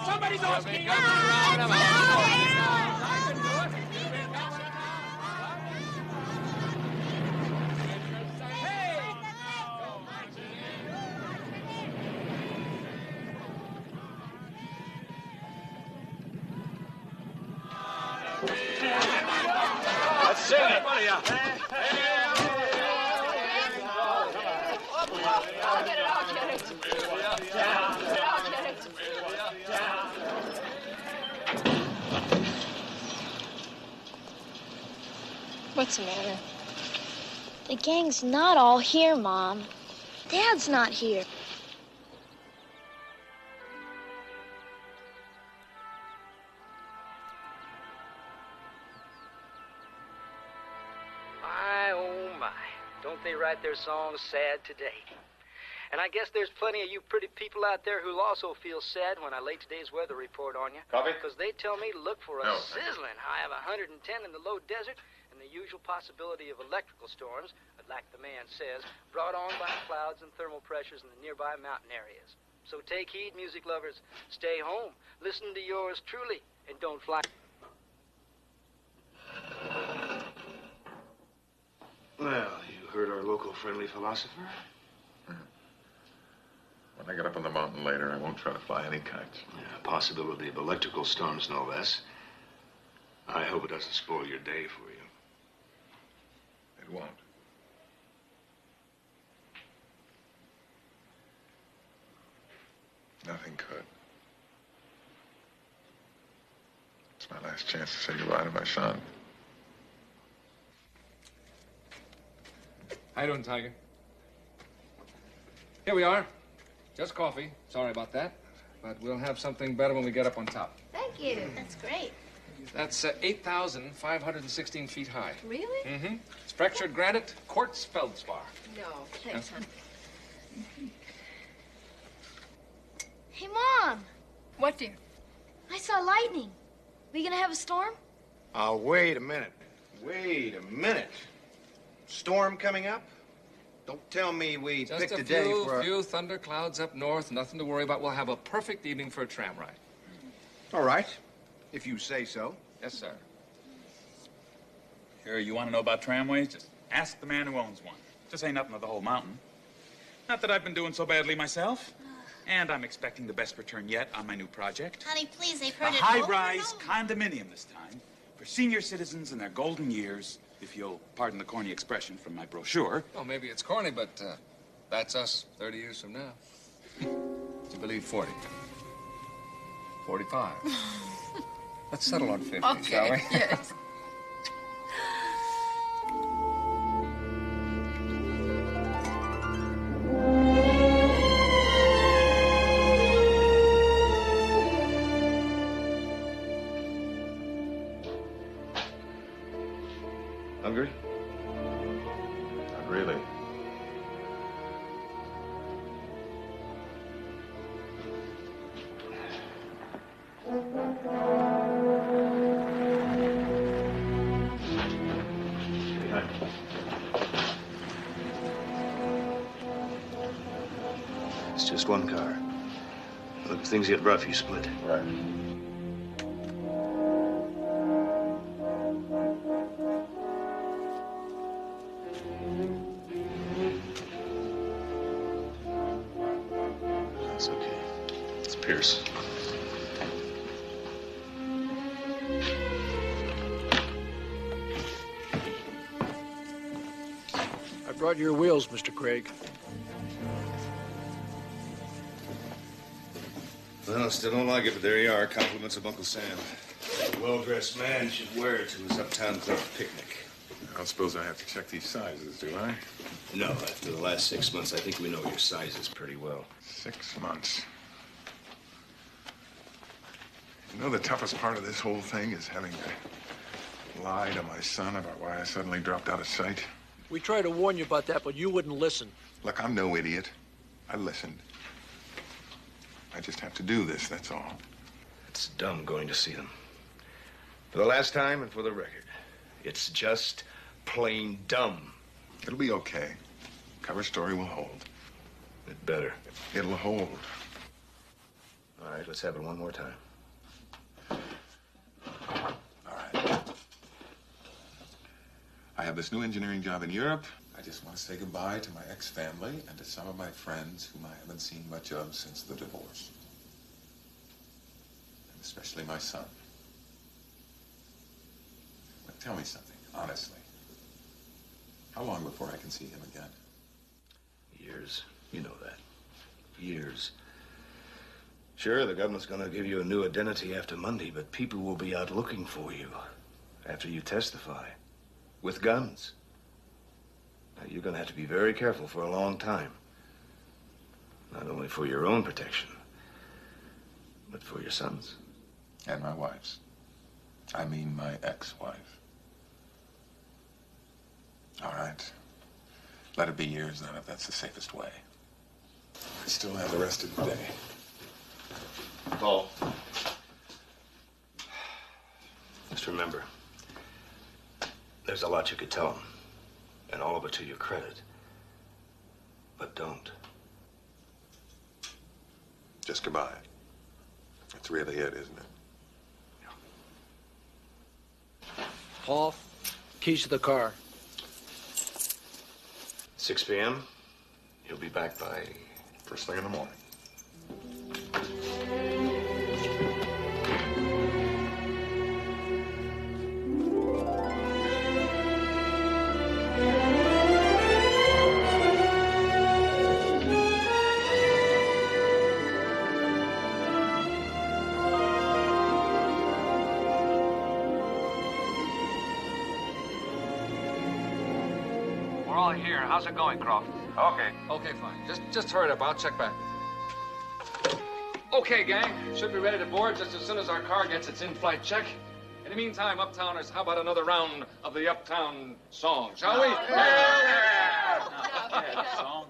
Somebody's on ski. Let's sing it. What's the matter? The gang's not all here, Mom. Dad's not here. My, oh my. Don't they write their songs sad today? And I guess there's plenty of you pretty people out there who'll also feel sad when I lay today's weather report on you. Coffee? Because they tell me to look for a sizzling high of 110 in the low desert and the usual possibility of electrical storms, but like the man says, brought on by clouds and thermal pressures in the nearby mountain areas. So take heed, music lovers. Stay home. Listen to yours truly, and don't fly. Well, you heard our local friendly philosopher? When I get up on the mountain later, I won't try to fly any kites. Yeah, possibility of electrical storms, no less. I hope it doesn't spoil your day for you. It won't. Nothing could. It's my last chance to say goodbye to my son. How you doing, Tiger? Here we are. Just coffee. Sorry about that. But we'll have something better when we get up on top. Thank you. That's great. That's 8,516 feet high. Really? Mm-hmm. It's fractured granite, quartz feldspar. No, thanks, hon. Hey, Mom. What, dear? I saw lightning. We gonna have a storm? Wait a minute. Wait a minute. Storm coming up? Don't tell me we picked a day for few thunder clouds up north. Nothing to worry about. We'll have a perfect evening for a tram ride. All right, if you say so. Yes, sir. Here, you want to know about tramways? Just ask the man who owns one. Just ain't nothing of the whole mountain. Not that I've been doing so badly myself. And I'm expecting the best return yet on my new project. Honey, please, they've A heard it high-rise condominium this time for senior citizens in their golden years, if you'll pardon the corny expression from my brochure. Well, maybe it's corny, but that's us 30 years from now. To believe 40. 45. Let's settle on 50, shall we? Yes. Hungry? Not really. It's just one car. Look, if things get rough, you split. Right. That's okay. It's Pierce. I brought your wheels, Mr. Craig. Well, I still don't like it, but there you are. Compliments of Uncle Sam. A well-dressed man should wear it to his uptown club picnic. I don't suppose I have to check these sizes, do I? No, after the last 6 months, I think we know your sizes pretty well. 6 months. You know, the toughest part of this whole thing is having to lie to my son about why I suddenly dropped out of sight. We tried to warn you about that, but you wouldn't listen. Look, I'm no idiot. I listened. I just have to do this, that's all. It's dumb going to see them. For the last time and for the record, it's just plain dumb. It'll be okay. Cover story will hold. It better. It'll hold. All right, let's have it one more time. All right. I have this new engineering job in Europe. I just want to say goodbye to my ex-family and to some of my friends whom I haven't seen much of since the divorce. And especially my son. Now, tell me something, honestly. How long before I can see him again? Years. You know that. Years. Sure, the government's going to give you a new identity after Monday, but people will be out looking for you after you testify. With guns. Now, you're going to have to be very careful for a long time. Not only for your own protection, but for your son's. And my wife's. I mean my ex-wife. All right. Let it be years, then, if that's the safest way. I still have the rest of the day. Paul. Just remember, there's a lot you could tell him, and all of it to your credit. But don't. Just goodbye. That's really it, isn't it? Paul, keys to the car. 6 p.m. He'll be back by... First thing in the morning. We're all here. How's it going, Croft? Okay. Okay, fine. Just hurry up. I'll check back. Okay, gang. Should be ready to board just as soon as our car gets its in-flight check. In the meantime, Uptowners, how about another round of the Uptown song, shall we? Song.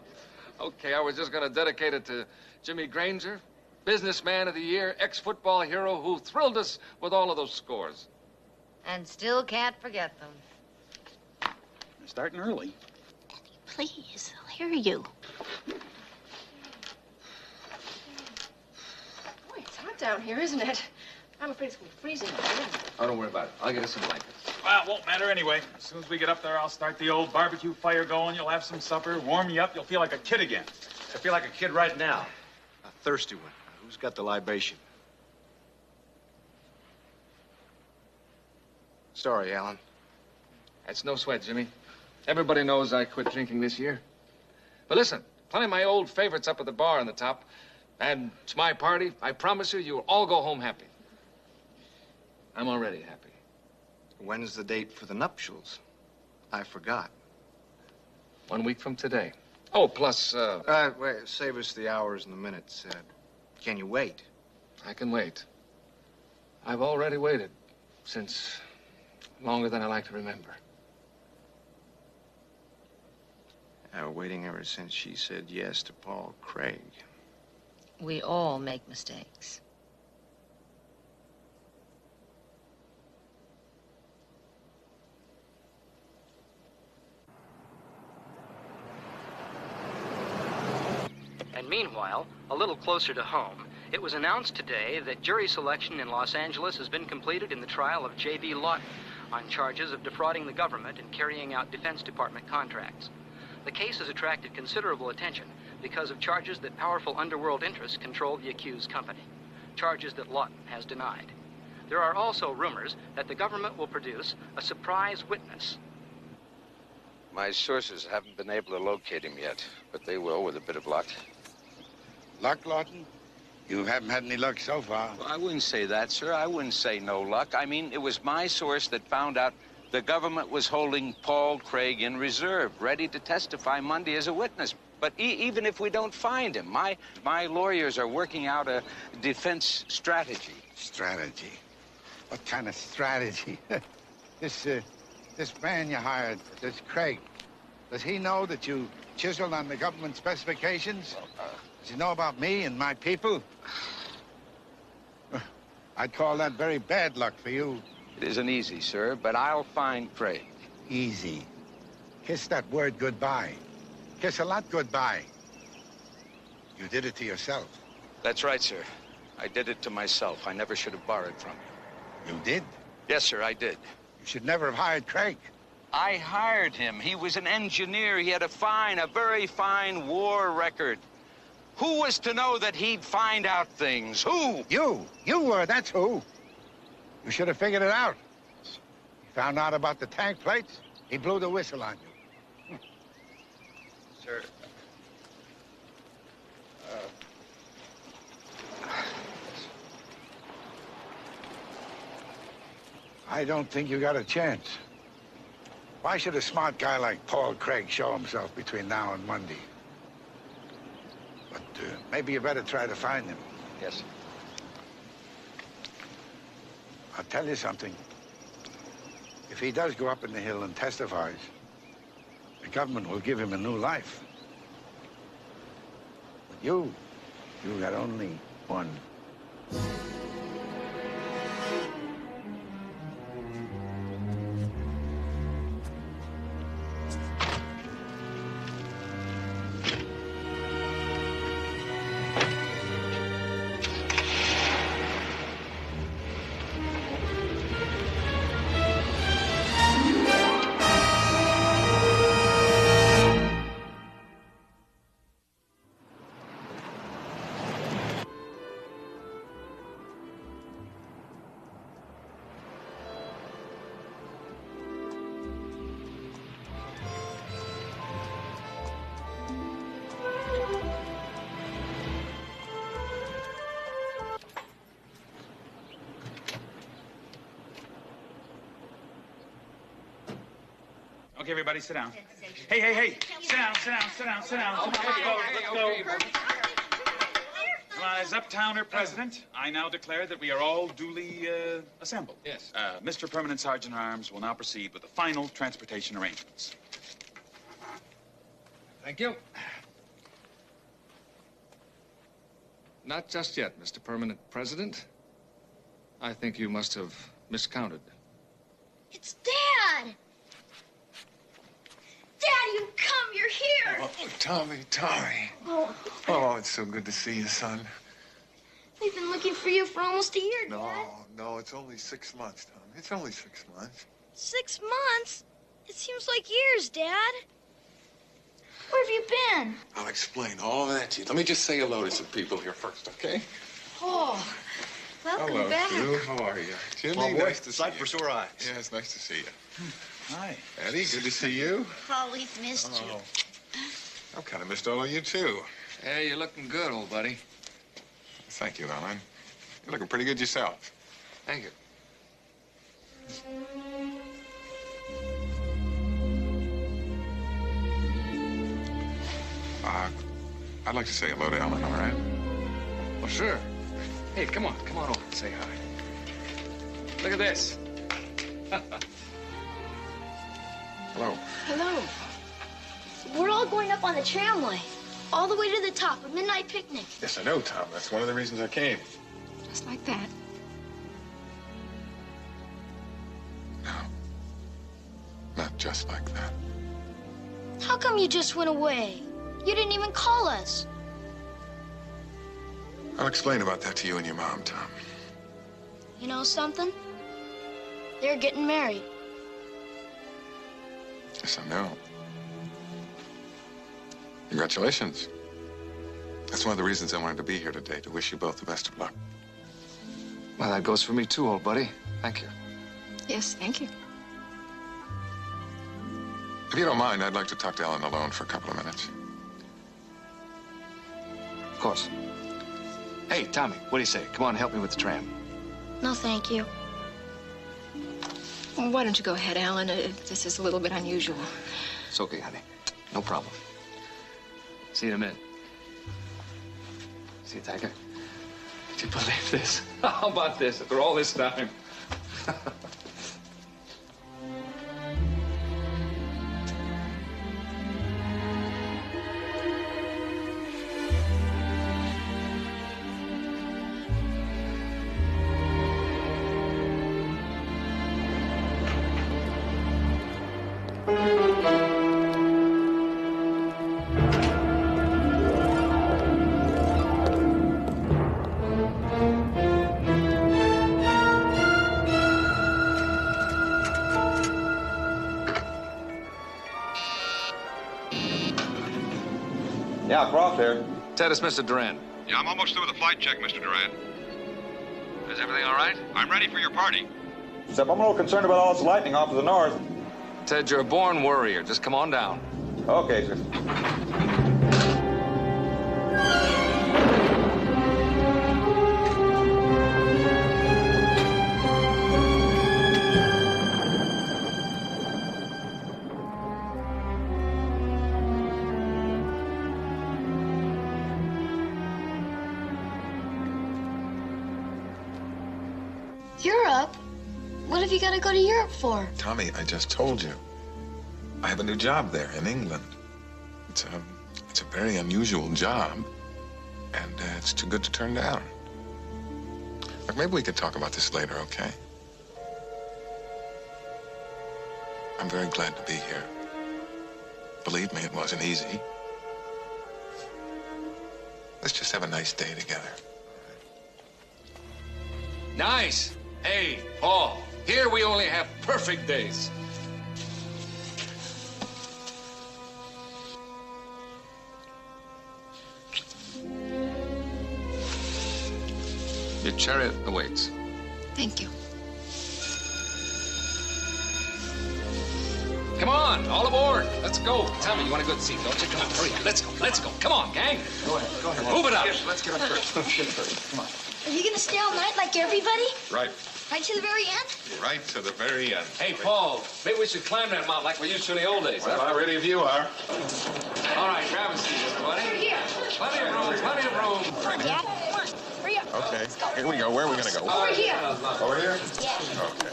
Okay, I was just going to dedicate it to Jimmy Granger, businessman of the year, ex-football hero who thrilled us with all of those scores. And still can't forget them. Starting early. Please, I'll hear you. Boy, it's hot down here, isn't it? I'm afraid it's going to be freezing out here. Oh, don't worry about it. I'll get us some blankets. Well, it won't matter anyway. As soon as we get up there, I'll start the old barbecue fire going. You'll have some supper, warm you up. You'll feel like a kid again. I feel like a kid right now. A thirsty one. Who's got the libation? Sorry, Alan. That's no sweat, Jimmy. Everybody knows I quit drinking this year. But listen, plenty of my old favorites up at the bar on the top. And it's my party. I promise you, you'll all go home happy. I'm already happy. When's the date for the nuptials? I forgot. 1 week from today. Oh, plus, Wait, save us the hours and the minutes. Can you wait? I can wait. I've already waited since longer than I like to remember. Waiting ever since she said yes to Paul Craig. We all make mistakes. And meanwhile, a little closer to home, it was announced today that jury selection in Los Angeles has been completed in the trial of J.B. Lawton on charges of defrauding the government and carrying out Defense Department contracts. The case has attracted considerable attention because of charges that powerful underworld interests control the accused company, charges that Lawton has denied. There are also rumors that the government will produce a surprise witness. My sources haven't been able to locate him yet, but they will with a bit of luck. Luck, Lawton? You haven't had any luck so far. Well, I wouldn't say that, sir. I wouldn't say no luck. I mean, it was my source that found out the government was holding Paul Craig in reserve, ready to testify Monday as a witness. But even if we don't find him, my lawyers are working out a defense strategy. Strategy? What kind of strategy? This man you hired, this Craig, does he know that you chiseled on the government specifications? Does he know about me and my people? I'd call that very bad luck for you. It isn't easy, sir, but I'll find Craig. Easy. Kiss that word goodbye. Kiss a lot goodbye. You did it to yourself. That's right, sir. I did it to myself. I never should have borrowed from you. You did? Yes, sir, I did. You should never have hired Craig. I hired him. He was an engineer. He had a very fine war record. Who was to know that he'd find out things? Who? You. You were, that's who. You should have figured it out. He found out about the tank plates. He blew the whistle on you. Sir. I don't think you got a chance. Why should a smart guy like Paul Craig show himself between now and Monday? But maybe you better try to find him. Yes. I'll tell you something. If he does go up in the hill and testifies, the government will give him a new life. But you got only one. Okay, everybody, sit down. Hey. Sit down. Let's go. Well, as Uptowner President, I now declare that we are all duly assembled. Yes. Mr. Permanent Sergeant-at-Arms will now proceed with the final transportation arrangements. Thank you. Not just yet, Mr. Permanent President. I think you must have miscounted. It's Dad! Dad, you come, you're here! Oh, Tommy. Oh, it's so good to see you, son. We've been looking for you for almost a year, Dad. No, it's only 6 months, Tommy. It's only 6 months. 6 months? It seems like years, Dad. Where have you been? I'll explain all of that to you. Let me just say hello to some people here first, okay? Oh, welcome hello, back. Sue. How are you? Jimmy, Well, boy, nice to see you. sight for sore eyes. Yeah, it's nice to see you. Hi. Eddie, good to see you. Oh, we've missed you. I've kind of missed all of you, too. Hey, you're looking good, old buddy. Thank you, Alan. You're looking pretty good yourself. Thank you. I'd like to say hello to Ellen, all right? Well, sure. Hey, come on over and say hi. Look at this. Hello. Hello. We're all going up on the tramway, all the way to the top, a midnight picnic. Yes, I know, Tom. That's one of the reasons I came. Just like that. No. Not just like that. How come you just went away? You didn't even call us. I'll explain about that to you and your mom, Tom. You know something? They're getting married. Yes, I know. Congratulations. That's one of the reasons I wanted to be here today, to wish you both the best of luck. Well, that goes for me too, old buddy. Thank you. Yes, thank you. If you don't mind, I'd like to talk to Ellen alone for a couple of minutes. Of course. Hey, Tommy, what do you say? Come on, help me with the tram. No, thank you. Well, why don't you go ahead, Alan? This is a little bit unusual. It's okay, honey. No problem. See you in a minute. See you, Tiger. Could you believe this? How about this after all this time? Yeah, Croft here. Ted, it's Mr. Duran. Yeah, I'm almost through with the flight check, Mr. Duran. Is everything all right? I'm ready for your party. Except I'm a little concerned about all this lightning off to the north. Ted, you're a born worrier. Just come on down. Okay, sir. Europe? What have you got to go to Europe for? Tommy, I just told you. I have a new job there in England. It's a very unusual job, and it's too good to turn down. Look, maybe we could talk about this later, okay? I'm very glad to be here. Believe me, it wasn't easy. Let's just have a nice day together. Nice. Hey, Paul, here we only have perfect days. Your chariot awaits. Thank you. Come on, all aboard. Let's go. Tommy, you want a good seat, don't you? Come on, hurry. Let's go. Let's go. Come on, gang. Go ahead. Move it up. Yes, let's get up first. Let's get up first. Come on. Are you going to stay all night like everybody? Right. Right to the very end? Right to the very end. Hey, Paul, maybe we should climb that mountain like we used to in the old days. Well, how ready if you are. All right, grab a seat, everybody. Over here. Plenty of room, plenty of room. Come on, Dad. Come on. Hurry up. Okay. Let's go. Here we go. Where are we going to go? Over here. Over here? Yeah. Okay.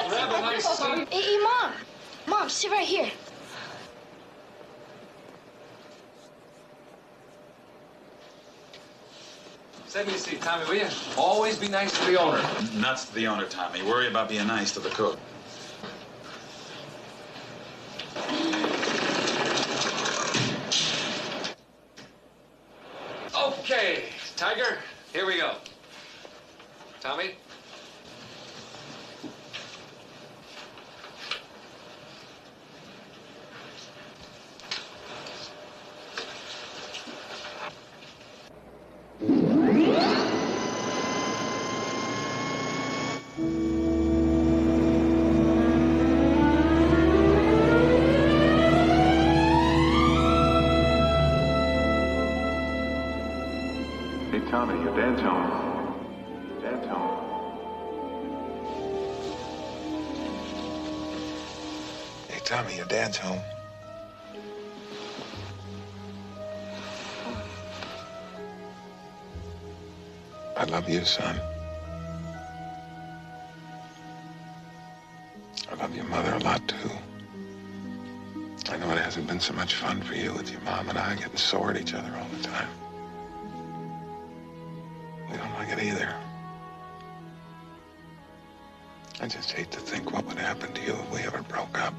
Grab a nice seat. Hey, Mom. Mom, sit right here. Send me a seat, Tommy, will you? Always be nice to the owner. Nuts to the owner, Tommy. Worry about being nice to the cook. Okay, Tiger, here we go. Tommy? Hey, Tommy, your dad's home. Dad's home. Hey, Tommy, your dad's home. I love you, son. I love your mother a lot, too. I know it hasn't been so much fun for you with your mom and I getting sore at each other all the time. We don't like it either. I just hate to think what would happen to you if we ever broke up.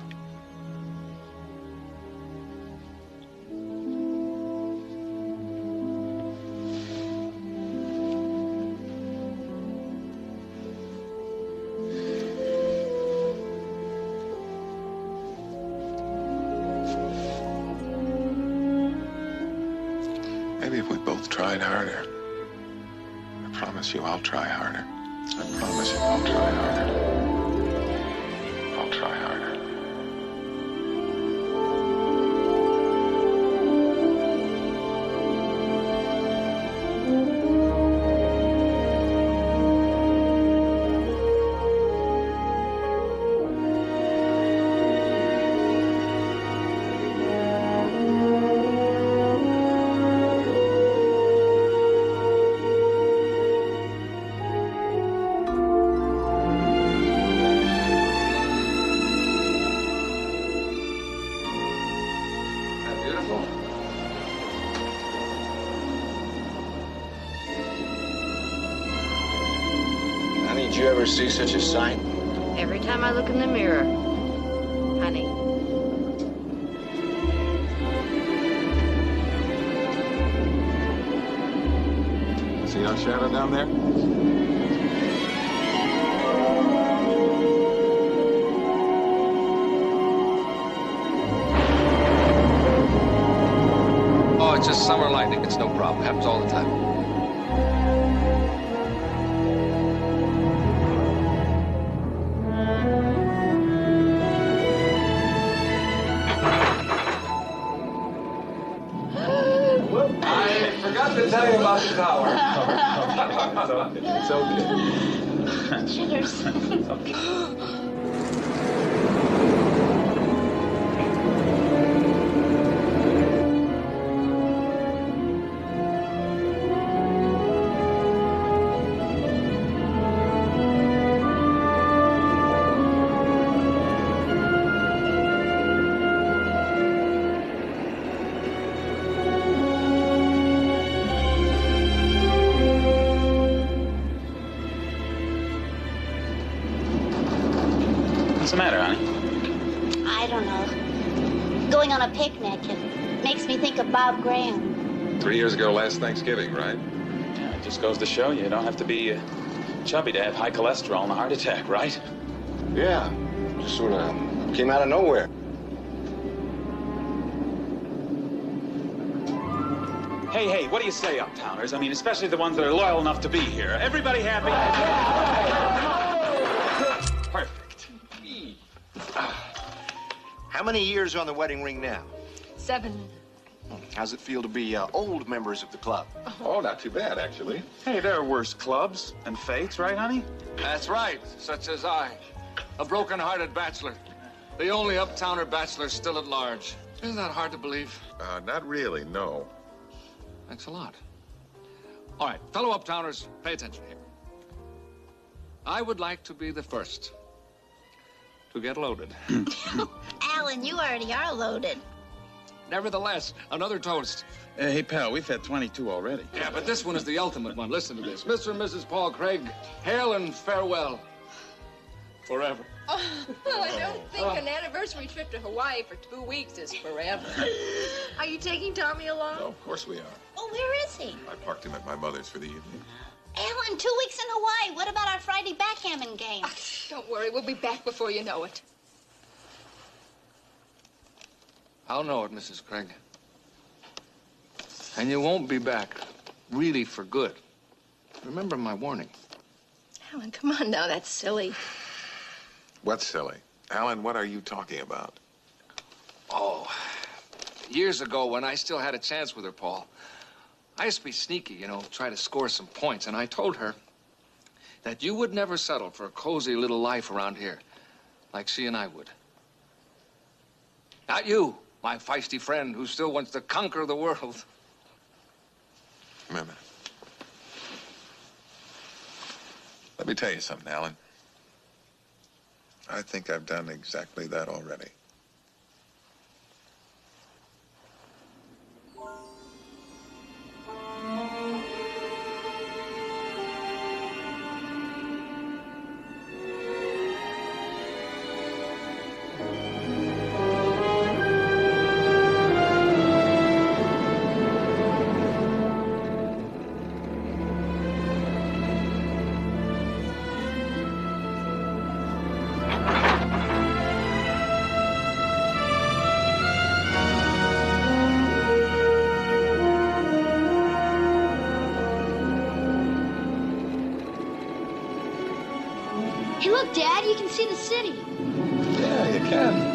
Maybe if we both tried harder. I promise you I'll try harder. I promise you I'll try harder. I'll try harder. Did you ever see such a sight? Every time I look in the mirror, honey. See our shadow down there? it's just summer lightning. It's no problem. Happens all the time. I forgot to tell you about the tower. It's okay. Sugars. It's okay. What's the matter, honey? I don't know. Going on a picnic, it makes me think of Bob Graham. 3 years ago last Thanksgiving, right? Yeah, it just goes to show you don't have to be chubby to have high cholesterol and a heart attack, right? Yeah, just sort of came out of nowhere. Hey, what do you say, uptowners? I mean, especially the ones that are loyal enough to be here. Everybody happy? Perfect. How many years on the wedding ring now? 7. How's it feel to be old members of the club? Oh, not too bad, actually. Hey, there are worse clubs and fates, right, honey? That's right, such as I. A broken-hearted bachelor. The only uptowner bachelor still at large. Isn't that hard to believe? Not really, no. Thanks a lot. All right, fellow uptowners, pay attention here. I would like to be the first to get loaded. Alan, you already are loaded. Nevertheless, another toast. Hey, pal, we've had 22 already. Yeah, but this one is the ultimate one. Listen to this. Mr. and Mrs. Paul Craig, hail and farewell. Forever. Oh, I don't think an anniversary trip to Hawaii for 2 weeks is forever. Are you taking Tommy along? No, of course we are. Oh, where is he? I parked him at my mother's for the evening. Alan, 2 weeks in Hawaii. What about our Friday backgammon game? Don't worry, we'll be back before you know it. I'll know it, Mrs. Craig. And you won't be back, really for good. Remember my warning. Alan, come on now, that's silly. What's silly? Alan, what are you talking about? Oh, years ago when I still had a chance with her, Paul, I used to be sneaky, you know, try to score some points. And I told her that you would never settle for a cozy little life around here like she and I would. Not you, my feisty friend who still wants to conquer the world. Remember. Let me tell you something, Alan. I think I've done exactly that already. Hey, look, Dad, you can see the city. Yeah, you can.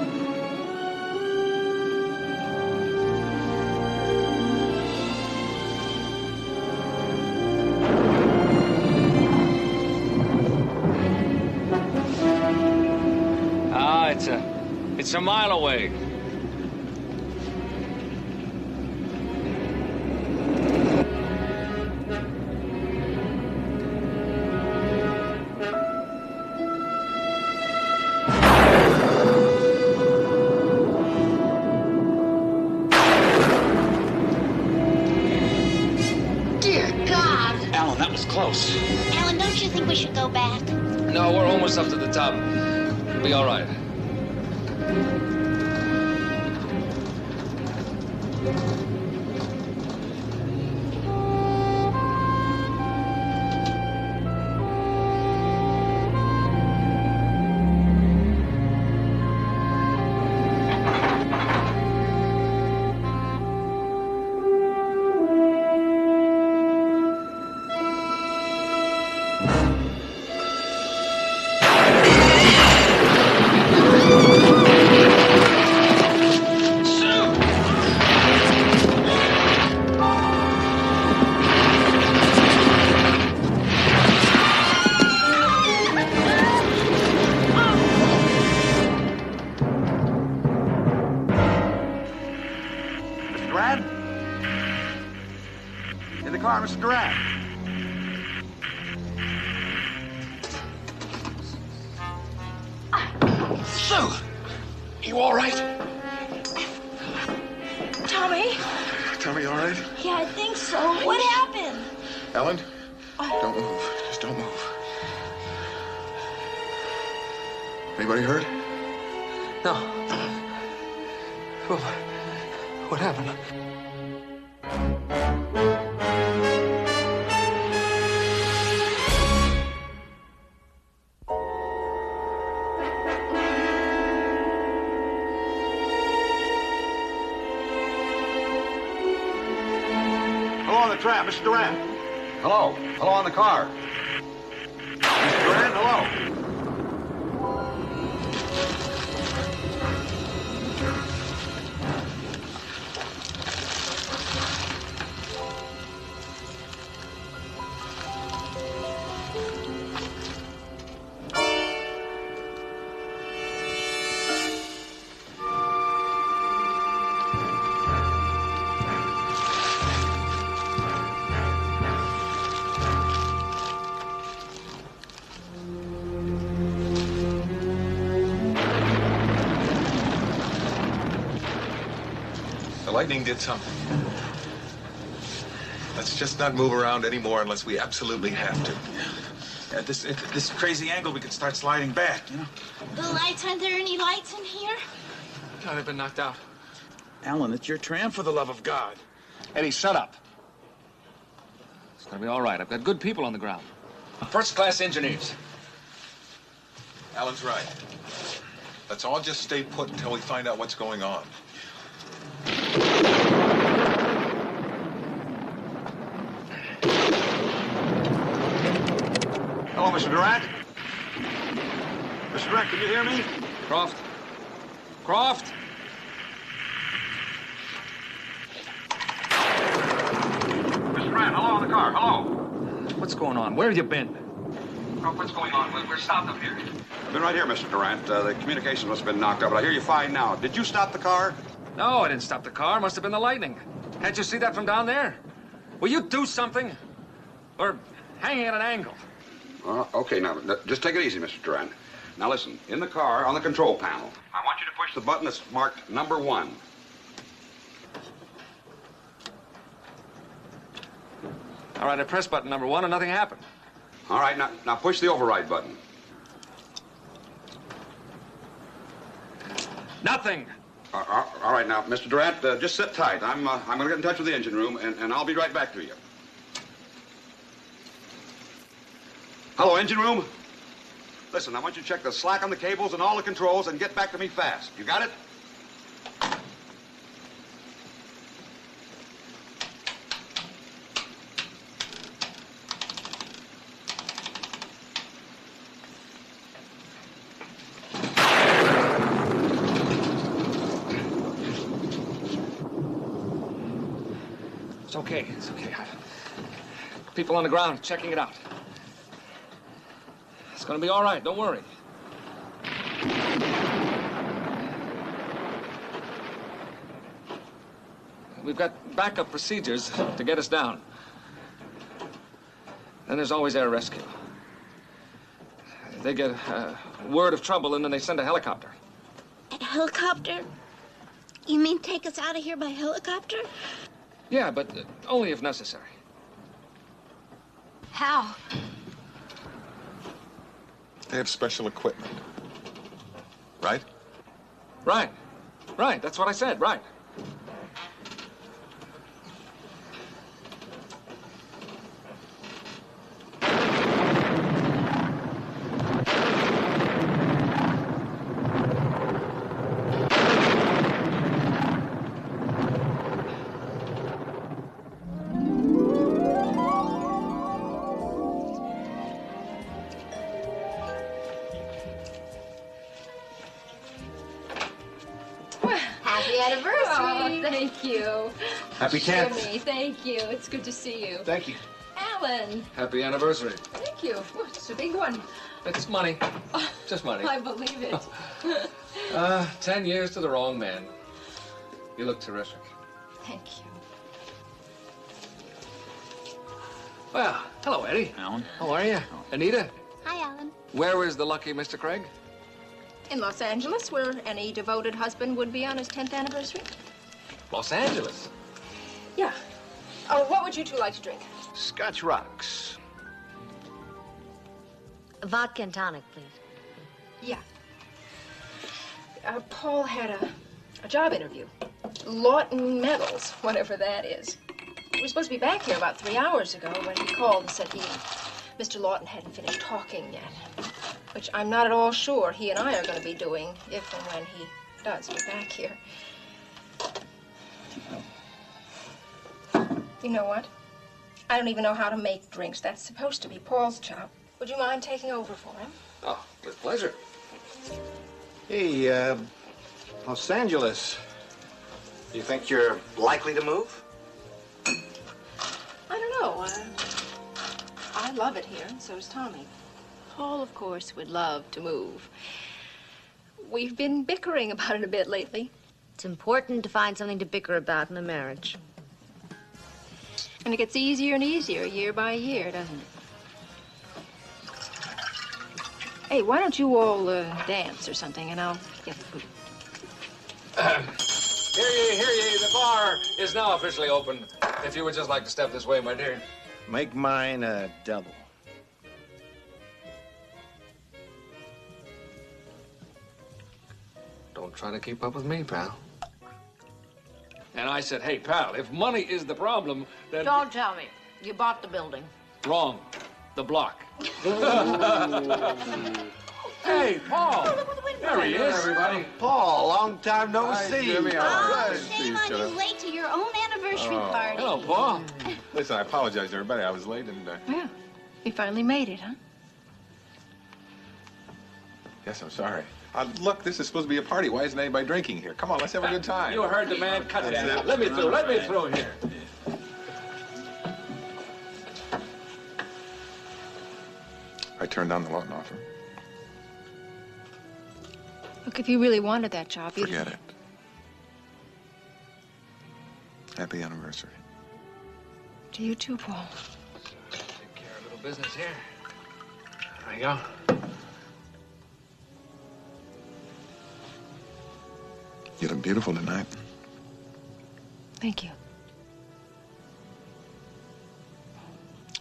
Ah, it's a mile away. Dear God. Alan, that was close. Alan, don't you think we should go back? No, we're almost up to the top. We'll be all right. car, Mr. Durant. Sue! You all right? Tommy? Tommy, all right? Yeah, I think so. What happened? Ellen? Don't move. Just don't move. Anybody hurt? No. Well, what happened? Hello on the trap, Mr. Durant. Hello. Hello on the car. Mr. Durant, hello. The lightning did something. Let's just not move around anymore unless we absolutely have to. At this crazy angle, we could start sliding back, you know? The lights, aren't there any lights in here? God, I've been knocked out. Alan, it's your tram, for the love of God. Eddie, shut up. It's gonna be all right. I've got good people on the ground. First-class engineers. Alan's right. Let's all just stay put until we find out what's going on. Hello, Mr. Durant. Mr. Durant, can you hear me? Croft? Croft? Mr. Durant, hello on the car. Hello. What's going on? Where have you been? What's going on? We're stopped up here. I've been right here, Mr. Durant. The communication must have been knocked out, but I hear you fine now. Did you stop the car? No, I didn't stop the car. Must have been the lightning. Can't you see that from down there? Will you do something? Or hanging at an angle? Okay, now, just take it easy, Mr. Durant. Now, listen, in the car, on the control panel, I want you to push the button that's marked number 1. All right, I pressed button number 1 and nothing happened. All right, now push the override button. Nothing. All right, now, Mr. Durant, just sit tight. I'm going to get in touch with the engine room, and I'll be right back to you. Hello, engine room? Listen, I want you to check the slack on the cables and all the controls and get back to me fast. You got it? It's okay. It's okay. People on the ground checking it out. It's gonna be all right. Don't worry. We've got backup procedures to get us down. Then there's always air rescue. They get word of trouble and then they send a helicopter. A helicopter? You mean take us out of here by helicopter? Yeah, but only if necessary. How? They have special equipment. Right? Right. Right. That's what I said. Right. Happy anniversary. Oh, thank you. Happy 10th. Jimmy, thank you. It's good to see you. Thank you. Alan. Happy anniversary. Thank you. Oh, it's a big one. It's money. Just money. I believe it. 10 years to the wrong man. You look terrific. Thank you. Well, hello, Eddie. Alan. How are you? Anita? Hi, Alan. Where is the lucky Mr. Craig? In Los Angeles, where any devoted husband would be on his 10th anniversary. Los Angeles. Yeah. Oh, what would you two like to drink? Scotch rocks. Vodka and tonic, please. Yeah. Paul had a job interview. Lawton Metals, whatever that is. We were supposed to be back here about 3 hours ago when he called and said Mr. Lawton hadn't finished talking yet. Which I'm not at all sure he and I are going to be doing if and when he does get back here. You know what? I don't even know how to make drinks. That's supposed to be Paul's job. Would you mind taking over for him? Oh, with pleasure. Hey, Los Angeles. You think you're likely to move? I don't know. I love it here, and so does Tommy. Paul, of course, would love to move. We've been bickering about it a bit lately. It's important to find something to bicker about in a marriage. And it gets easier and easier year by year, doesn't it? Hey, why don't you all dance or something, and I'll get the food. Hear ye, the bar is now officially open. If you would just like to step this way, my dear. Make mine a double. Don't try to keep up with me, pal. And I said, hey, pal, if money is the problem, then... Don't tell me. You bought the building. Wrong. The block. Hey, Paul. There he is. Everybody. Paul, long time no see. Shame on you, late to your own anniversary party. Hello, Paul. Listen, I apologize, everybody. I was late and... Yeah, you finally made it, huh? Yes, I'm sorry. Look, this is supposed to be a party. Why isn't anybody drinking here? Come on, let's have a good time. You heard the man. Cut that out. Let me through here. I turned down the Lawton offer. Look, if you really wanted that job, you'd... Forget it. Happy anniversary. To you too, Paul. Take care of a little business here. There you go. You look beautiful tonight. Thank you.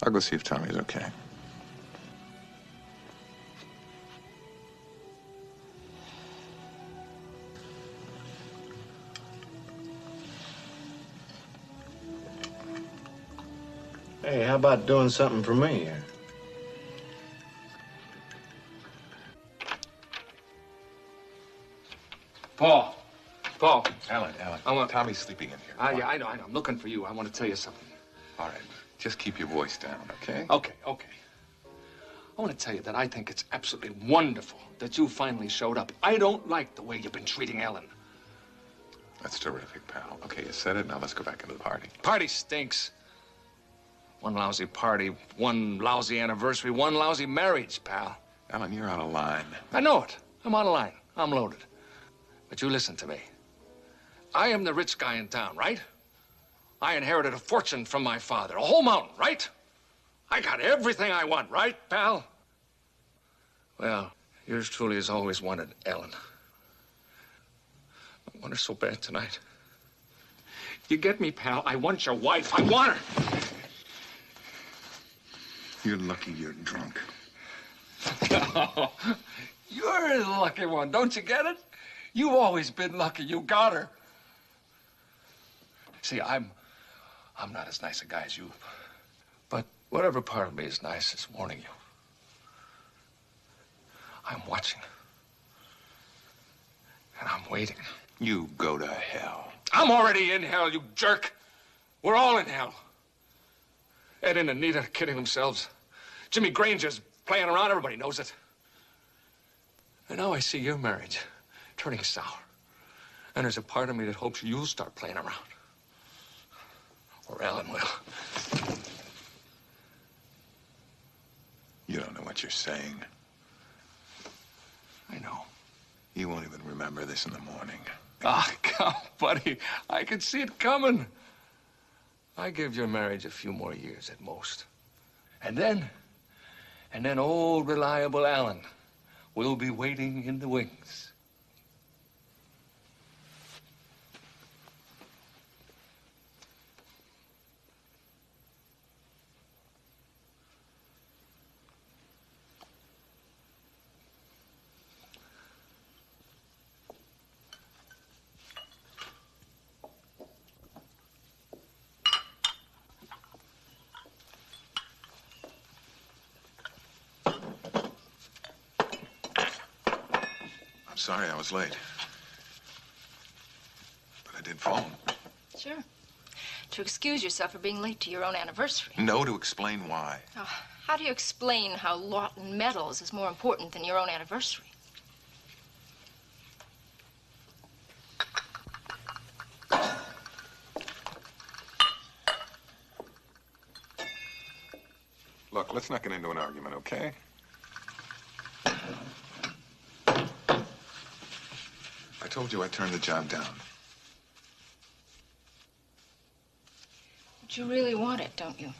I'll go see if Tommy's okay. Hey, how about doing something for me here? Paul. Alan. Tommy's sleeping in here. Yeah, I know. I'm looking for you. I want to tell you something. All right. Just keep your voice down, okay? Okay. I want to tell you that I think it's absolutely wonderful that you finally showed up. I don't like the way you've been treating Ellen. That's terrific, pal. Okay, you said it. Now let's go back into the party. Party stinks. One lousy party, one lousy anniversary, one lousy marriage, pal. Alan, you're out of line. I know it. I'm on a line. I'm loaded. But you listen to me. I am the rich guy in town, right? I inherited a fortune from my father, a whole mountain, right? I got everything I want, right, pal? Well, yours truly has always wanted Ellen. I want her so bad tonight. You get me, pal? I want your wife. I want her. You're lucky you're drunk. You're the lucky one. Don't you get it? You've always been lucky. You got her. See, I'm not as nice a guy as you. But whatever part of me is nice is warning you. I'm watching. And I'm waiting. You go to hell. I'm already in hell, you jerk. We're all in hell. Ed and Anita are kidding themselves. Jimmy Granger's playing around. Everybody knows it. And now I see your marriage turning sour. And there's a part of me that hopes you'll start playing around. Or Ellen will. You don't know what you're saying. I know. You won't even remember this in the morning. Ah, come, buddy. I can see it coming. I give your marriage a few more years at most. And then old reliable Alan will be waiting in the wings. I'm sorry I was late. But I did phone. Sure. To excuse yourself for being late to your own anniversary. No, to explain why. Oh, how do you explain how Lawton Metals is more important than your own anniversary? Look, let's not get into an argument, okay? I told you I turned the job down. But you really want it, don't you?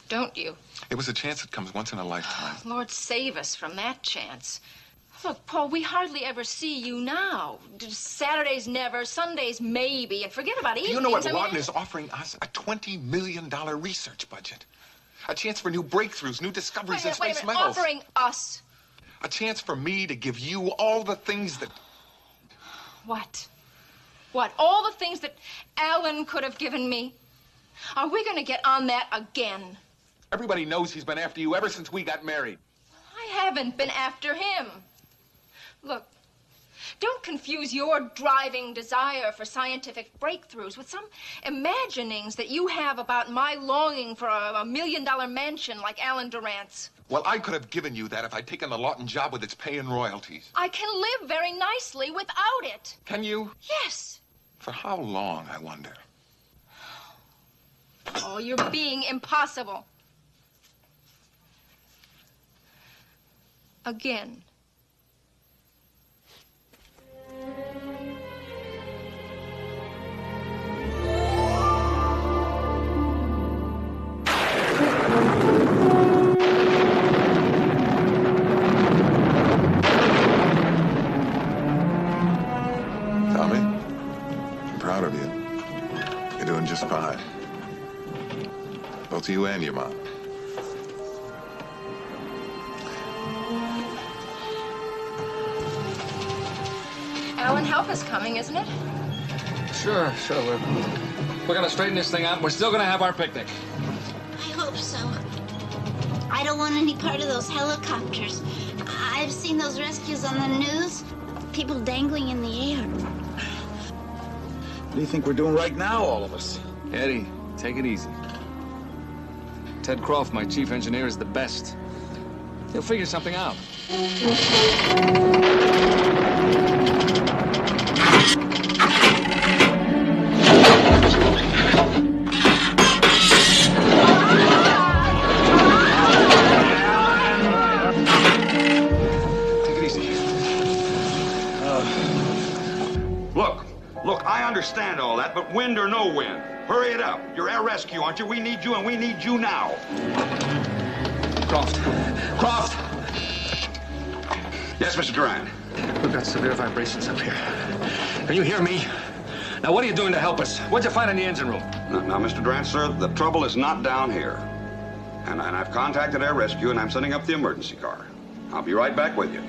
Don't you? It was a chance that comes once in a lifetime. Lord save us from that chance. Look, Paul, we hardly ever see you now. Saturdays never, Sundays maybe, and forget about evenings. Do you know what Lawton is offering us? A $20 million research budget. A chance for new breakthroughs, new discoveries in space metals. Offering us. A chance for me to give you all the things that... What? What? All the things that Alan could have given me? Are we going to get on that again? Everybody knows he's been after you ever since we got married. I haven't been after him. Look, don't confuse your driving desire for scientific breakthroughs with some imaginings that you have about my longing for a $1 million mansion like Alan Durant's. Well, I could have given you that if I'd taken the Lawton job with its pay and royalties. I can live very nicely without it. Can you? Yes. For how long, I wonder? Oh, you're being impossible. Again. Tommy, I'm proud of you. You're doing just fine. Both you and your mom. Alan, help is coming, isn't it? Sure. We're gonna straighten this thing out. We're still gonna have our picnic. I hope so. I don't want any part of those helicopters. I've seen those rescues on the news. People dangling in the air. What do you think we're doing right now, all of us? Eddie, take it easy. Ted Croft, my chief engineer, is the best. He'll figure something out. Look, I understand all that, but wind or no wind, hurry it up. You're air rescue, aren't you? We need you, and we need you now. Croft! Yes, Mr. Durant. We've got severe vibrations up here. Can you hear me? Now, what are you doing to help us? What'd you find in the engine room? Now, Mr. Durant, sir, the trouble is not down here. And I've contacted air rescue, and I'm sending up the emergency car. I'll be right back with you.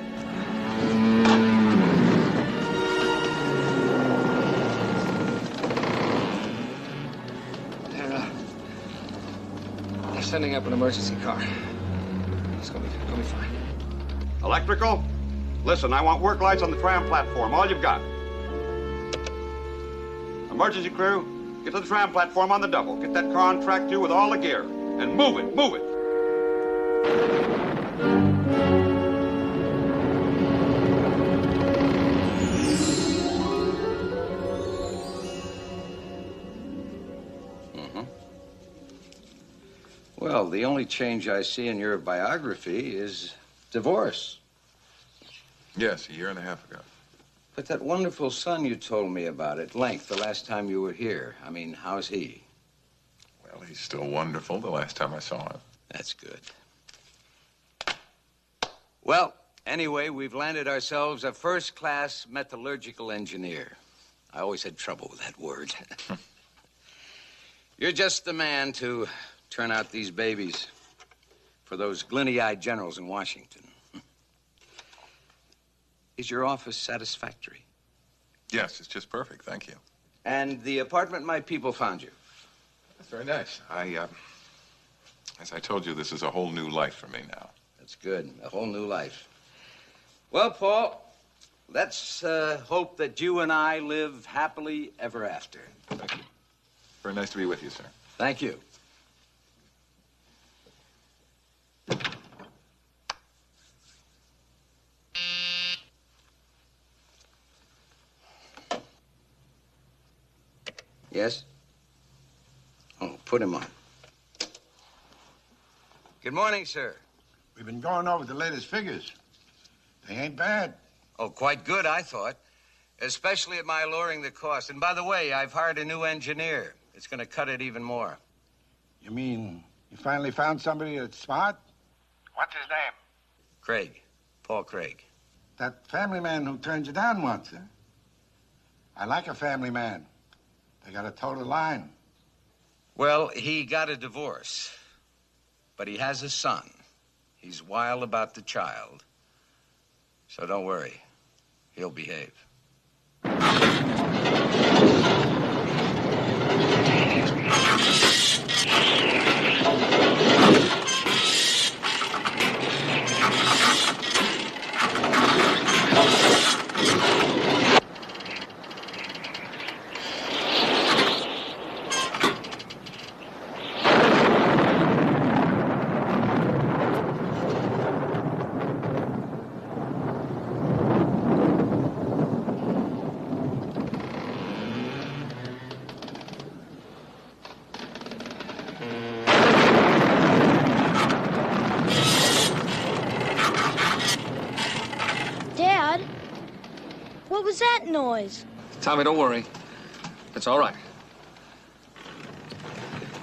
They're sending up an emergency car. It's gonna be fine. Electrical? Listen, I want work lights on the tram platform. All you've got. Emergency crew, get to the tram platform on the double. Get that car on track 2 with all the gear. And move it, move it. Well, the only change I see in your biography is divorce. Yes, a year and a half ago. But that wonderful son you told me about at length the last time you were here, I mean, how's he? Well, he's still wonderful the last time I saw him. That's good. Well, anyway, we've landed ourselves a first-class metallurgical engineer. I always had trouble with that word. You're just the man to turn out these babies for those glinty-eyed generals in Washington. Is your office satisfactory? Yes, it's just perfect, thank you. And the apartment my people found you? That's very nice. As I told you, this is a whole new life for me now. That's good, a whole new life. Well, Paul, let's hope that you and I live happily ever after. Thank you. Very nice to be with you, sir. Thank you. Yes? Oh, put him on. Good morning, sir. We've been going over the latest figures. They ain't bad. Oh, quite good, I thought. Especially at my lowering the cost. And by the way, I've hired a new engineer. It's going to cut it even more. You mean you finally found somebody that's smart? What's his name? Craig. Paul Craig. That family man who turned you down once, huh? I like a family man. They got a total line. Well, he got a divorce. But he has a son. He's wild about the child. So don't worry. He'll behave. Dad, what was that noise? Tommy, don't worry. It's all right.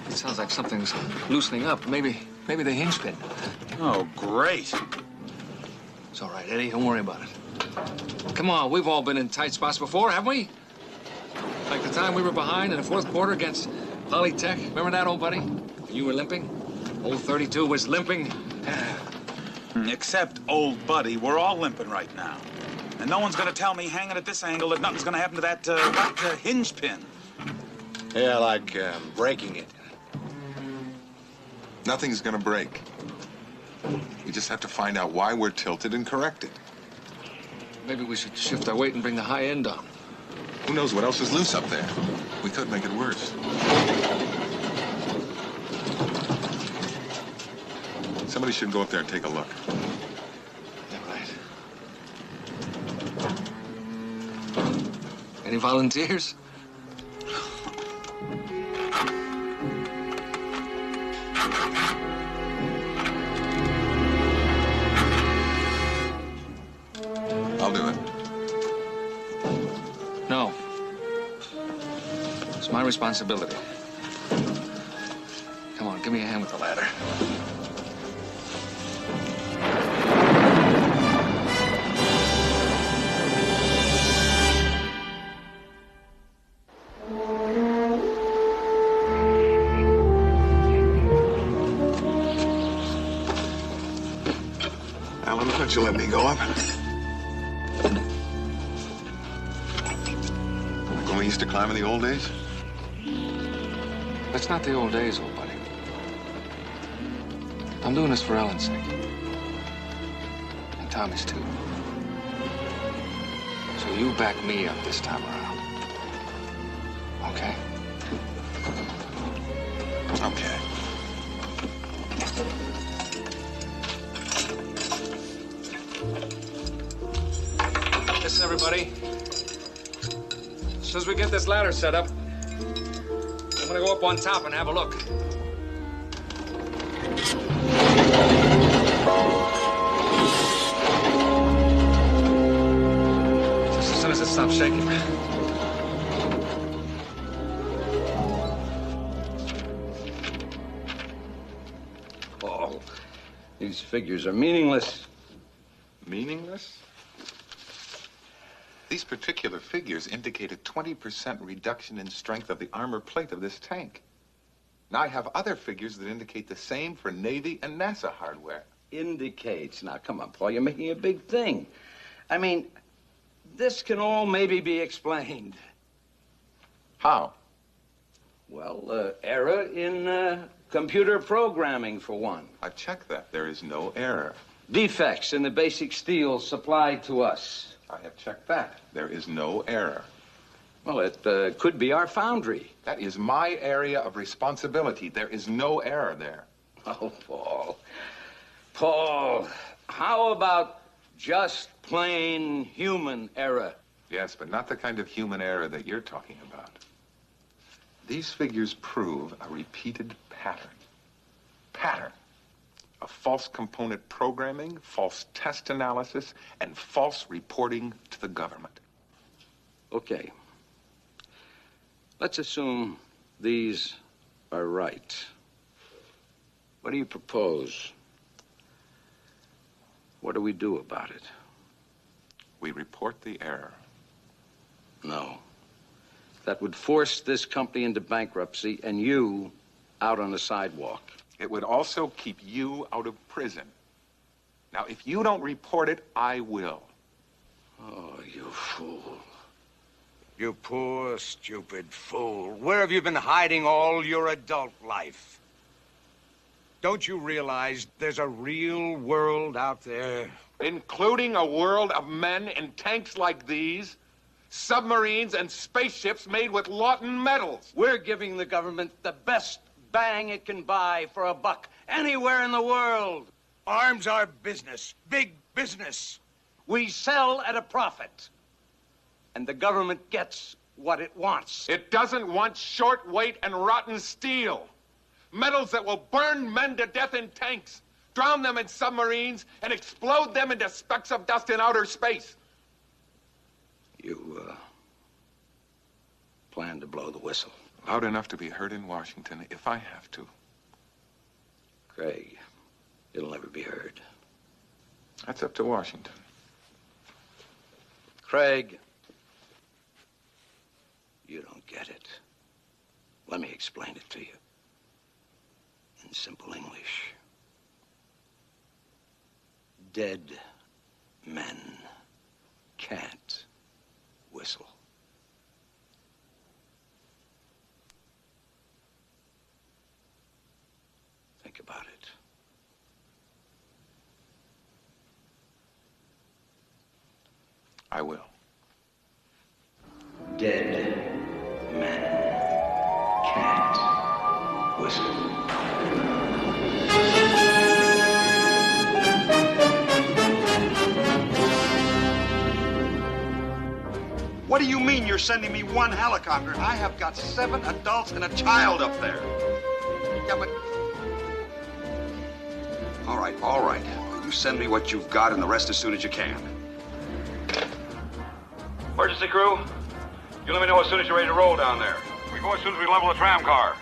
It sounds like something's loosening up. Maybe the hinge pin. Oh, great. It's all right, Eddie. Don't worry about it. Come on, we've all been in tight spots before, haven't we? Like the time we were behind in the fourth quarter against Polytech. Remember that, old buddy? You were limping. Old 32 was limping. Except old buddy, we're all limping right now. And no one's gonna tell me hanging at this angle that nothing's gonna happen to that hinge pin. Yeah, like breaking it. Nothing's gonna break. We just have to find out why we're tilted and correct it. Maybe we should shift our weight and bring the high end down. Who knows what else is loose up there? We could make it worse. Somebody should go up there and take a look. Yeah, right. Any volunteers? I'll do it. No. It's my responsibility. Come on, give me a hand with the ladder. Alan, why don't you let me go up? Like when we used to climb in the old days? That's not the old days, old buddy. I'm doing this for Ellen's sake. And Tommy's too. So you back me up this time around. Okay? Okay. Listen, everybody. As soon as we get this ladder set up, I'm gonna go up on top and have a look. Just as soon as it stops shaking. These figures are meaningless. Meaningless? These particular figures indicate a 20% reduction in strength of the armor plate of this tank. Now, I have other figures that indicate the same for Navy and NASA hardware. Indicates. Now, come on, Paul, you're making a big thing. I mean, this can all maybe be explained. How? Well, error in computer programming, for one. I've checked that. There is no error. Defects in the basic steel supplied to us. I have checked that. There is no error. Well, it could be our foundry. That is my area of responsibility. There is no error there. Oh, Paul. Paul, how about just plain human error? Yes, but not the kind of human error that you're talking about. These figures prove a repeated pattern. Pattern of false component programming, false test analysis, and false reporting to the government. Okay. Let's assume these are right. What do you propose? What do we do about it? We report the error. No. That would force this company into bankruptcy and you out on the sidewalk. It would also keep you out of prison. Now, if you don't report it, I will. Oh, you fool. You poor, stupid fool. Where have you been hiding all your adult life? Don't you realize there's a real world out there? Including a world of men in tanks like these, submarines and spaceships made with Lawton metals. We're giving the government the best bang it can buy for a buck anywhere in the world. Arms are business, big business. We sell at a profit. And the government gets what it wants. It doesn't want short weight and rotten steel. Metals that will burn men to death in tanks, drown them in submarines, and explode them into specks of dust in outer space. You, plan to blow the whistle. Loud enough to be heard in Washington if I have to. Craig, it'll never be heard. That's up to Washington. Craig, you don't get it. Let me explain it to you. In simple English. Dead men can't whistle. Think about it. I will. Dead men can't whistle. What do you mean you're sending me one helicopter? I have got 7 adults and a child up there. Yeah, but... All right. You send me what you've got and the rest as soon as you can. Emergency crew, you let me know as soon as you're ready to roll down there. We go as soon as we level the tram car.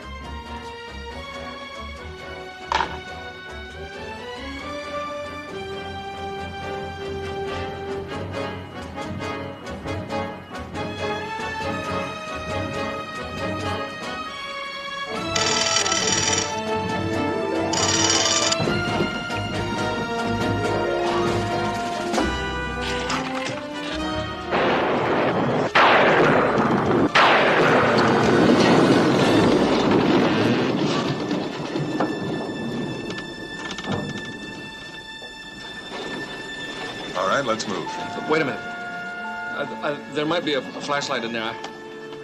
Let's move. Wait a minute. There might be a flashlight in there.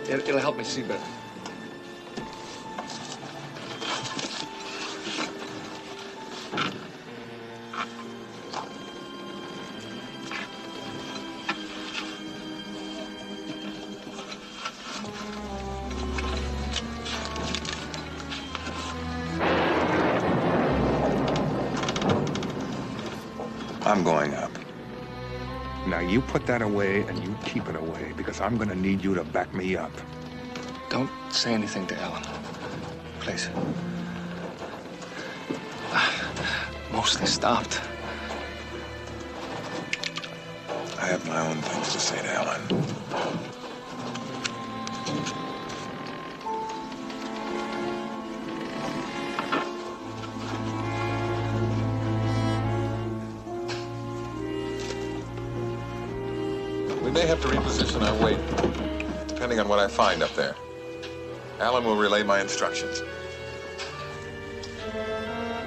It'll help me see better. I'm going up. Now, you put that away and you keep it away because I'm going to need you to back me up. Don't say anything to Ellen. Please. mostly stopped. I have my own things to say to Ellen. We may have to reposition our weight, depending on what I find up there. Alan will relay my instructions.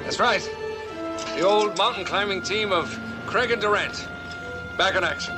That's right. The old mountain climbing team of Craig and Durant. Back in action.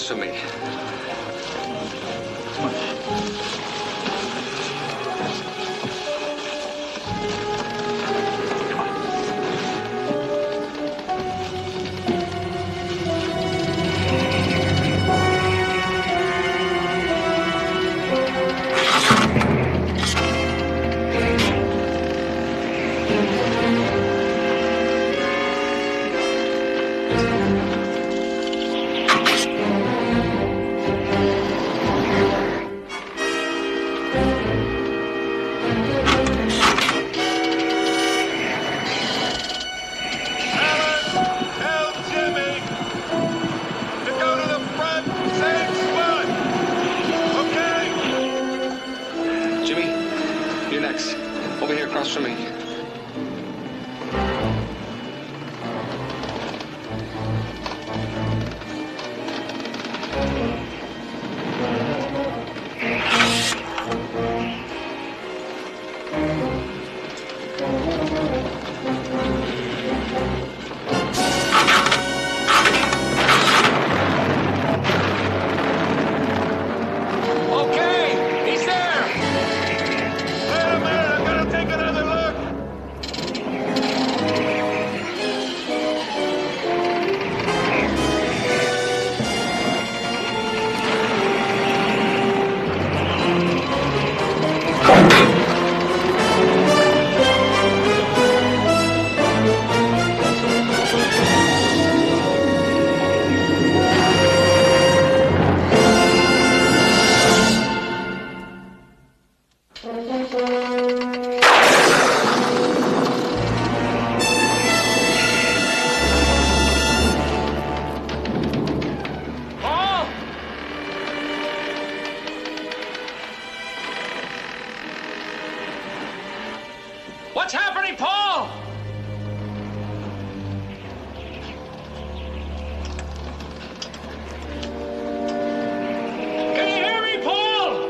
To me. What's happening, Paul? Can you hear me, Paul?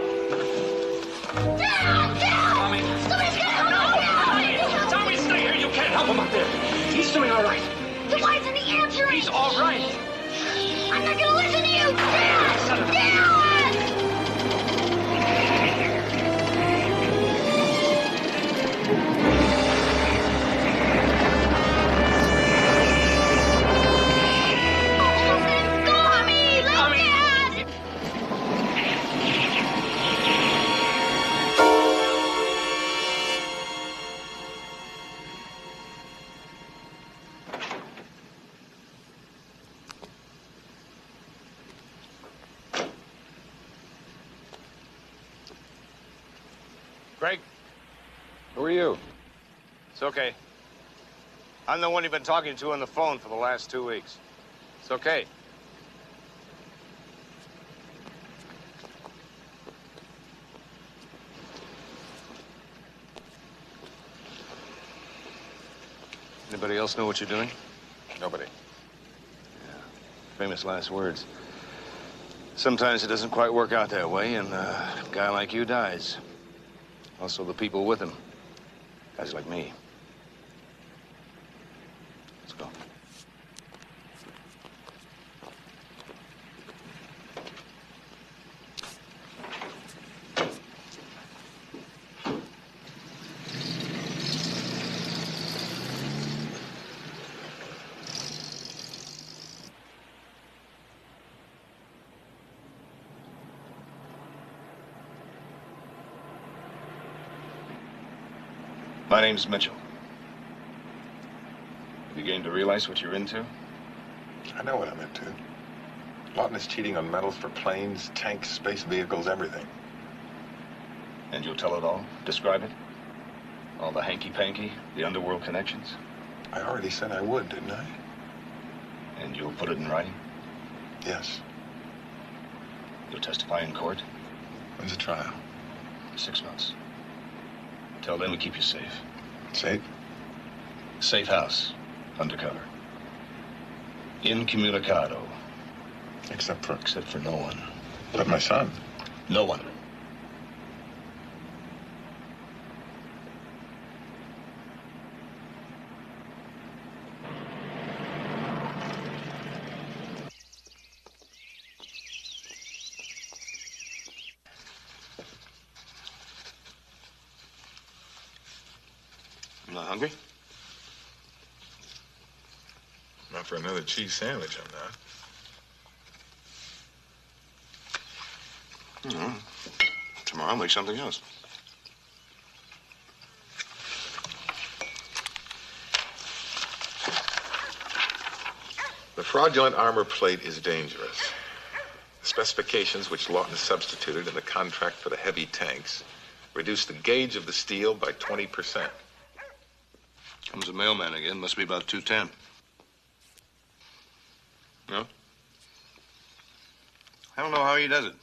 Tommy. Tommy, stay here. You can't help him up there. He's doing all right. Then why isn't he answering? He's all right. I'm not gonna listen to you! Dad! Dad! Greg, who are you? It's okay. I'm the one you've been talking to on the phone for the last 2 weeks. It's okay. Anybody else know what you're doing? Nobody. Yeah. Famous last words. Sometimes it doesn't quite work out that way, and a guy like you dies. Also, the people with him. Guys like me. Let's go. My name's Mitchell. Have you beginning to realize what you're into? I know what I'm into. Lawton is cheating on metals for planes, tanks, space vehicles, everything. And you'll tell it all? Describe it? All the hanky-panky, the underworld connections? I already said I would, didn't I? And you'll put it in writing? Yes. You'll testify in court? When's the trial? 6 months. Till then, we keep you safe. Safe? Safe house. Undercover. Incommunicado. Except for no one. But my son? No one. You not hungry? Not for another cheese sandwich, I'm not. Tomorrow I'll make something else. The fraudulent armor plate is dangerous. The specifications which Lawton substituted in the contract for the heavy tanks reduced the gauge of the steel by 20%. Comes a mailman again. Must be about 210. No? I don't know how he does it.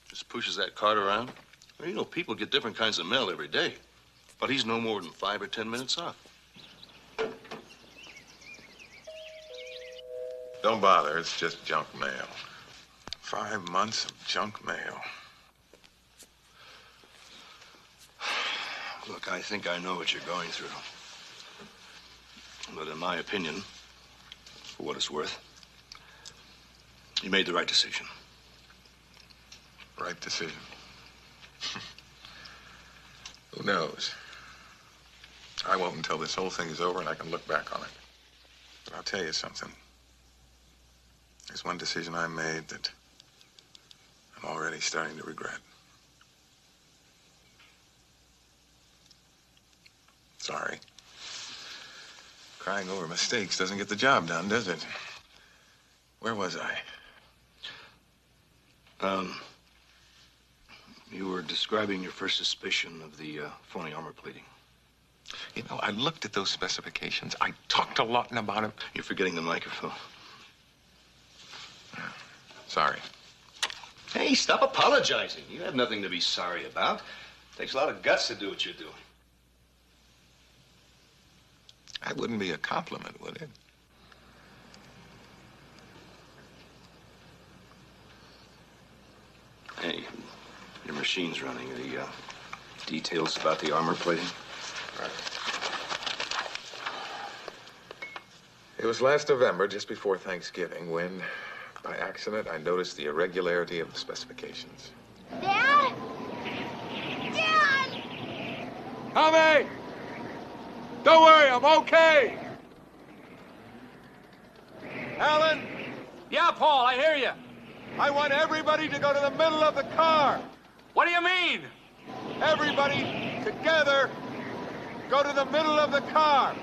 Just pushes that cart around. Well, you know, people get different kinds of mail every day. But he's no more than 5 or 10 minutes off. Don't bother. It's just junk mail. 5 months of junk mail. Look, I think I know what you're going through. But in my opinion, for what it's worth, you made the right decision. Right decision. Who knows? I won't until this whole thing is over and I can look back on it. But I'll tell you something. There's one decision I made that I'm already starting to regret. Sorry. Crying over mistakes doesn't get the job done, does it? Where was I? You were describing your first suspicion of the phony armor plating. You know, I looked at those specifications. I talked to Lawton about them. You're forgetting the microphone. Sorry. Hey, stop apologizing. You have nothing to be sorry about. Takes a lot of guts to do what you're doing. That wouldn't be a compliment, would it? Hey, your machine's running. The details about the armor plating? Right. It was last November, just before Thanksgiving, when, by accident, I noticed the irregularity of the specifications. Dad? Dad! Tommy! Don't worry, I'm okay. Alan? Yeah, Paul, I hear you. I want everybody to go to the middle of the car. What do you mean? Everybody together go to the middle of the car.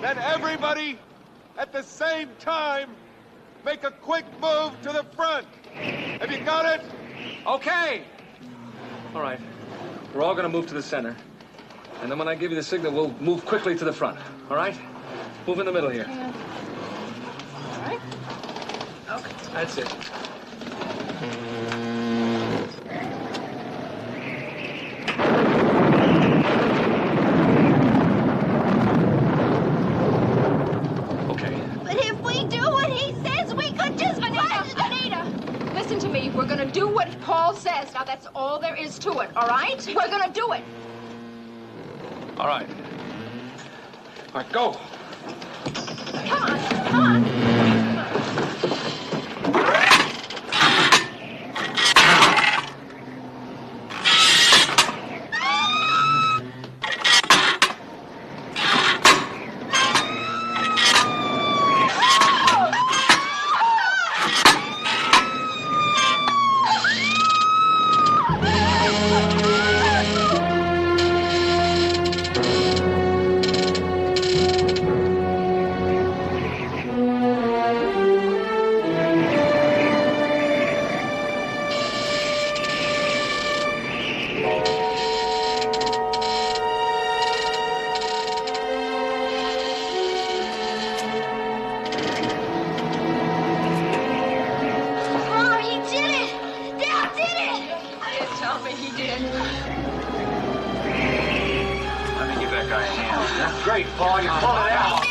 Then everybody at the same time make a quick move to the front. Have you got it? Okay. All right. we're all gonna move to the center. And then when I give you the signal, we'll move quickly to the front. All right? Move in the middle here. All right. Okay. That's it. But if we do what he says, we could just... Anita! Listen to me. We're gonna do what Paul says. Now, that's all there is to it, all right? We're gonna do it. All right. All right, go. Come on, come on. Mom, he did it! Dad did it! Dad, tell me he did. Let me give that guy a hand. That's great, Paul. You pulled it out.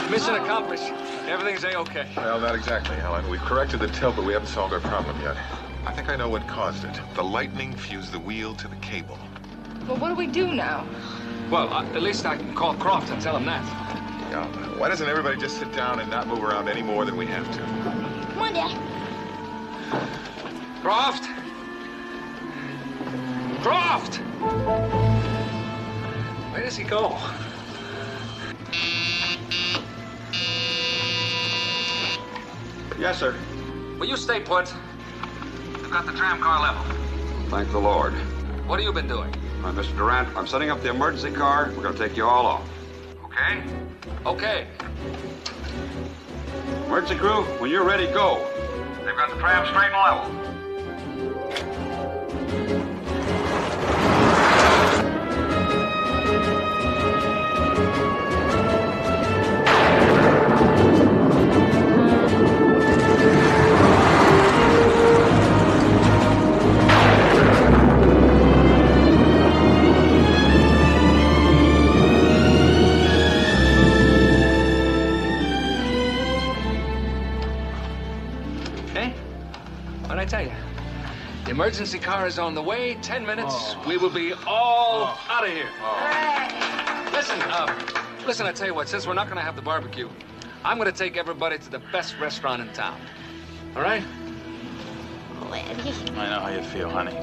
Mission accomplished. Everything's A-okay. Well, not exactly, Alan. We've corrected the tilt, but we haven't solved our problem yet. I think I know what caused it. The lightning fused the wheel to the cable. Well, what do we do now? Well, at least I can call Croft and tell him that. Yeah. Why doesn't everybody just sit down and not move around any more than we have to? Come on, Dad. Croft! Croft! Where does he go? Yes, sir. Will you stay put? We've got the tram car level. Thank the Lord. What have you been doing? All right, Mr. Durant, I'm setting up the emergency car. We're going to take you all off. Okay? Okay. Emergency crew, when you're ready, go. They've got the tram straight and level. What'd I tell you? The emergency car is on the way. 10 minutes. We will be all out of here. Listen, I tell you what, since we're not going to have the barbecue, I'm going to take everybody to the best restaurant in town. All right? Oh, Eddie. I know how you feel, honey.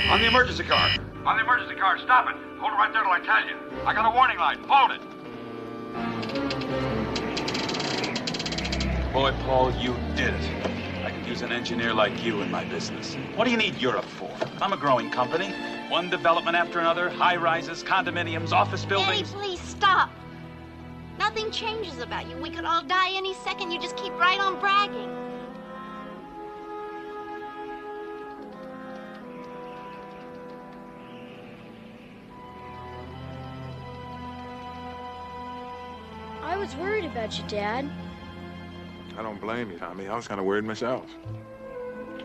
On the emergency car. On the emergency car. Stop it. Hold it right there till I tell you. I got a warning light. Hold it. Boy, Paul, you did it. I could use an engineer like you in my business. What do you need Europe for? I'm a growing company. One development after another. High-rises, condominiums, office Eddie, buildings. please stop. Nothing changes about you. We could all die any second. You just keep right on bragging. I was worried about you, Dad. I don't blame you, Tommy. I was kind of worried myself.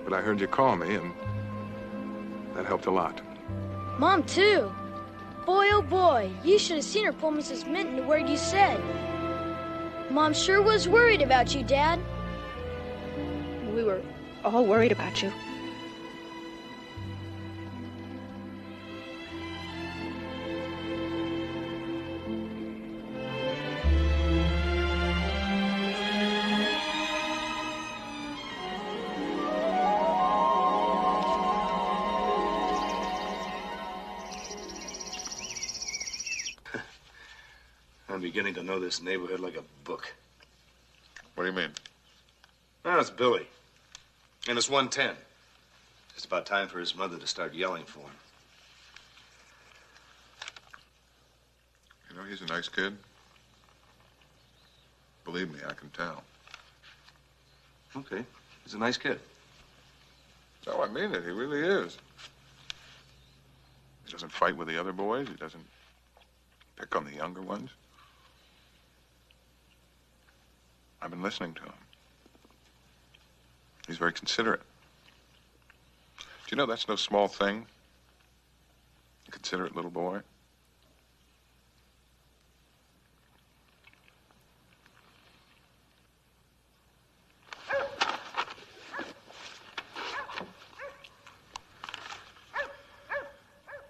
But I heard you call me, and that helped a lot. Mom, too. Boy, oh boy, you should have seen her pull Mrs. Minton the word you said. Mom sure was worried about you, Dad. We were all worried about you. That'd be beginning to know this neighborhood like a book. What do you mean? Well, it's Billy. And it's 110. Just about time for his mother to start yelling for him. You know, he's a nice kid. Believe me, I can tell. Okay. He's a nice kid. No, I mean it. He really is. He doesn't fight with the other boys. He doesn't pick on the younger ones. I've been listening to him. He's very considerate. Do you know that's no small thing? A considerate little boy.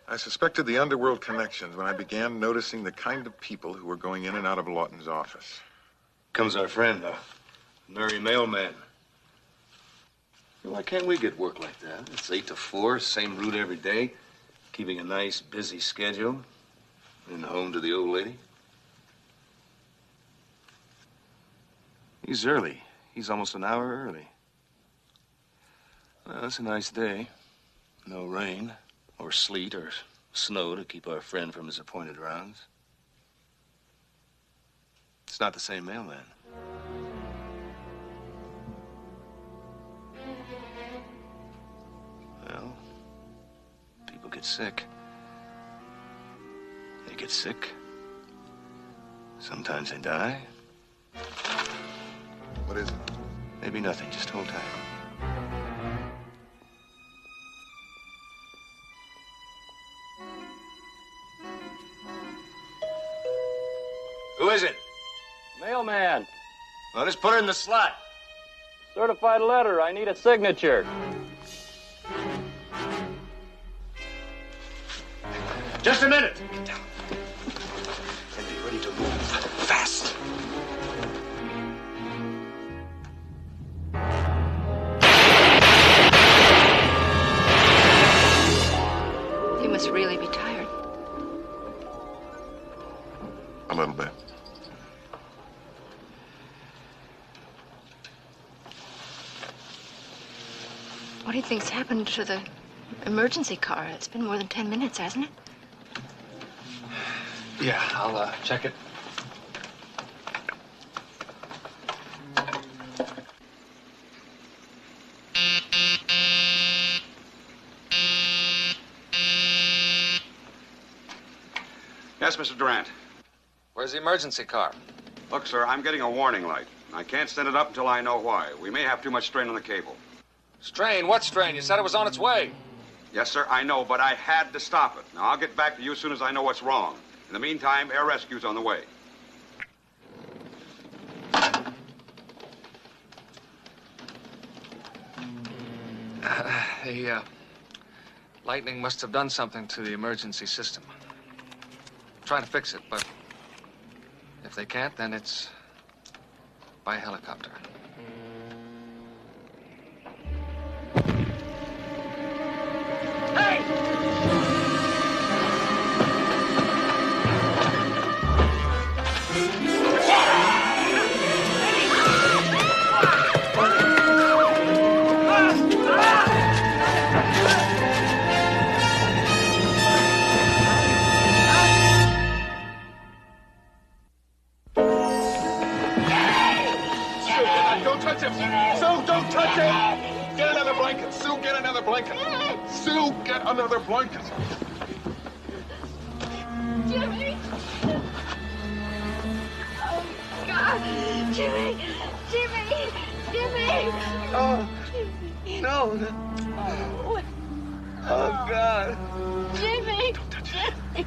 I suspected the underworld connections when I began noticing the kind of people who were going in and out of Lawton's office. Comes our friend, Murray mailman. Why can't we get work like that? It's 8 to 4, same route every day, keeping a nice, busy schedule, and home to the old lady. He's early. He's almost an hour early. Well, it's a nice day. No rain, or sleet, or snow to keep our friend from his appointed rounds. It's not the same mailman. Well, people get sick. They get sick. Sometimes they die. What is it? Maybe nothing. Just hold tight. Who is it? Mailman. Well, just put her in the slot. Certified letter. I need a signature. Just a minute. Get down. And be ready to move fast. You must really be tired. A little bit. What do you think's happened to the emergency car? It's been more than 10 minutes, hasn't it? Yeah, I'll check it. Yes, Mr. Durant. Where's the emergency car? Look, sir, I'm getting a warning light. I can't send it up until I know why. We may have too much strain on the cable. Strain? What strain? You said it was on its way. Yes, sir, I know, but I had to stop it. Now, I'll get back to you as soon as I know what's wrong. In the meantime, air rescue's on the way. The lightning must have done something to the emergency system. I'm trying to fix it, but if they can't, then it's by helicopter. Don't touch him! Sue, don't touch him! Get another blanket! Sue, get another blanket! Sue, get another blanket! Jimmy! Oh, God! Jimmy! Jimmy! Jimmy! Oh, no. Oh, Oh, God. Jimmy! Don't touch him.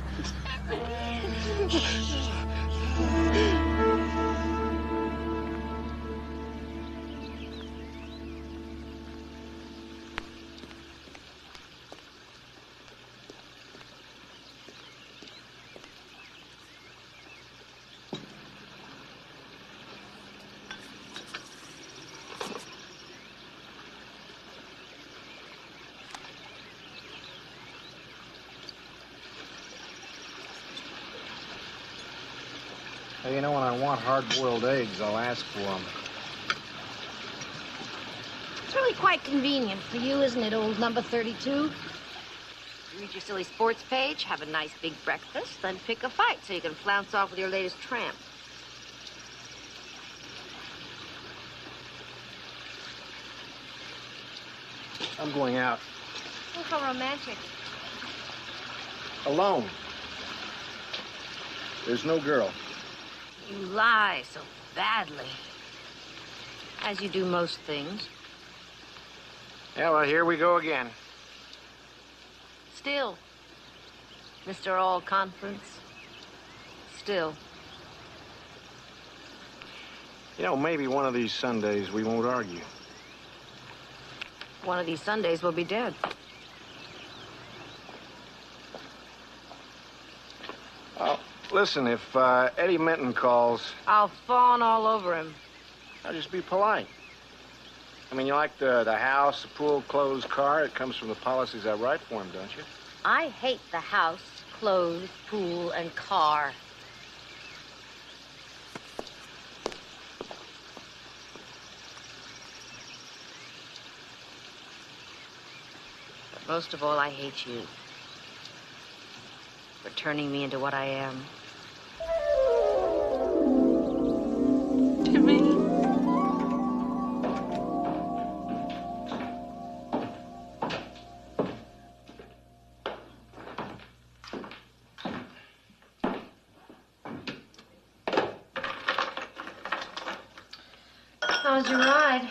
want hard-boiled eggs, I'll ask for them. It's really quite convenient for you, isn't it, old number 32? You read your silly sports page, have a nice big breakfast, then pick a fight so you can flounce off with your latest tramp. I'm going out. Oh, how romantic. Alone. There's no girl. You lie so badly. As you do most things. Yeah, well, here we go again. Still. Mr. All Conference. Still. You know, maybe one of these Sundays we won't argue. One of these Sundays we'll be dead. Oh, listen, if Eddie Minton calls, I'll fawn all over him. I'll just be polite. I mean, you like the house, the pool, clothes, car. It comes from the policies I write for him, don't you? I hate the house, clothes, pool, and car. Most of all, I hate you. For turning me into what I am. Jimmy. How was your ride?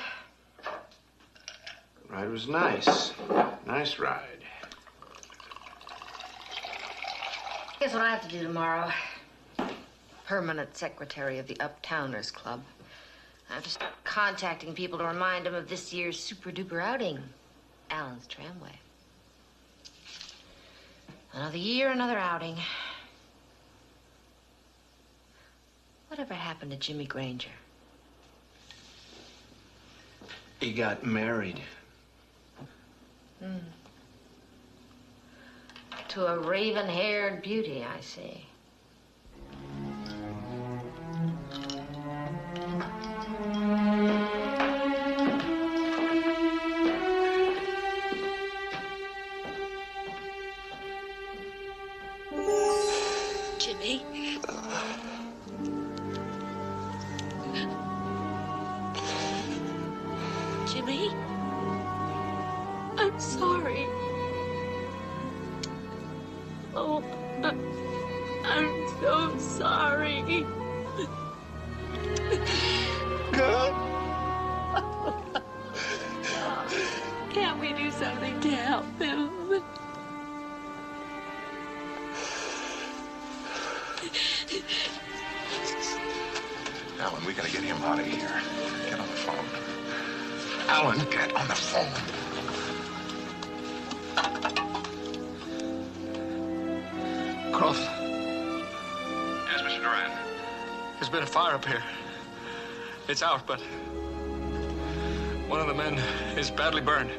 Ride was nice. Nice ride. Guess what I have to do tomorrow? Permanent secretary of the Uptowners Club. I have to start contacting people to remind them of this year's super-duper outing. Allen's Tramway. Another year, another outing. Whatever happened to Jimmy Granger? He got married. To a raven-haired beauty, I see. Jimmy. Jimmy. I'm sorry. Oh, I'm so sorry. Good. Can't we do something to help him? Alan, we gotta get him out of here. Get on the phone. Alan, get on the phone. Croft, Yes, Mr. Duran. there's been a fire up here. It's out, but one of the men is badly burned.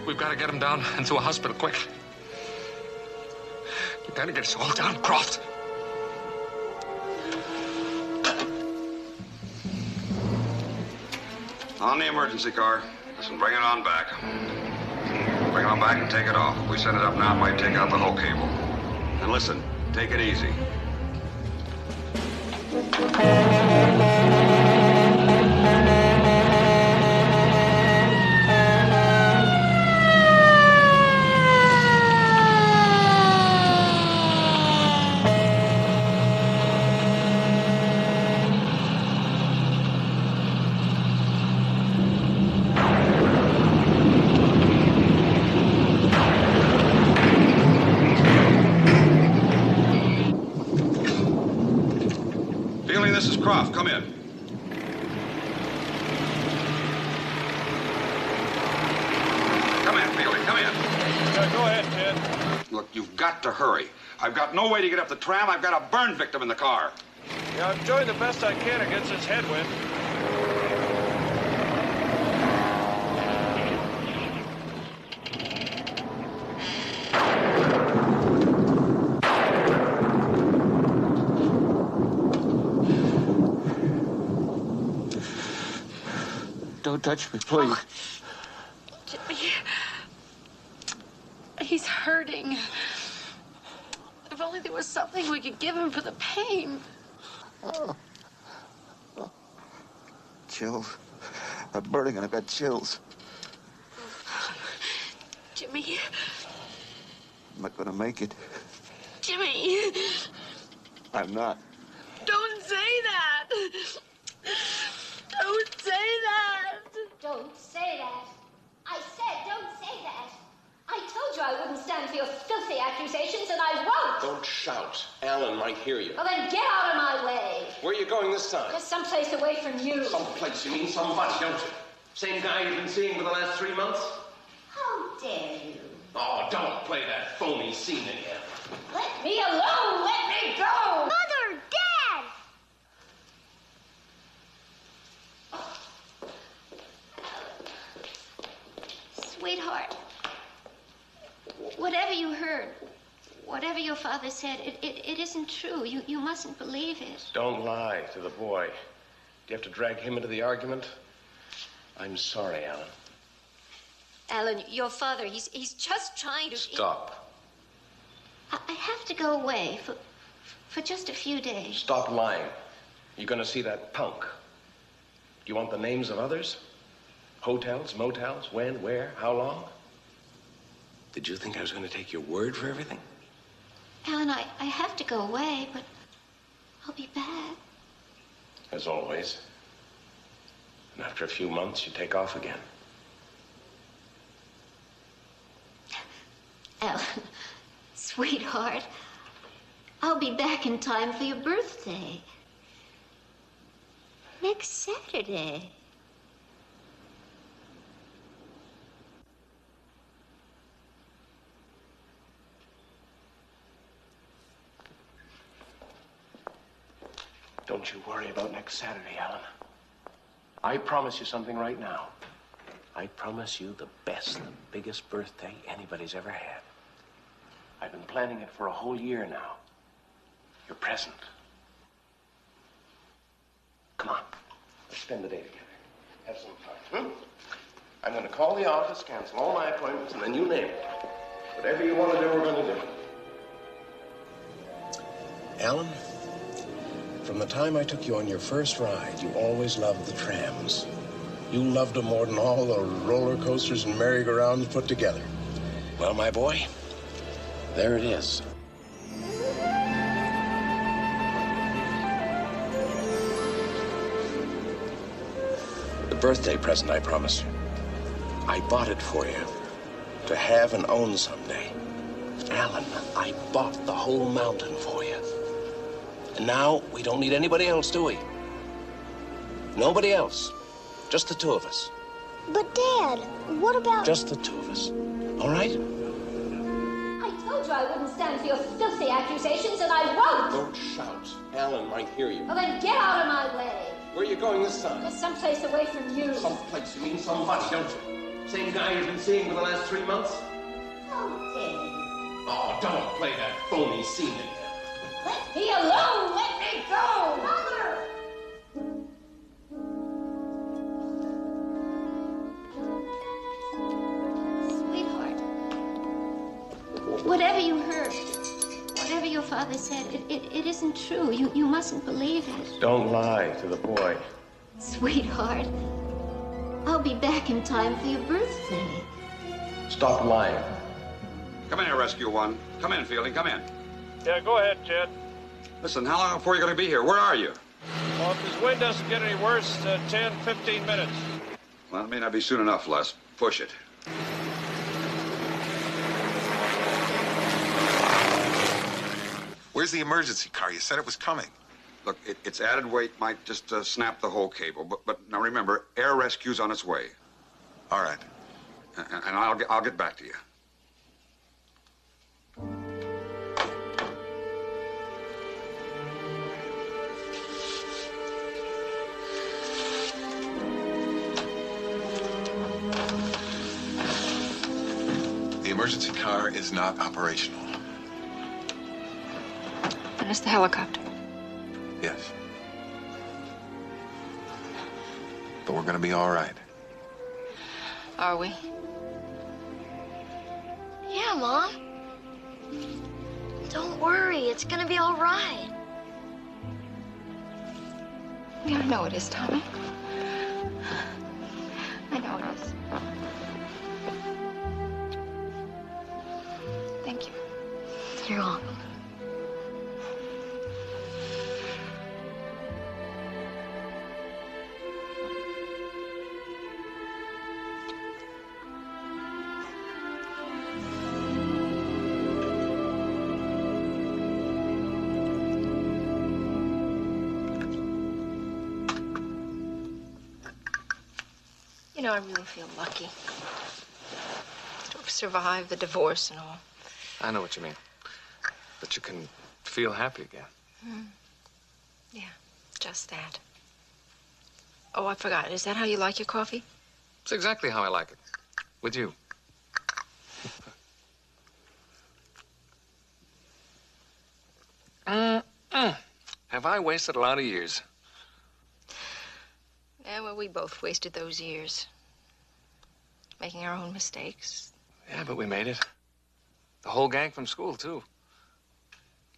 We've got to get him down and to a hospital, quick. You gotta get us all down, Croft. On the emergency car. Listen, bring it on back. Bring it on back and take it off. If we send it up now, it might take out the whole cable. And listen, take it easy. Feeling, this is Croft. Come in. Come in, Fielding. Come in. Go ahead, Ted. Look, you've got to hurry. I've got no way to get up the tram. I've got a burn victim in the car. Yeah, I'm doing the best I can against this headwind. Don't touch me, please. Jimmy. He's hurting. If only there was something we could give him for the pain. Chills. I'm burning and I've got chills. Jimmy. I'm not gonna make it. Jimmy. I'm not. Don't say that. Don't say that. Don't say that. I said don't say that. I told you I wouldn't stand for your filthy accusations, and I won't. Don't shout. Alan might hear you. Well, then get out of my way. Where are you going this time? Just someplace away from you. Someplace? You mean somebody, don't you? Same guy you've been seeing for the last 3 months? How dare you? Oh, don't play that phony scene again. Let me alone! Let me go! Mother! Dad! Sweetheart, whatever you heard, whatever your father said, it isn't true. You mustn't believe it. Don't lie to the boy. Do you have to drag him into the argument? I'm sorry, Alan. Alan, your father, he's just trying to... Stop. I have to go away for just a few days. Stop lying. You're going to see that punk. Do you want the names of others? Hotels, motels, when, where, how long? Did you think I was going to take your word for everything? Alan, I have to go away, but I'll be back. As always. And after a few months, you take off again. Alan, sweetheart, I'll be back in time for your birthday. Next Saturday. Don't you worry about next Saturday, Alan. I promise you something right now. I promise you the best, the biggest birthday anybody's ever had. I've been planning it for a whole year now. Your present. Come on. Let's spend the day together. Have some fun. I'm going to call the office, cancel all my appointments, and then you name it. Whatever you want to do, we're going to do. Alan, from the time I took you on your first ride, you always loved the trams. You loved them more than all the roller coasters and merry-go-rounds put together. Well, my boy, there it is. The birthday present I promised you. I bought it for you to have and own someday. Alan, I bought the whole mountain for you. And now we don't need anybody else, do we? Nobody else. Just the two of us. But, Dad, what about... Just the two of us. All right? I told you I wouldn't stand for your filthy accusations, and I won't! Don't shout. Alan might hear you. Well, then get out of my way. Where are you going this time? Just someplace away from you. Someplace? You mean somebody, don't you? Same guy you've been seeing for the last 3 months? How dare you? Oh, don't play that phony scene again. Let me alone! Let me go! Mother! Sweetheart, whatever you heard, whatever your father said, it isn't true. You mustn't believe it. Don't lie to the boy. Sweetheart, I'll be back in time for your birthday. Stop lying. Come in here, Rescue One. Come in, Fielding, come in. Yeah, go ahead, Chet. Listen, how long before you're going to be here? Where are you? Well, if this wind doesn't get any worse, 10, 15 minutes. Well, it may not be soon enough, Les. Push it. Where's the emergency car? You said it was coming. Look, its added weight might just snap the whole cable. But now remember, air rescue's on its way. All right. And I'll get back to you. The emergency car is not operational. And it's the helicopter. Yes. But we're going to be all right. Are we? Yeah, Mom. Don't worry, it's gonna be all right. Yeah, I know it is, Tommy. I know it is. Thank you. You're welcome. You know, I really feel lucky to have survived the divorce and all. I know what you mean. That you can feel happy again. Yeah, just that. Oh, I forgot. Is that how you like your coffee? It's exactly how I like it. With you. Have I wasted a lot of years? Yeah, well, we both wasted those years. Making our own mistakes. Yeah, but we made it. The whole gang from school, too.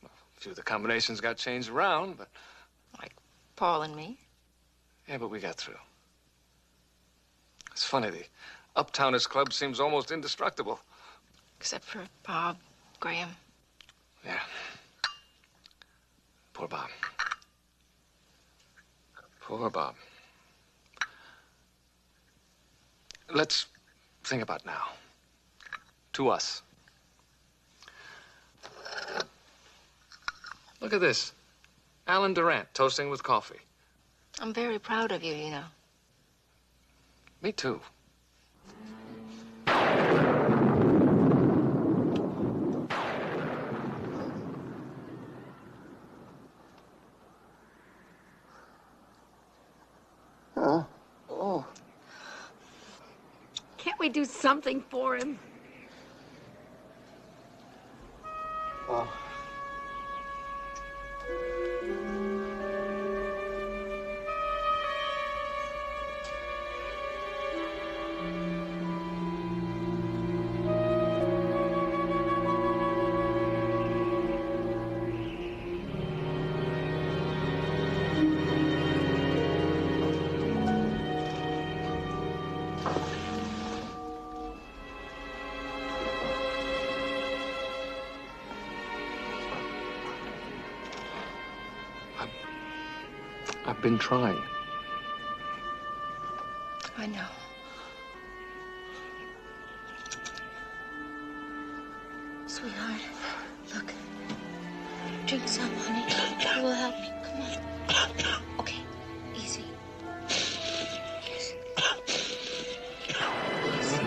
Well, a few of the combinations got changed around, but... Like Paul and me? Yeah, but we got through. It's funny, the Uptowners Club seems almost indestructible. Except for Bob, Graham. Yeah. Poor Bob. Poor Bob. Let's think about now. To us. Look at this. Alan Durant toasting with coffee. I'm very proud of you, you know. Me too. Oh. Can't we do something for him? Oh. I've been trying. I know. Sweetheart, look. Drink some, honey. It will help you. Come on. Okay, easy. Yes. Easy.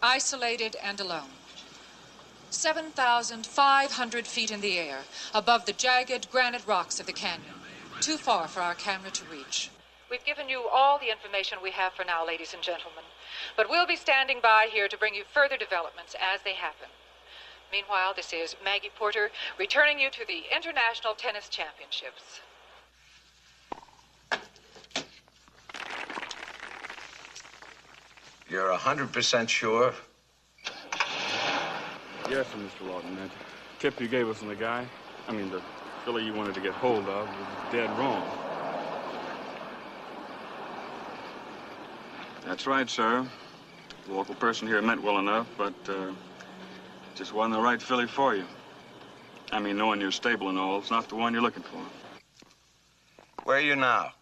Isolated and alone. 7,500 feet in the air, above the jagged granite rocks of the canyon. Too far for our camera to reach. We've given you all the information we have for now, ladies and gentlemen. But we'll be standing by here to bring you further developments as they happen. Meanwhile, this is Maggie Porter, returning you to the International Tennis Championships. You're 100% sure? Yes, sir, Mr. Lawton. That tip you gave us on the guy, the filly you wanted to get hold of, was dead wrong. That's right, sir. The local person here meant well enough, but just wasn't the right filly for you. Knowing you're stable and all, it's not the one you're looking for. Where are you now?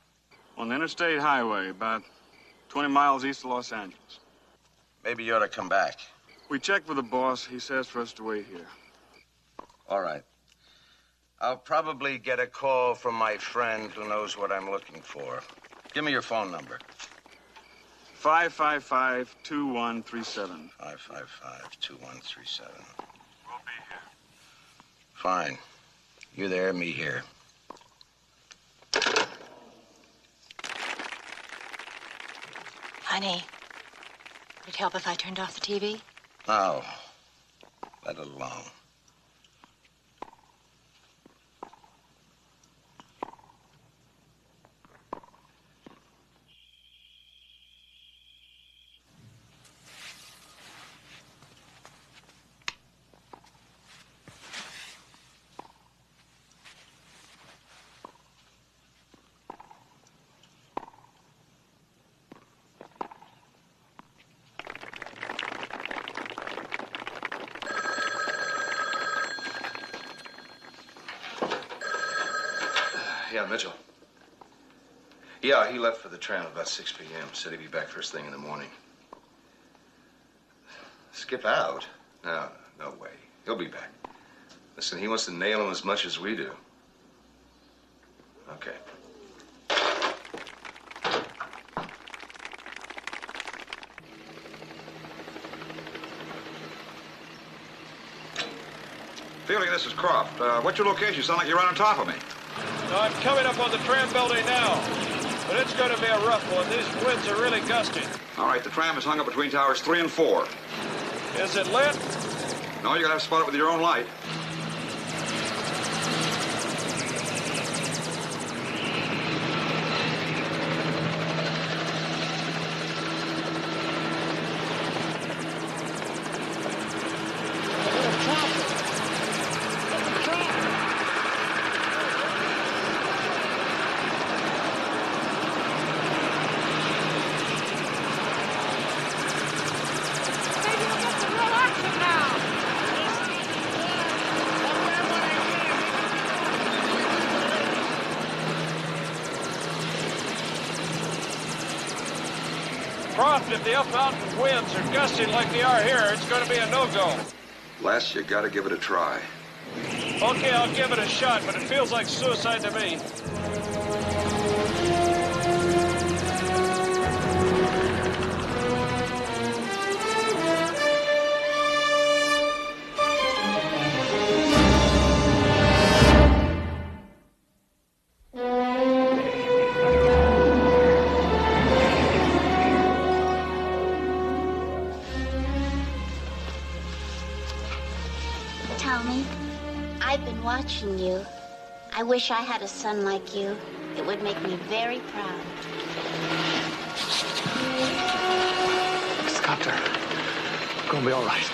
On the interstate highway, about 20 miles east of Los Angeles. Maybe you ought to come back. We checked with the boss. He says for us to wait here. All right. I'll probably get a call from my friend who knows what I'm looking for. Give me your phone number. 555-2137. 555-2137. We'll be here. Fine. You there, me here. Honey, Would it help if I turned off the TV? No. Let it alone. Yeah, Mitchell. Yeah, he left for the tram about 6 p.m. Said he'd be back first thing in the morning. Skip out? No, no way. He'll be back. Listen, he wants to nail him as much as we do. Okay. Fielding, this is Croft. What's your location? You sound like you're right on top of me. No, I'm coming up on the tram building now. But it's going to be a rough one. These winds are really gusty. All right, the tram is hung up between towers 3 and 4. Is it lit? No, you're going to have to spot it with your own light. Croft, if the up-mountain winds are gusting like they are here, it's going to be a no-go. Les, you got to give it a try. Okay, I'll give it a shot, but it feels like suicide to me. Tony, I've been watching you. I wish I had a son like you. It would make me very proud. It's Copter. Gonna be all right.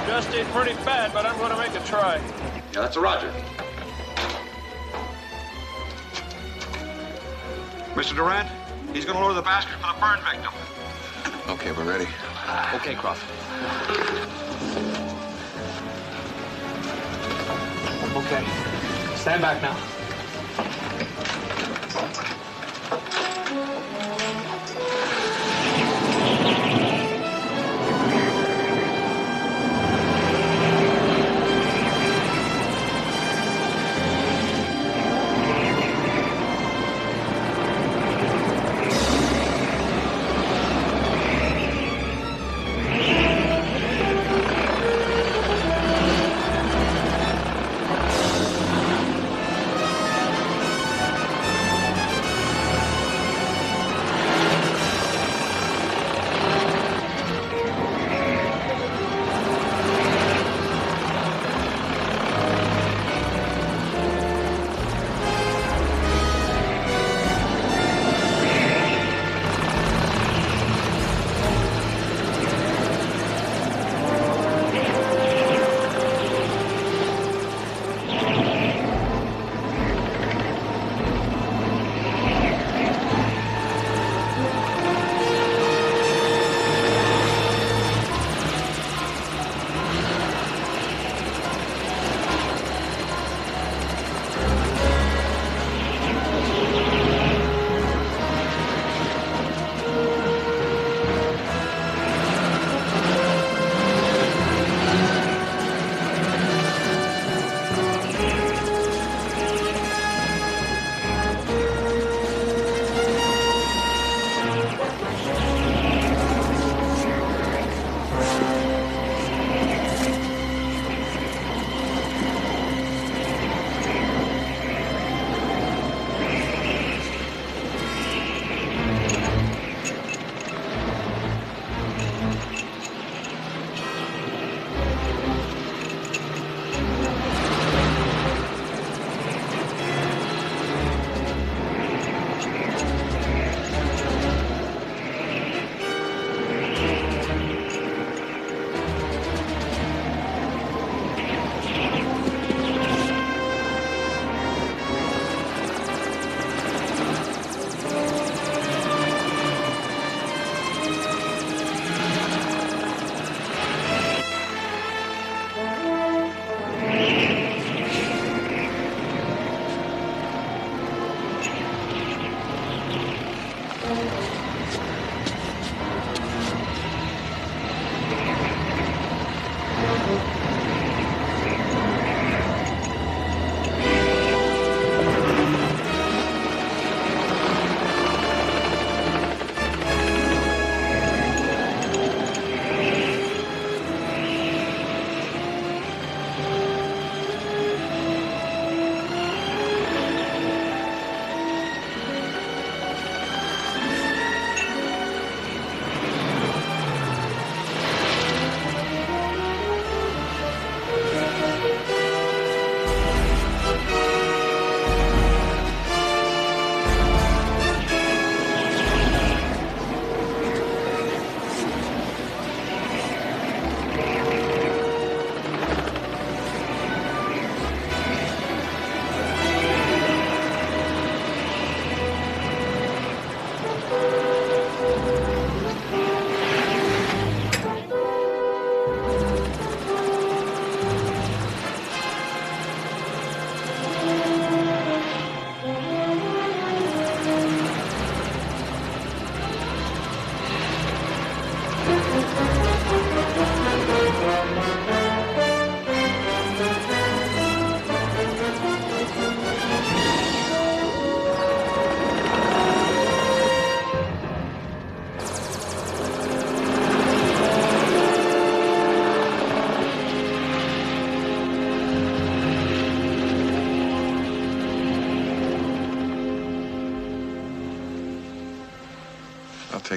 Gusting pretty bad, but I'm going to make a try. Yeah, that's a roger. Mr. Durant, he's going to lower the basket for the burn victim. Okay, we're ready. Okay, Croft. Okay. Stand back now.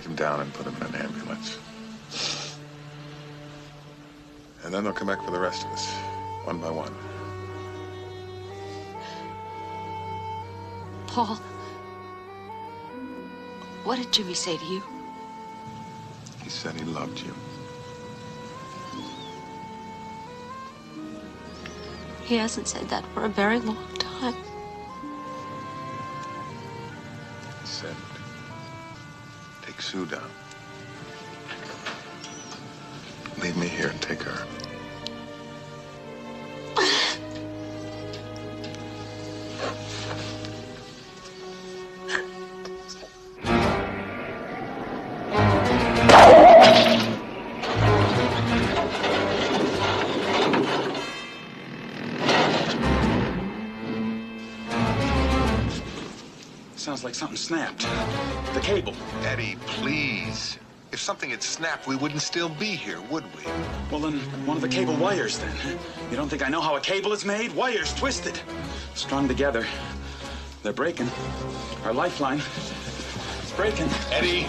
him down and put him in an ambulance. And then they'll come back for the rest of us, one by one. Paul, what did Jimmy say to you? He said he loved you. He hasn't said that for a very long time. He said, take Sue down. Leave me here and take her. Sounds like something snapped. The cable. Eddie, please. If something had snapped, we wouldn't still be here, would we? Well, then, one of the cable wires, then. You don't think I know how a cable is made? Wires twisted, strung together. They're breaking. Our lifeline is breaking. Eddie!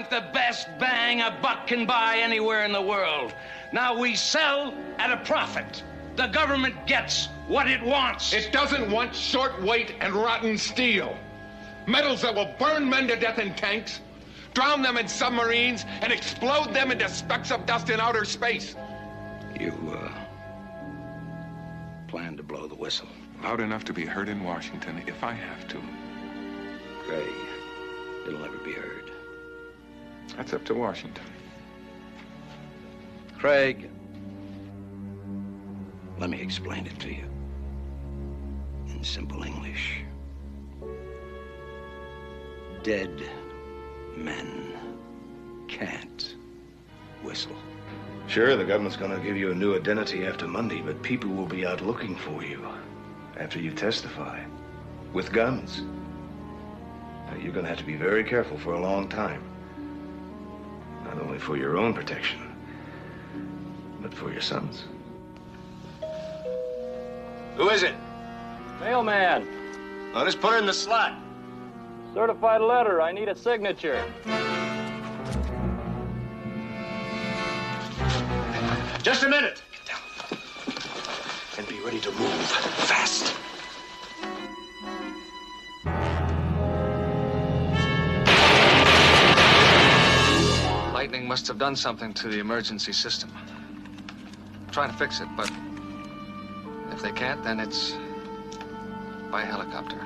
The best bang a buck can buy anywhere in the world. Now we sell at a profit. The government gets what it wants. It doesn't want short weight and rotten steel. Metals that will burn men to death in tanks, drown them in submarines, and explode them into specks of dust in outer space. You, plan to blow the whistle. Loud enough to be heard in Washington if I have to. Craig, it'll never be heard. That's up to Washington. Craig, let me explain it to you in simple English. Dead men can't whistle. Sure, the government's gonna give you a new identity after Monday, but people will be out looking for you after you testify with guns. Now, you're gonna have to be very careful for a long time. Not only for your own protection, but for your sons. Who is it? Mailman. I'll just put it in the slot. Certified letter. I need a signature. Just a minute. Get down. And be ready to move fast. Lightning must have done something to the emergency system. I'm trying to fix it, but if they can't, then it's by helicopter.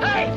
Hey!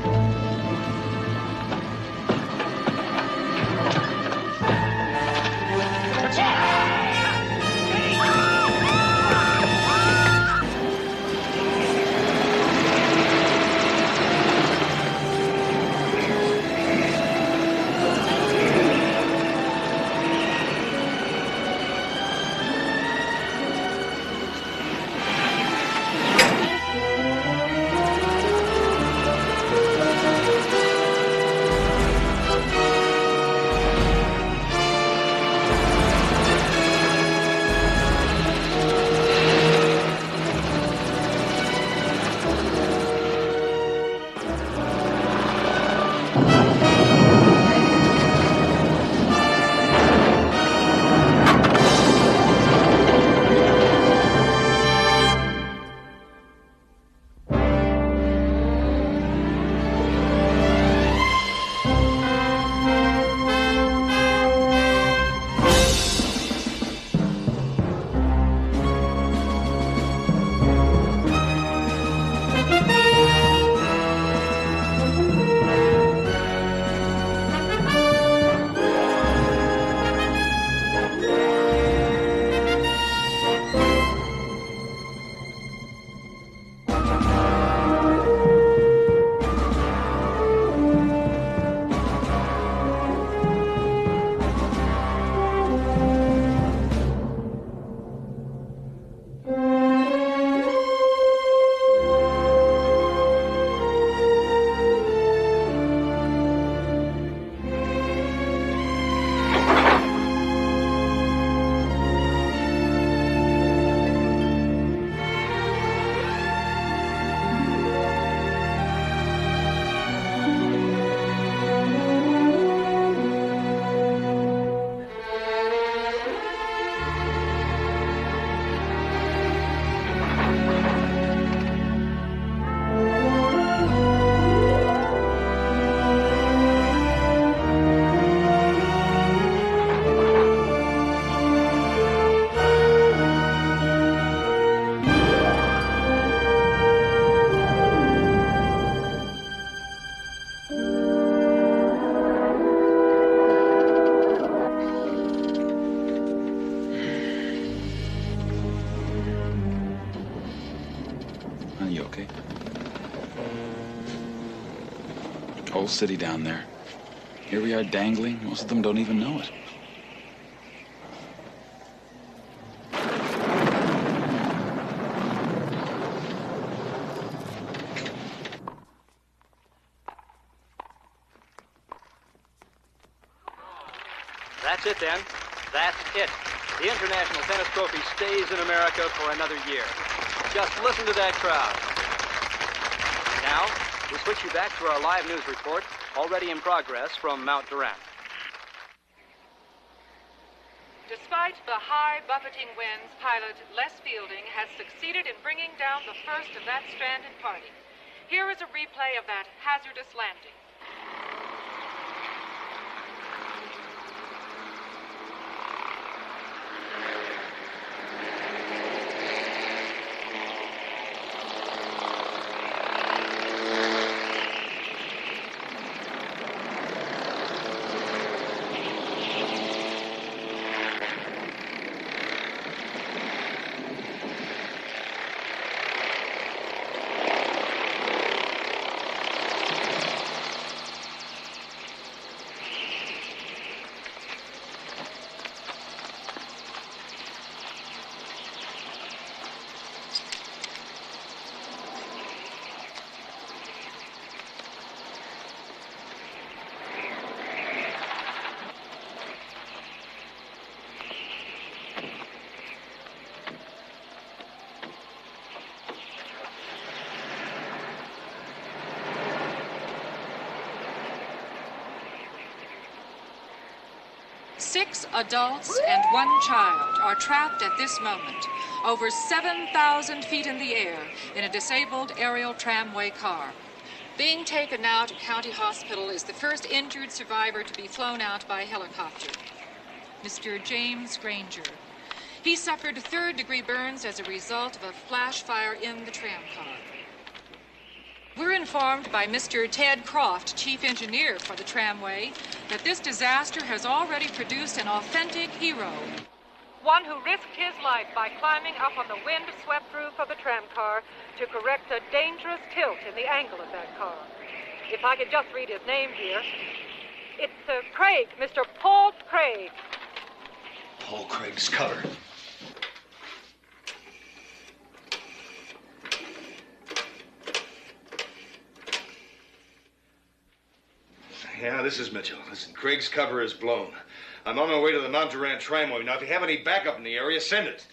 Are you okay? Whole city down there. Here we are dangling. Most of them don't even know it. That's it, then. That's it. The International Tennis Trophy stays in America for another year. Just listen to that crowd. Now, we switch you back to our live news report, already in progress from Mount Durant. Despite the high buffeting winds, pilot Les Fielding has succeeded in bringing down the first of that stranded party. Here is a replay of that hazardous landing. Six adults and one child are trapped at this moment, over 7,000 feet in the air, in a disabled aerial tramway car. Being taken now to County Hospital is the first injured survivor to be flown out by helicopter, Mr. James Granger. He suffered third-degree burns as a result of a flash fire in the tram car. We're informed by Mr. Ted Croft, chief engineer for the tramway, that this disaster has already produced an authentic hero. One who risked his life by climbing up on the wind-swept roof of the tram car to correct a dangerous tilt in the angle of that car. If I could just read his name here. It's Craig, Mr. Paul Craig. Paul Craig's cover. Yeah, this is Mitchell. Listen, Craig's cover is blown. I'm on my way to the Mount Durant tramway. Now, if you have any backup in the area, send it.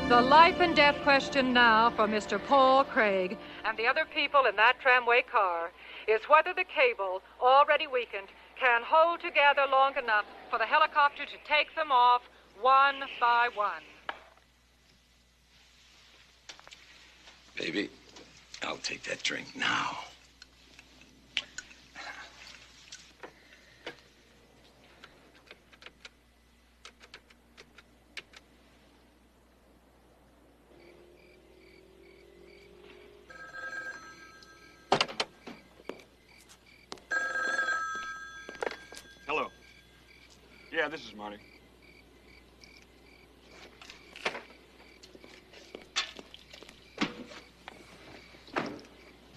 The life and death question now for Mr. Paul Craig and the other people in that tramway car is whether the cable, already weakened, can hold together long enough for the helicopter to take them off one by one. Baby, I'll take that drink now. Hello. Yeah, this is Marty.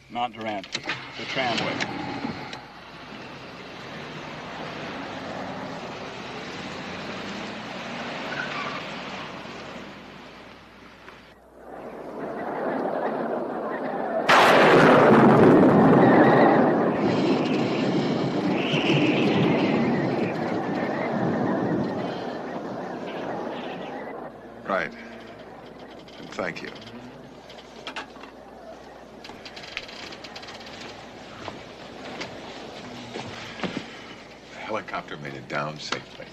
Mount Durant, the tramway. Right. And thank you. The helicopter made it down safely.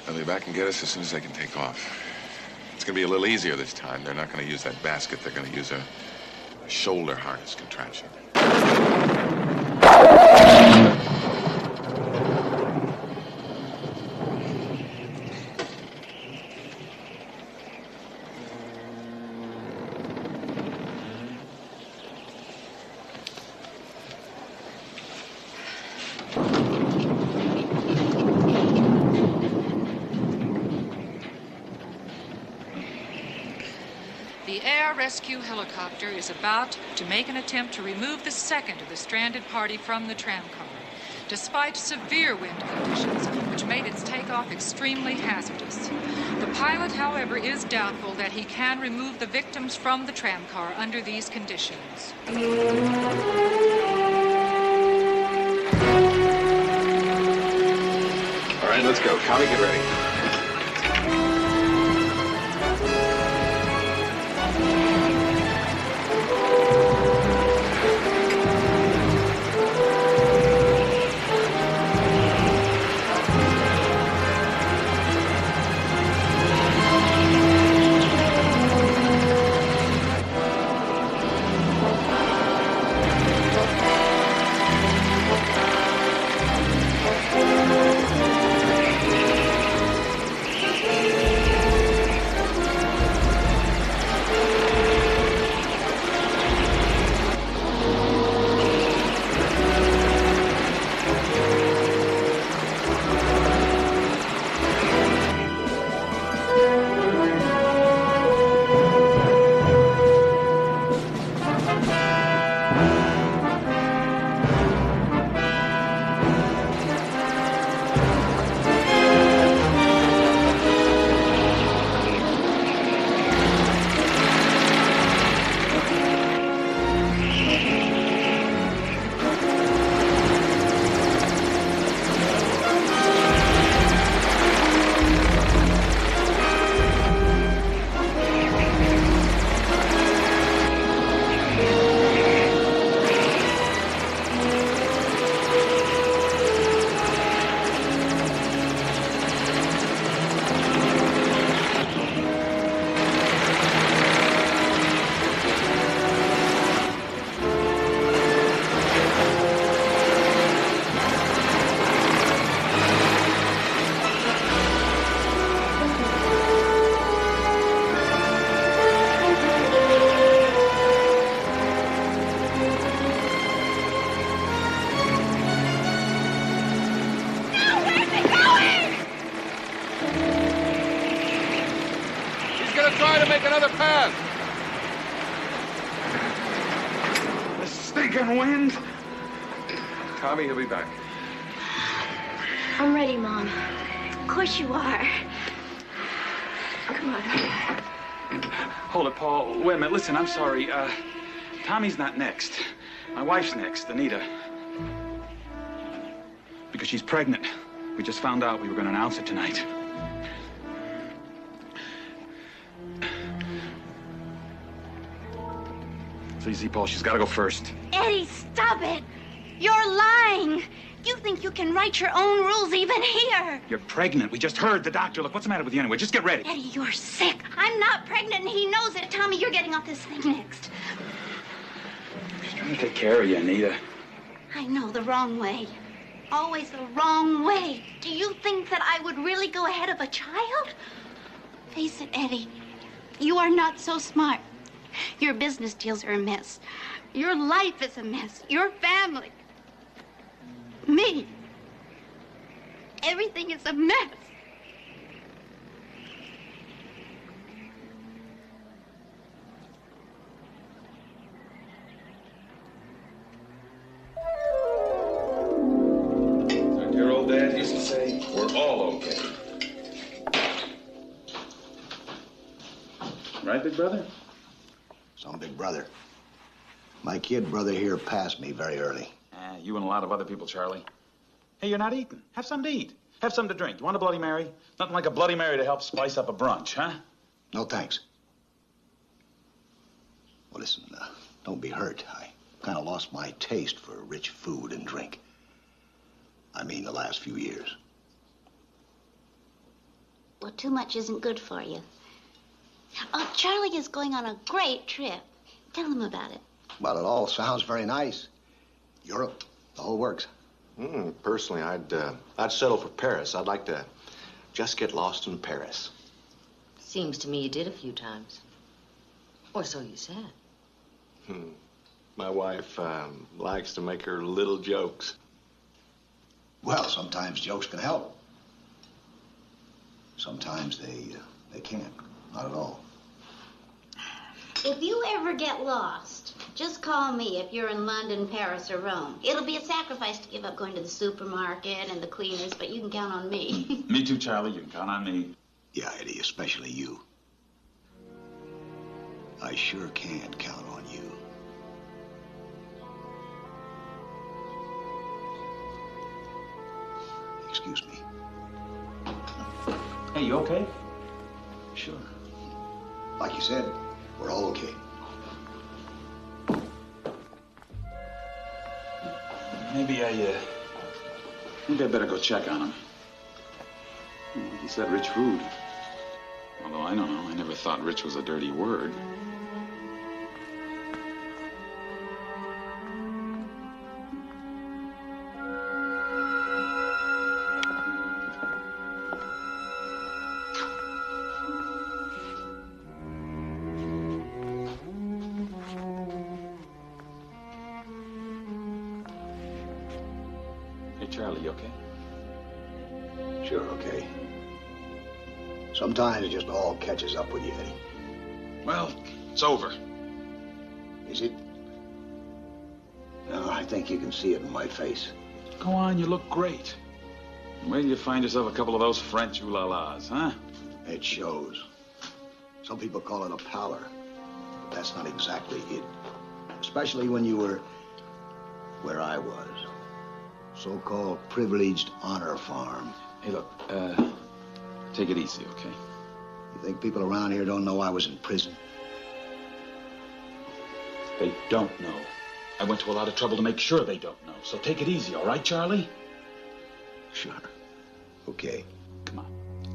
They'll be back and get us as soon as they can take off. It's going to be a little easier this time. They're not going to use that basket. They're going to use a shoulder harness contraption. The air rescue helicopter is about to make an attempt to remove the second of the stranded party from the tram car, despite severe wind conditions, which made its takeoff extremely hazardous. The pilot, however, is doubtful that he can remove the victims from the tram car under these conditions. All right, let's go. Connie, get ready. Try to make another pass. The stinking wind. Tommy, he'll be back. I'm ready, Mom. Of course you are. Come on. Hold it, Paul. Wait a minute. Listen, I'm sorry. Tommy's not next. My wife's next, Anita. Because she's pregnant. We just found out. We were going to announce it tonight. So you see, Paul, she's got to go first. Eddie, stop it. You're lying. You think you can write your own rules even here. You're pregnant. We just heard the doctor. Look, what's the matter with you anyway? Just get ready. Eddie, you're sick. I'm not pregnant, and he knows it. Tommy, you're getting off this thing next. She's trying to take care of you, Anita. I know, the wrong way. Always the wrong way. Do you think that I would really go ahead of a child? Face it, Eddie. You are not so smart. Your business deals are a mess. Your life is a mess. Your family. Me. Everything is a mess. Like your old dad used to say, we're all okay. Right, big brother? Some big brother. My kid brother here passed me very early. You and a lot of other people, Charlie. Hey, you're not eating. Have something to eat. Have something to drink. You want a Bloody Mary? Nothing like a Bloody Mary to help spice up a brunch, huh? No, thanks. Well, listen, don't be hurt. I kind of lost my taste for rich food and drink. I mean, the last few years. Well, too much isn't good for you. Oh, Charlie is going on a great trip. Tell him about it. Well, it all sounds very nice. Europe, the whole works. Personally, I'd settle for Paris. I'd like to just get lost in Paris. Seems to me you did a few times. Or so you said. My wife likes to make her little jokes. Well, sometimes jokes can help. Sometimes they can't. Not at all. If you ever get lost, just call me if you're in London, Paris, or Rome. It'll be a sacrifice to give up going to the supermarket and the cleaners, but you can count on me. Me too, Charlie. You can count on me. Yeah, Eddie, especially you. I sure can count on you. Excuse me. Hey, you okay? Sure. Like you said, we're all okay. Maybe I better go check on him. He said rich food. Although I don't know, I never thought rich was a dirty word. Hey, Charlie, you okay? Sure, okay. Sometimes it just all catches up with you, Eddie. Well, it's over. Is it? No, I think you can see it in my face. Go on, you look great. Wait till you find yourself a couple of those French ooh-la-las, huh? It shows. Some people call it a pallor, but that's not exactly it. Especially when you were where I was. So-called privileged honor farm. Hey, look, take it easy, okay? You think people around here don't know I was in prison? They don't know. I went to a lot of trouble to make sure they don't know. So take it easy, all right, Charlie? Sure. Okay. Come on,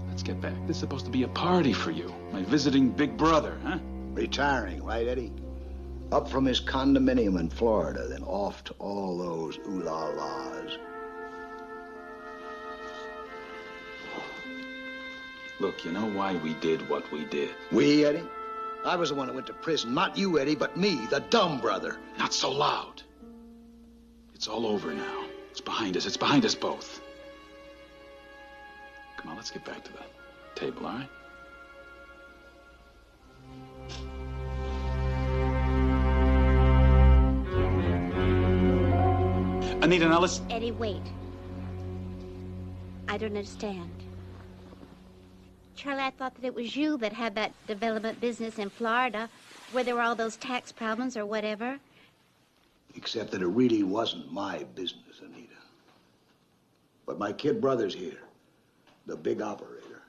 let's get back. This is supposed to be a party for you. My visiting big brother, huh? Retiring, right, Eddie? Up from his condominium in Florida, then off to all those ooh-la-las. Look, you know why we did what we did? We, Eddie? I was the one who went to prison. Not you, Eddie, but me, the dumb brother. Not so loud. It's all over now. It's behind us. It's behind us both. Come on, let's get back to the table, all right? Anita, now listen. Eddie, wait. I don't understand. Charlie, I thought that it was you that had that development business in Florida where there were all those tax problems or whatever. Except that it really wasn't my business, Anita. But my kid brother's here, the big operator.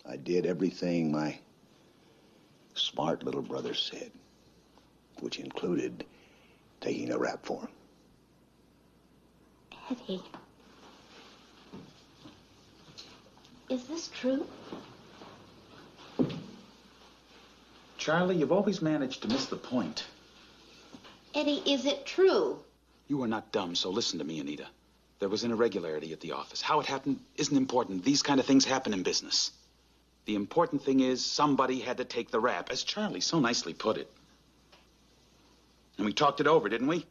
I did everything my smart little brother said, which included taking a rap for him. Eddie, is this true? Charlie, you've always managed to miss the point. Eddie, is it true? You are not dumb, so listen to me, Anita. There was an irregularity at the office. How it happened isn't important. These kind of things happen in business. The important thing is somebody had to take the rap, as Charlie so nicely put it. And we talked it over, didn't we?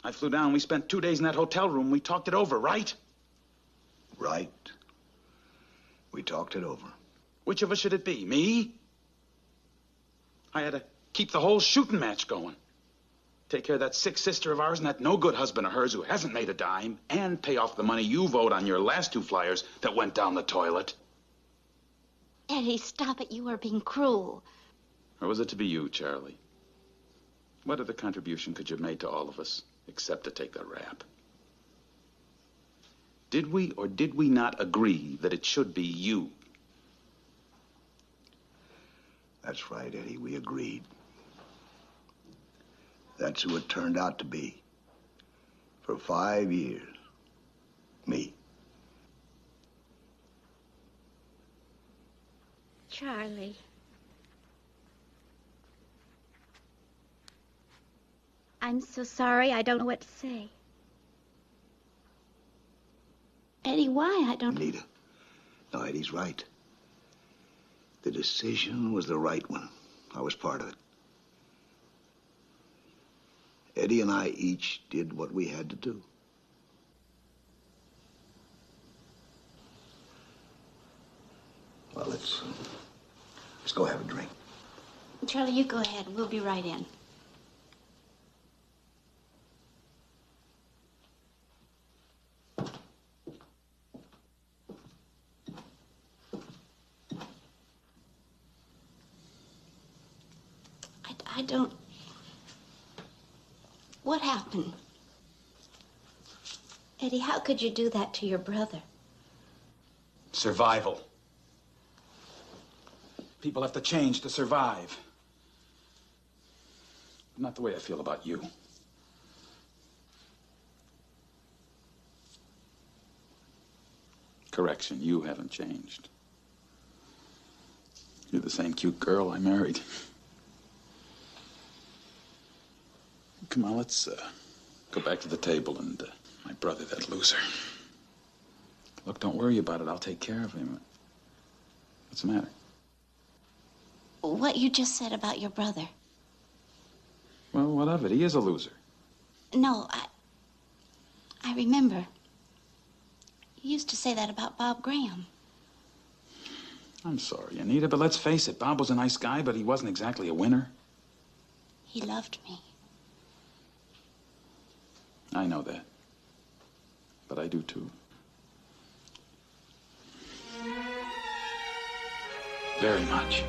I flew down. We spent 2 days in that hotel room. We talked it over, right? Right. We talked it over. Which of us should it be? Me? I had to keep the whole shooting match going. Take care of that sick sister of ours and that no-good husband of hers who hasn't made a dime, and pay off the money you owed on your last 2 flyers that went down the toilet. Eddie, stop it. You are being cruel. Or was it to be you, Charlie? What other contribution could you have made to all of us, except to take the rap? Did we or did we not agree that it should be you? That's right, Eddie. We agreed. That's who it turned out to be. For 5 years. Me. Charlie. I'm so sorry. I don't know what to say. Eddie, why? I don't... Anita. No, Eddie's right. The decision was the right one. I was part of it. Eddie and I each did what we had to do. Well, let's go have a drink. Charlie, you go ahead. We'll be right in. I don't... What happened? Eddie, how could you do that to your brother? Survival. People have to change to survive. Not the way I feel about you. Correction, you haven't changed. You're the same cute girl I married. Come on, let's go back to the table and my brother, that loser. Look, don't worry about it. I'll take care of him. What's the matter? What you just said about your brother. Well, what of it? He is a loser. No, I remember. You used to say that about Bob Graham. I'm sorry, Anita, but let's face it. Bob was a nice guy, but he wasn't exactly a winner. He loved me. I know that. But I do, too. Very much.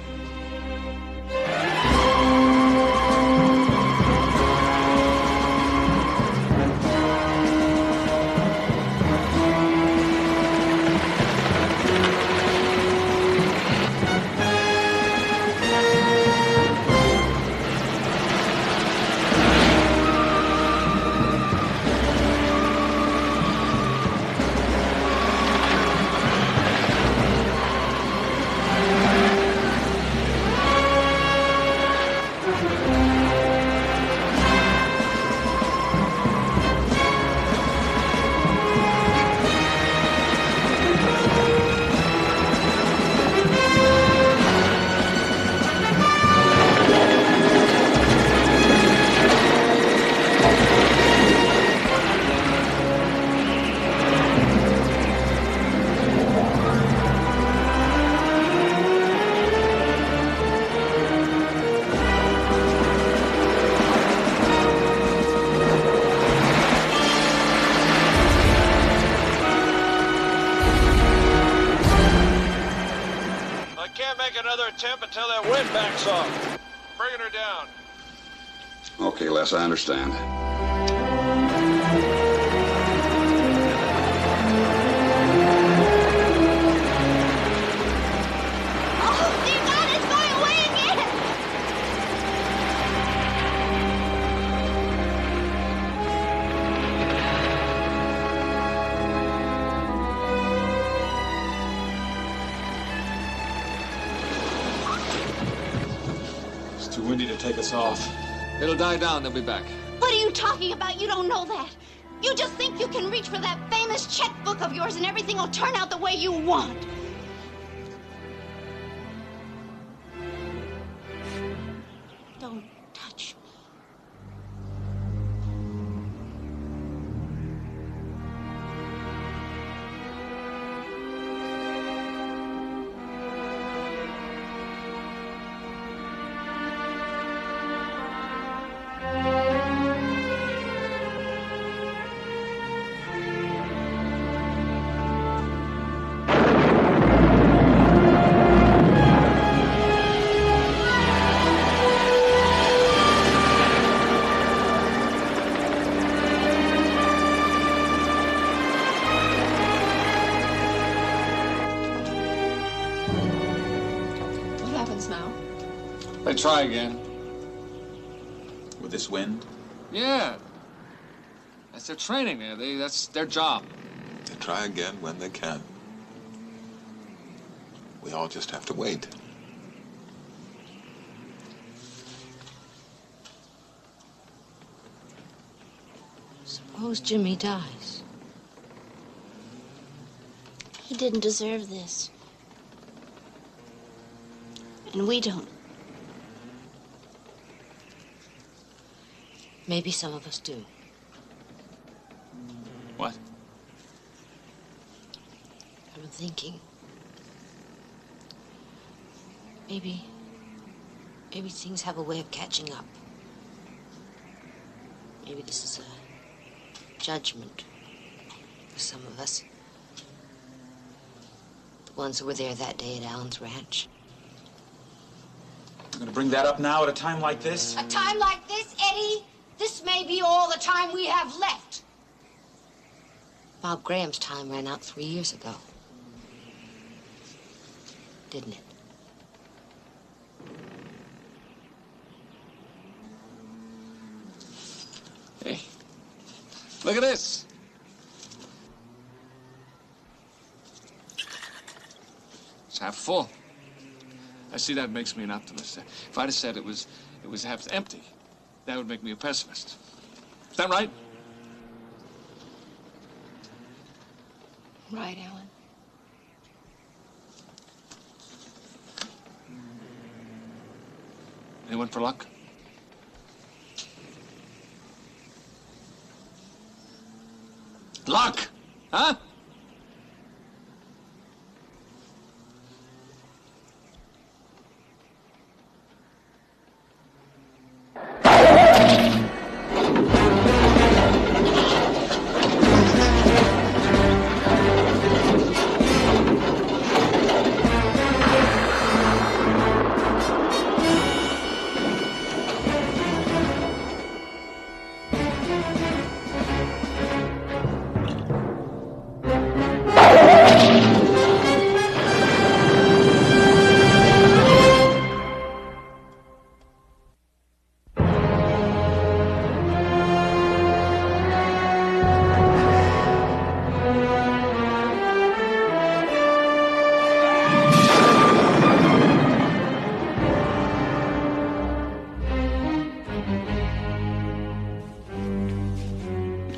Attempt until that wind backs off. Bringing her down. Okay, Les, I understand. Oh, dear God, it's going away again! Too windy to take us off. It'll die down, they'll be back. What are you talking about? You don't know that. You just think you can reach for that famous checkbook of yours and everything will turn out the way you want. Don't touch me. They try again. With this wind? Yeah. That's their training there. That's their job. They try again when they can. We all just have to wait. Suppose Jimmy dies. He didn't deserve this. And we don't. Maybe some of us do. What? I've been thinking. Maybe things have a way of catching up. Maybe this is a judgment for some of us. The ones who were there that day at Allen's ranch. You're gonna bring that up now at a time like this? A time like this, Eddie? This may be all the time we have left. Bob Graham's time ran out 3 years ago. Didn't it? Hey, look at this. It's half full. I see that makes me an optimist. If I'd have said it was half empty, that would make me a pessimist. Is that right? Right, Alan. Anyone for luck? Luck! Huh?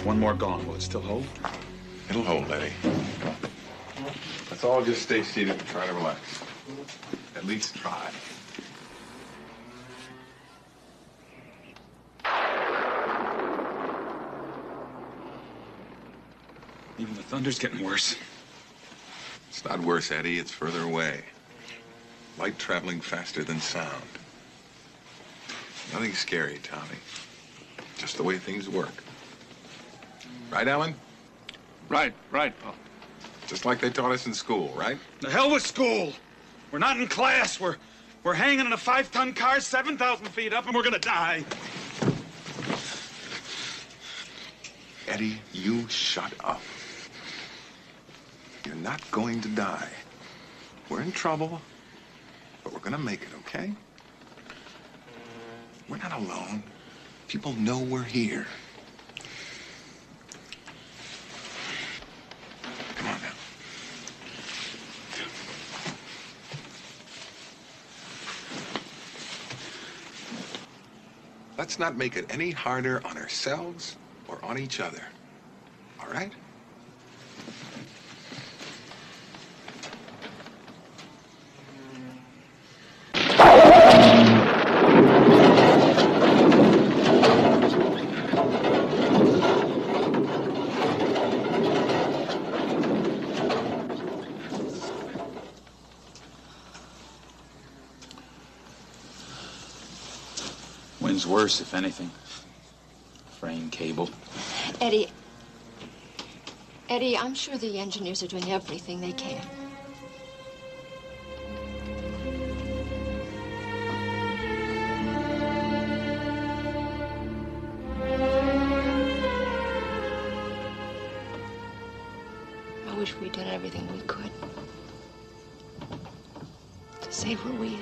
One more gone. Will it still hold? It'll hold, Eddie. Let's all just stay seated and try to relax. At least try. Even the thunder's getting worse. It's not worse, Eddie. It's further away. Light traveling faster than sound. Nothing scary, Tommy. Just the way things work. Right, Alan? Right, Paul. Just like they taught us in school, right? The hell with school! We're not in class. We're hanging in a 5-ton car 7,000 feet up, and we're gonna die. Eddie, you shut up. You're not going to die. We're in trouble, but we're gonna make it, okay? We're not alone. People know we're here. Come on now. Let's not make it any harder on ourselves or on each other. All right? Wind's worse, if anything. Fraying cable. Eddie, I'm sure the engineers are doing everything they can. I wish we'd done everything we could to save what we had.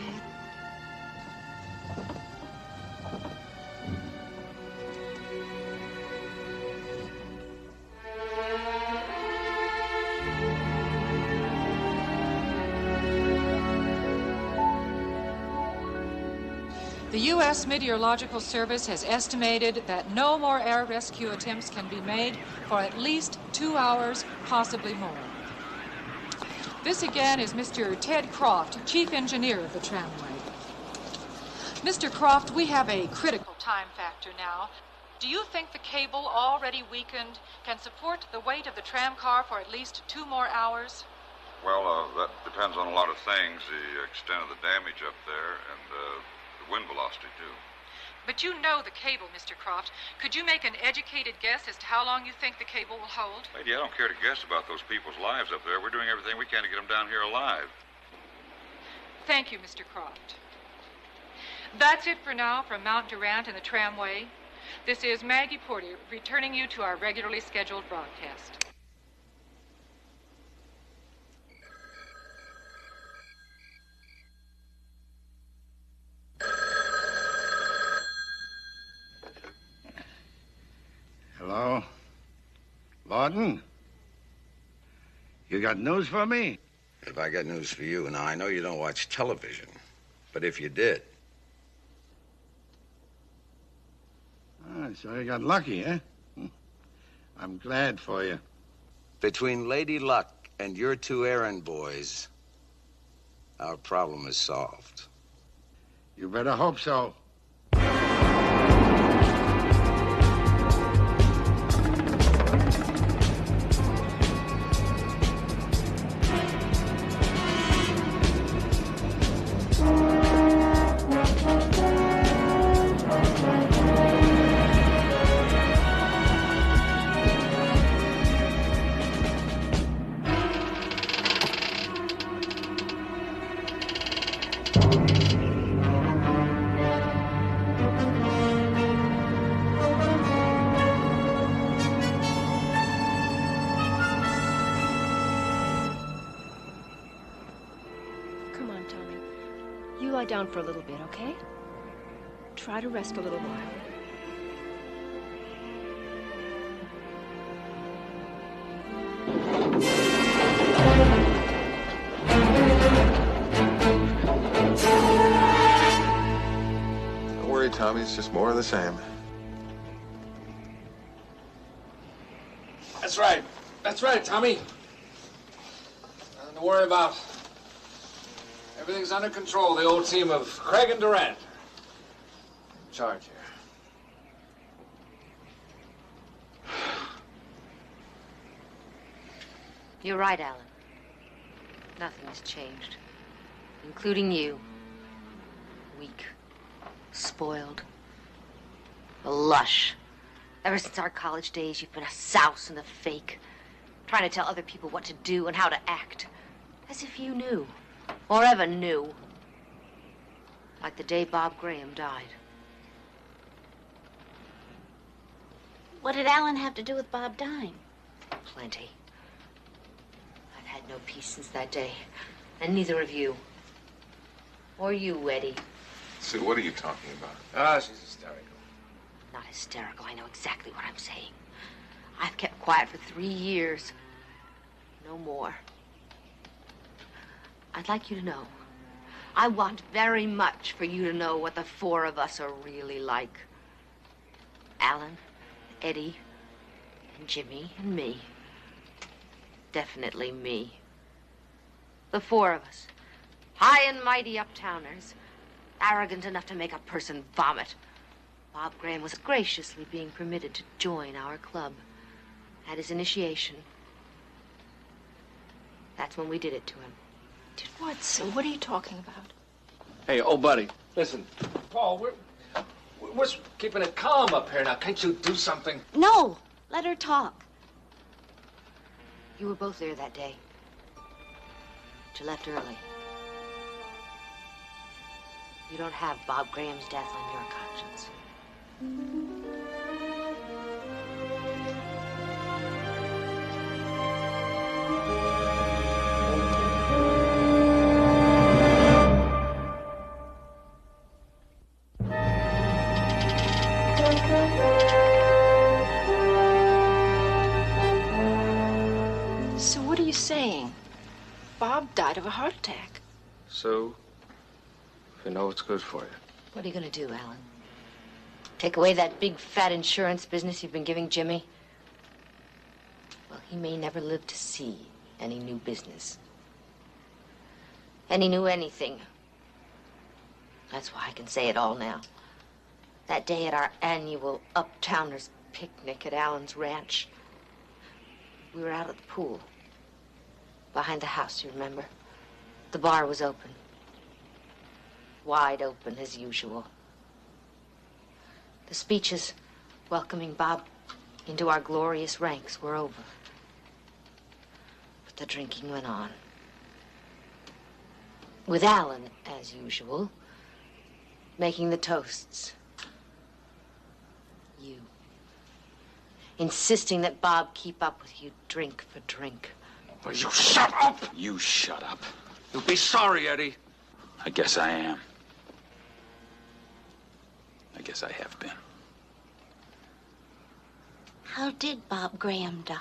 The U.S. Meteorological Service has estimated that no more air rescue attempts can be made for at least 2 hours, possibly more. This again is Mr. Ted Croft, Chief Engineer of the tramway. Mr. Croft, we have a critical time factor now. Do you think the cable, already weakened, can support the weight of the tram car for at least 2 more hours? Well, that depends on a lot of things, the extent of the damage up there and the wind velocity, too. But you know the cable, Mr. Croft. Could you make an educated guess as to how long you think the cable will hold? Lady, I don't care to guess about those people's lives up there. We're doing everything we can to get them down here alive. Thank you, Mr. Croft. That's it for now from Mount Durant and the tramway. This is Maggie Porter returning you to our regularly scheduled broadcast. Hello? Lawton? You got news for me? If I got news for you, now I know you don't watch television, but if you did. So you got lucky, eh? I'm glad for you. Between Lady Luck and your two errand boys, our problem is solved. You better hope so. Down for a little bit, okay? Try to rest a little while. Don't worry, Tommy. It's just more of the same. That's right. That's right, Tommy. Nothing to worry about. Everything's under control. The old team of Craig and Durant in charge here. You're right, Alan. Nothing has changed, including you. Weak, spoiled, a lush. Ever since our college days, you've been a souse and a fake, trying to tell other people what to do and how to act, as if you knew. Or ever knew. Like the day Bob Graham died. What did Alan have to do with Bob dying? Plenty. I've had no peace since that day. And neither of you. Or you, Eddie. Sue, what are you talking about? Ah, she's hysterical. Not hysterical. I know exactly what I'm saying. I've kept quiet for 3 years. No more. I'd like you to know. I want very much for you to know what the four of us are really like. Alan, Eddie, and Jimmy, and me. Definitely me. The four of us. High and mighty uptowners. Arrogant enough to make a person vomit. Bob Graham was graciously being permitted to join our club. At his initiation. That's when we did it to him. Did what, Sue? What are you talking about? Hey, old buddy, listen. Paul, we're keeping it calm up here now. Can't you do something? No, let her talk. You were both there that day. But you left early. You don't have Bob Graham's death on your conscience. So what are you saying? Bob died of a heart attack. So, you know what's good for you. What are you gonna do, Alan? Take away that big fat insurance business you've been giving Jimmy? Well, he may never live to see any new business. Any new anything. That's why I can say it all now. That day at our annual Uptowners picnic at Alan's ranch, we were out at the pool. behind the house, you remember? The bar was open. Wide open, as usual. The speeches welcoming Bob into our glorious ranks were over. But the drinking went on. With Alan, as usual, making the toasts. You. Insisting that Bob keep up with you drink for drink. Will you shut up? You shut up. You'll be sorry, Eddie. I guess I am. I guess I have been. How did Bob Graham die?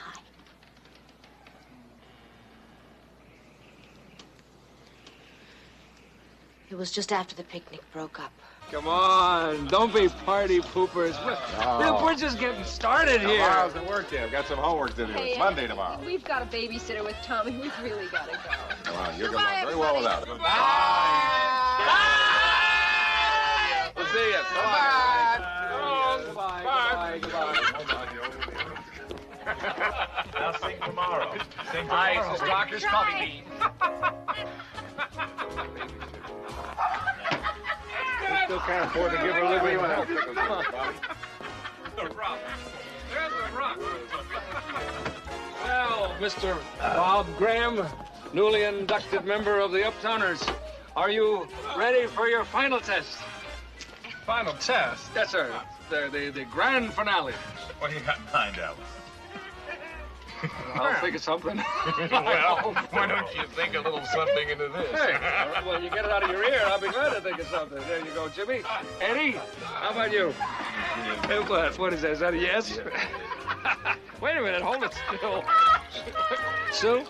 It was just after the picnic broke up. Come on, don't be party poopers. We're just getting started here. Tomorrow's the work day. I've got some homework to do. It's Monday tomorrow. We've got a babysitter with Tommy. We've really got to go. Come on, you're going very well without it. Bye. We'll see you. Goodbye. I'll sing tomorrow. Sing Hi, this is Doctor's Coffee Bean. We still can't afford to give her a living without pickles. Come on, Bobby. The rock. There's the rock. Well, Mr. Bob Graham, newly inducted member of the Uptowners, are you ready for your final test? Final test? Yes, sir. The grand finale. What do you got in mind, Alan? I'll think of something. Well, why don't you think a little something into this? Hey, all right, well, you get it out of your ear. I'll be glad to think of something. There you go, Jimmy. Eddie, how about you? What is that? Is that a yes? Wait a minute. Hold it still. Sue?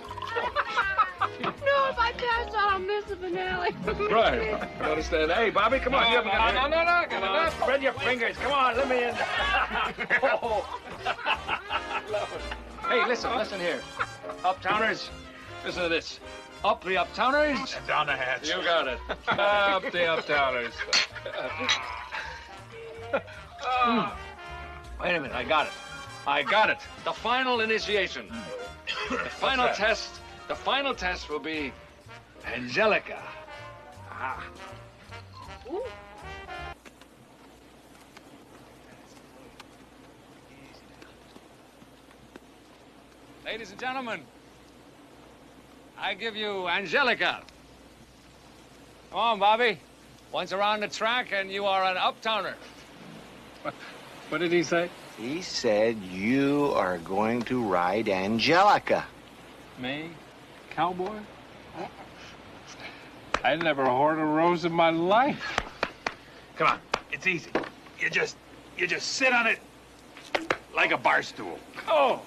No, if I pass out, I'll miss the finale. Right. You understand? Hey, Bobby, come on. No, No. Come on. Spread your fingers. Come on, let me in. Oh. Hey, listen here. Uptowners, listen to this. Up the Uptowners. And down the hatch. You got it. Up the Uptowners. Wait a minute, I got it. The final initiation. The final test. The final test will be Angelica. Ah. Ooh. Ladies and gentlemen, I give you Angelica. Come on, Bobby. Once around the track and you are an Uptowner. What did he say? He said you are going to ride Angelica. Me? Cowboy? I never heard a rose in my life. Come on, it's easy. You just sit on it like a bar stool. Oh!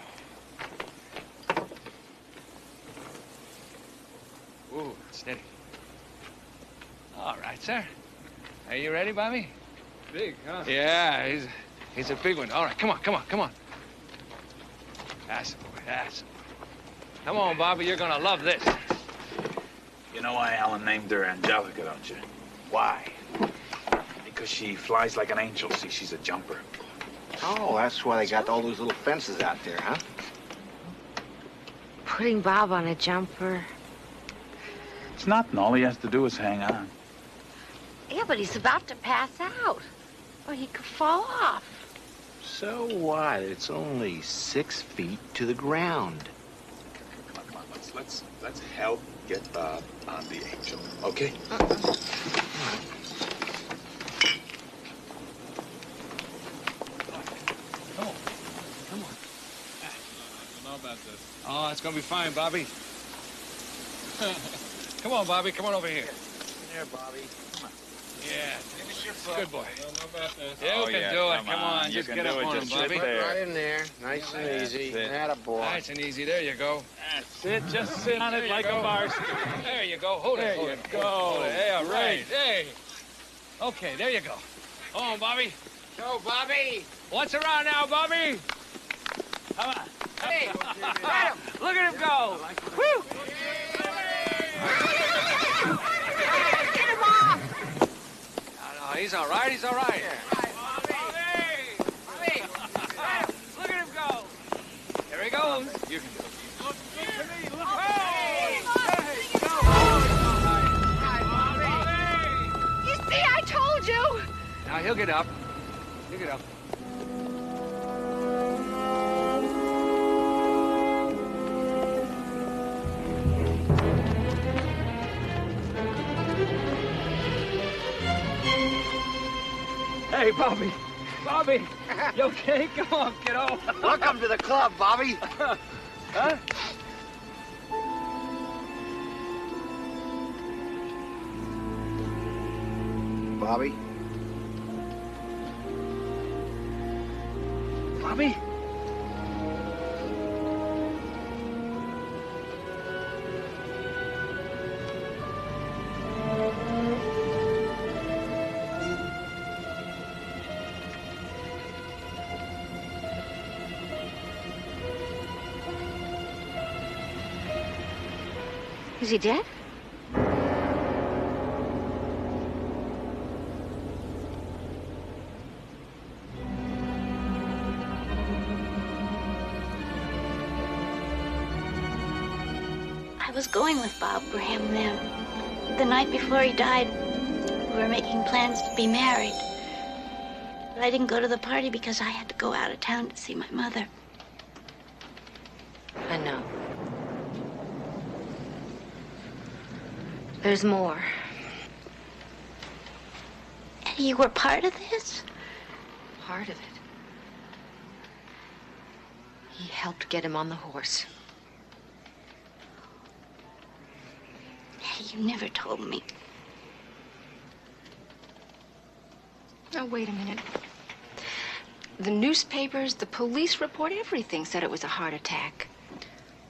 Ooh, steady. All right, sir. Are you ready, Bobby? Big, huh? Yeah, he's a big one. All right, come on. That's the boy. Come on, Bobby, you're gonna love this. You know why Alan named her Angelica, don't you? Why? Because she flies like an angel. See, she's a jumper. Oh, that's why they got all those little fences out there, huh? Putting Bob on a jumper. It's nothing. All he has to do is hang on. Yeah, but he's about to pass out. Or he could fall off. So what? It's only 6 feet to the ground. Come on. Let's help get Bob on the angel, okay? Come on. I know about this. Oh, it's gonna be fine, Bobby. Come on, Bobby. Come on over here. There, Bobby. Come on. Yeah. Good boy. I don't know about this. You can do it. Come on. Just get up on him, Bobby. Right in there. Nice and easy. Attaboy. Nice and easy. There you go. That's it. Just sit on it like a bar stool. There you go. Hold it. There Hold you it. go. Hold it. Yeah, right. Right. Hey. Okay, there you go. Come on, Bobby. Go, Bobby. What's around now, Bobby? Come on. Hey. Look at him go. Woo. Get him off! No, he's all right. He's all right. Look at him go. There he goes. You can do it. Look at me. Look. Oh! it up. Pick it up. Hey, Bobby. Bobby, you okay? Come on, kiddo. Welcome to the club, Bobby. Huh? Bobby? Bobby? Is he dead? I was going with Bob Graham there. The night before he died, we were making plans to be married. But I didn't go to the party because I had to go out of town to see my mother. I know. There's more. Eddie, you were part of this? Part of it. He helped get him on the horse. Eddie, you never told me. Oh, wait a minute. The newspapers, the police report, everything said it was a heart attack.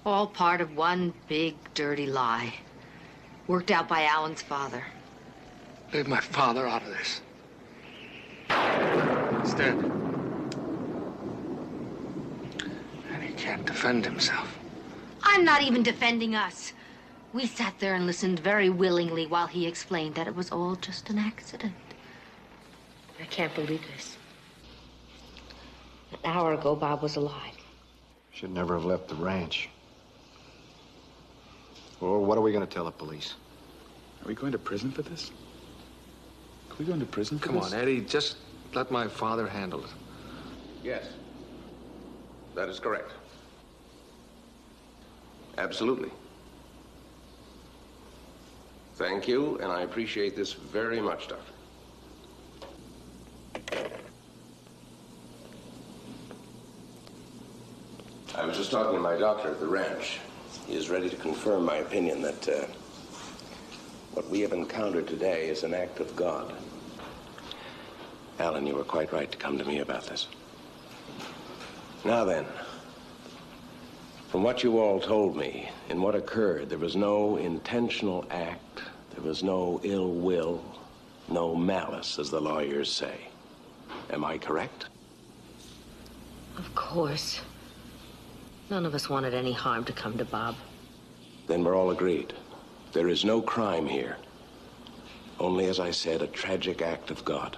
All part of one big, dirty lie. Worked out by Alan's father. Leave my father out of this. He's dead. And he can't defend himself. I'm not even defending us. We sat there and listened very willingly while he explained that it was all just an accident. I can't believe this. An hour ago, Bob was alive. Should never have left the ranch. Well, what are we going to tell the police? Are we going to prison for this? Are we going to prison for Come this? on, Eddie, just let my father handle it. Yes. That is correct. Absolutely. Thank you, and I appreciate this very much, Doctor. I was just talking to my doctor at the ranch. He is ready to confirm my opinion that what we have encountered today is an act of God. Alan, you were quite right to come to me about this. Now then, from what you all told me, in what occurred, there was no intentional act, there was no ill will, no malice, as the lawyers say. Am I correct? Of course. None of us wanted any harm to come to Bob. Then we're all agreed. There is no crime here. Only, as I said, a tragic act of God.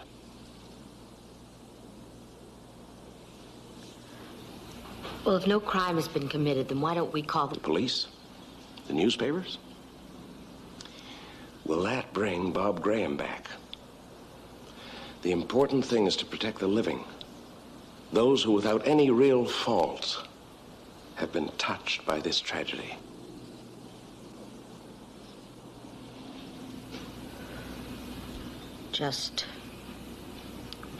Well, if no crime has been committed, then why don't we call the Police? The newspapers? Will that bring Bob Graham back? The important thing is to protect the living. Those who, without any real fault, have been touched by this tragedy. Just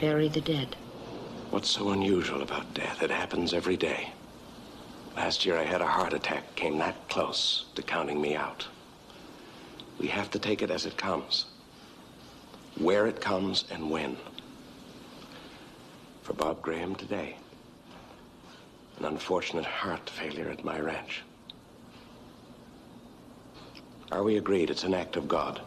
bury the dead. What's so unusual about death? It happens every day. Last year I had a heart attack, came that close to counting me out. We have to take it as it comes. Where it comes and when. For Bob Graham today, an unfortunate heart failure at my ranch. Are we agreed it's an act of God?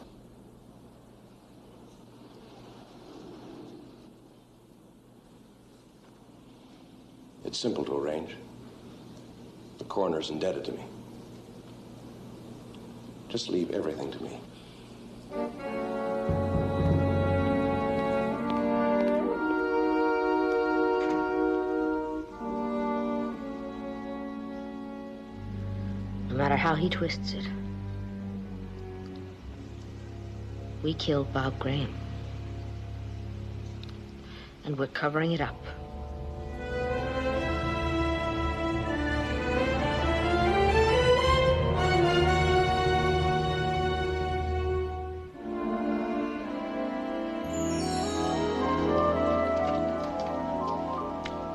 It's simple to arrange. The coroner's indebted to me. Just leave everything to me. No matter how he twists it. We killed Bob Graham. And we're covering it up.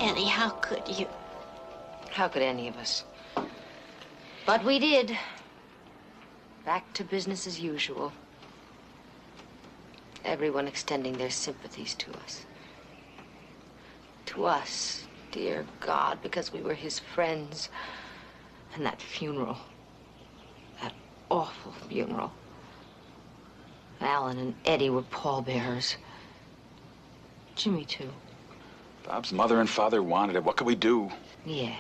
Eddie, how could you? How could any of us? But we did. Back to business as usual. Everyone extending their sympathies to us. To us, dear God, because we were his friends. And that funeral. That awful funeral. Alan and Eddie were pallbearers. Jimmy, too. Bob's mother and father wanted it. What could we do? Yeah.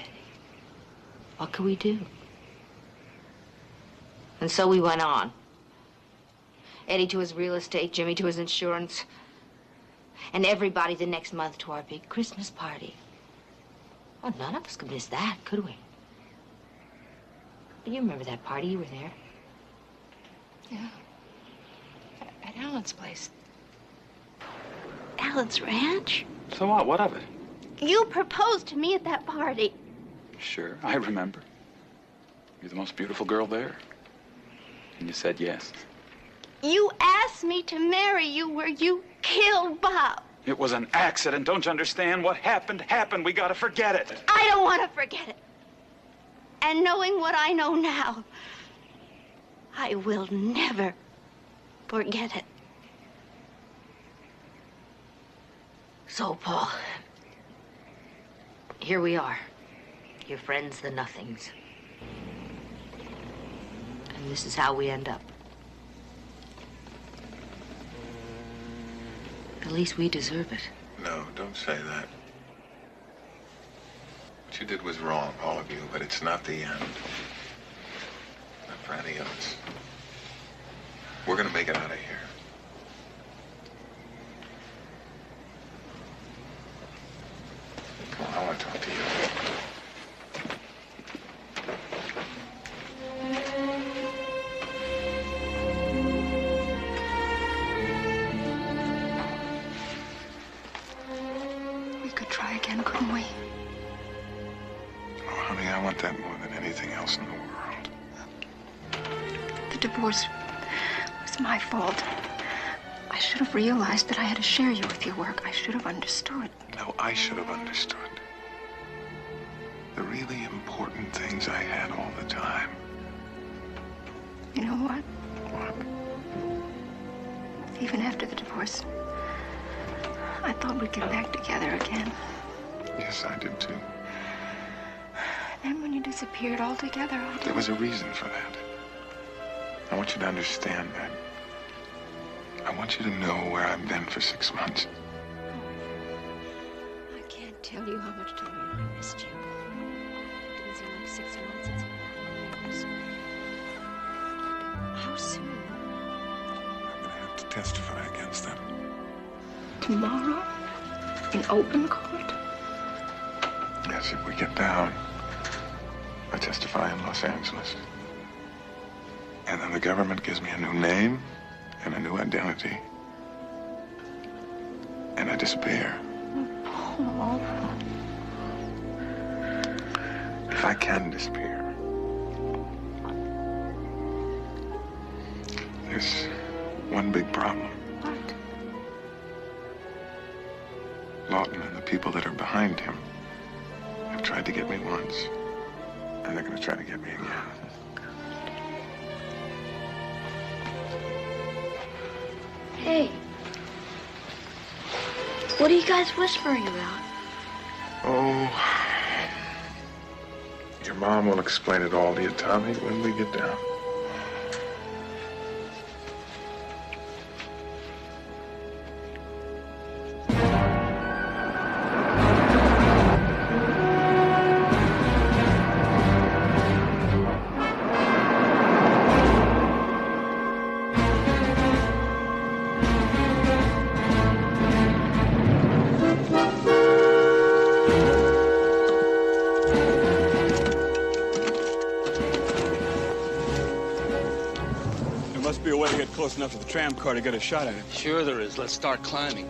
What could we do? And so we went on. Eddie to his real estate, Jimmy to his insurance, and everybody the next month to our big Christmas party. Oh, none of us could miss that, could we? You remember that party? You were there. Yeah. At Alan's place. Alan's ranch? So what? What of it? You proposed to me at that party. Sure, I remember. You're the most beautiful girl there. And you said yes. You asked me to marry you where you killed Bob. It was an accident. Don't you understand? What happened, happened. We gotta forget it. I don't want to forget it. And knowing what I know now, I will never forget it. So, Paul, here we are. Your friends, the Nothings. And this is how we end up. At least we deserve it. No, don't say that. What you did was wrong, all of you, but it's not the end. Not for any of us. We're gonna make it out of here. Come on, I want to talk to you. We could try again, couldn't we? Oh, honey, I want that more than anything else in the world. The divorce was my fault. I should have realized that I had to share you with your work. I should have understood. No, I should have understood. The really important things I had all the time. You know what? What? Even after the divorce, I thought we'd get back together again. Yes, I did too. Then when you disappeared altogether, There was a reason for that. I want you to understand that. I want you to know where I've been for 6 months. I can't tell you how much time I missed you. It didn't seem like 6 months. It seemed like years. How soon? I'm gonna have to testify against them. Tomorrow? In open court? Yes, if we get down, I testify in Los Angeles. And then the government gives me a new name and a new identity. And I disappear. Paul. If I can disappear. There's one big problem. What? Lawton and the people that are behind him have tried to get me once. And they're gonna try to get me again. Hey. What are you guys whispering about? Oh, your mom will explain it all to you, Tommy, when we get down. Must be a way to get close enough to the tram car to get a shot at it. Sure there is. Let's start climbing.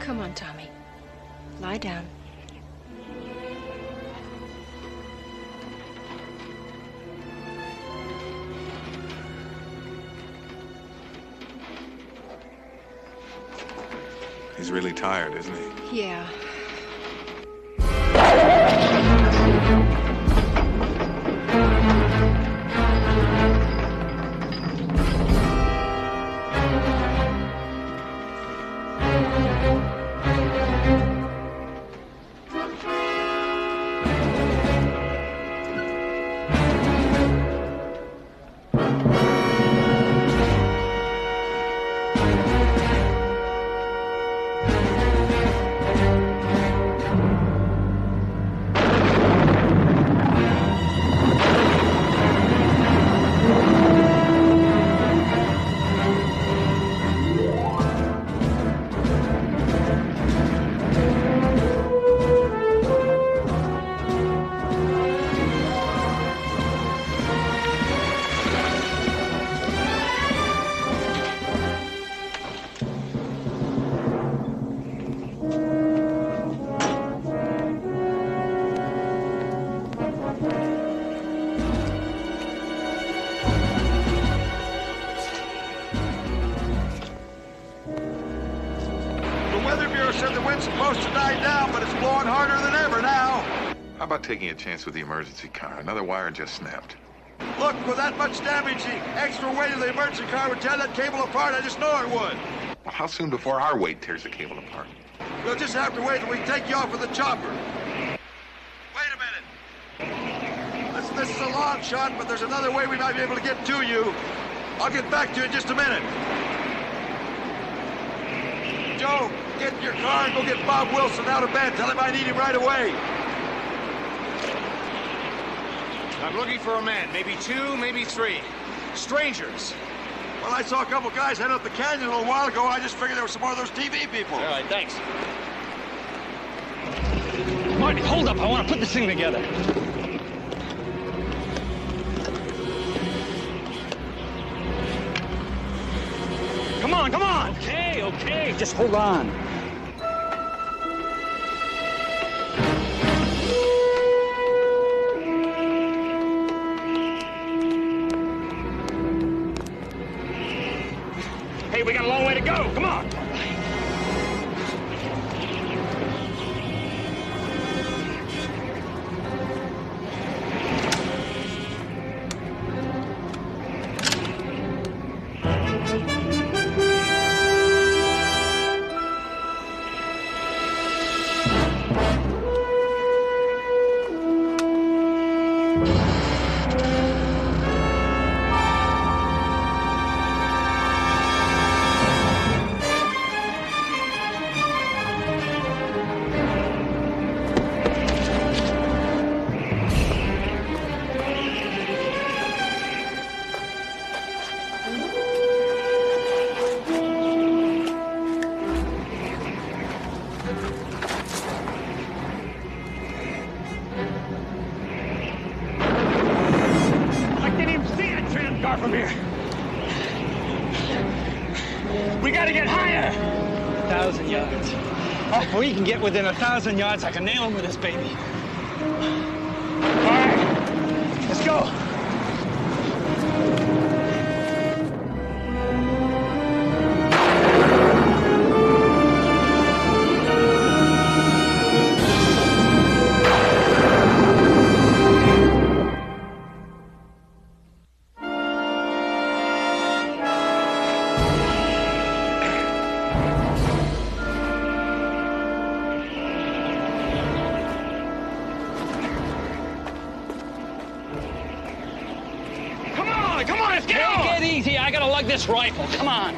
Come on, Tommy. Lie down. He's really tired, isn't he? Yeah. How about taking a chance with the emergency car? Another wire just snapped. Look, with that much damage, the extra weight of the emergency car would tear that cable apart. I just know it would. Well, how soon before our weight tears the cable apart? We'll just have to wait till we take you off with the chopper. Wait a minute. This is a long shot, but there's another way we might be able to get to you. I'll get back to you in just a minute. Joe, get in your car and go get Bob Wilson out of bed. Tell him I need him right away. I'm looking for a man, maybe two, maybe three. Strangers. Well, I saw a couple guys head up the canyon a little while ago. I just figured there were some more of those TV people. All right, thanks. Marty, hold up. I want to put this thing together. Come on, come on. Okay, okay. Just hold on. Hey, we got a long way to go. Come on. From here. We gotta get higher. 1,000 yards. Oh, if we can get within 1,000 yards, I can nail him with this baby. All right, let's go. Come on, let's get on! Take it easy. I gotta lug this rifle. Come on.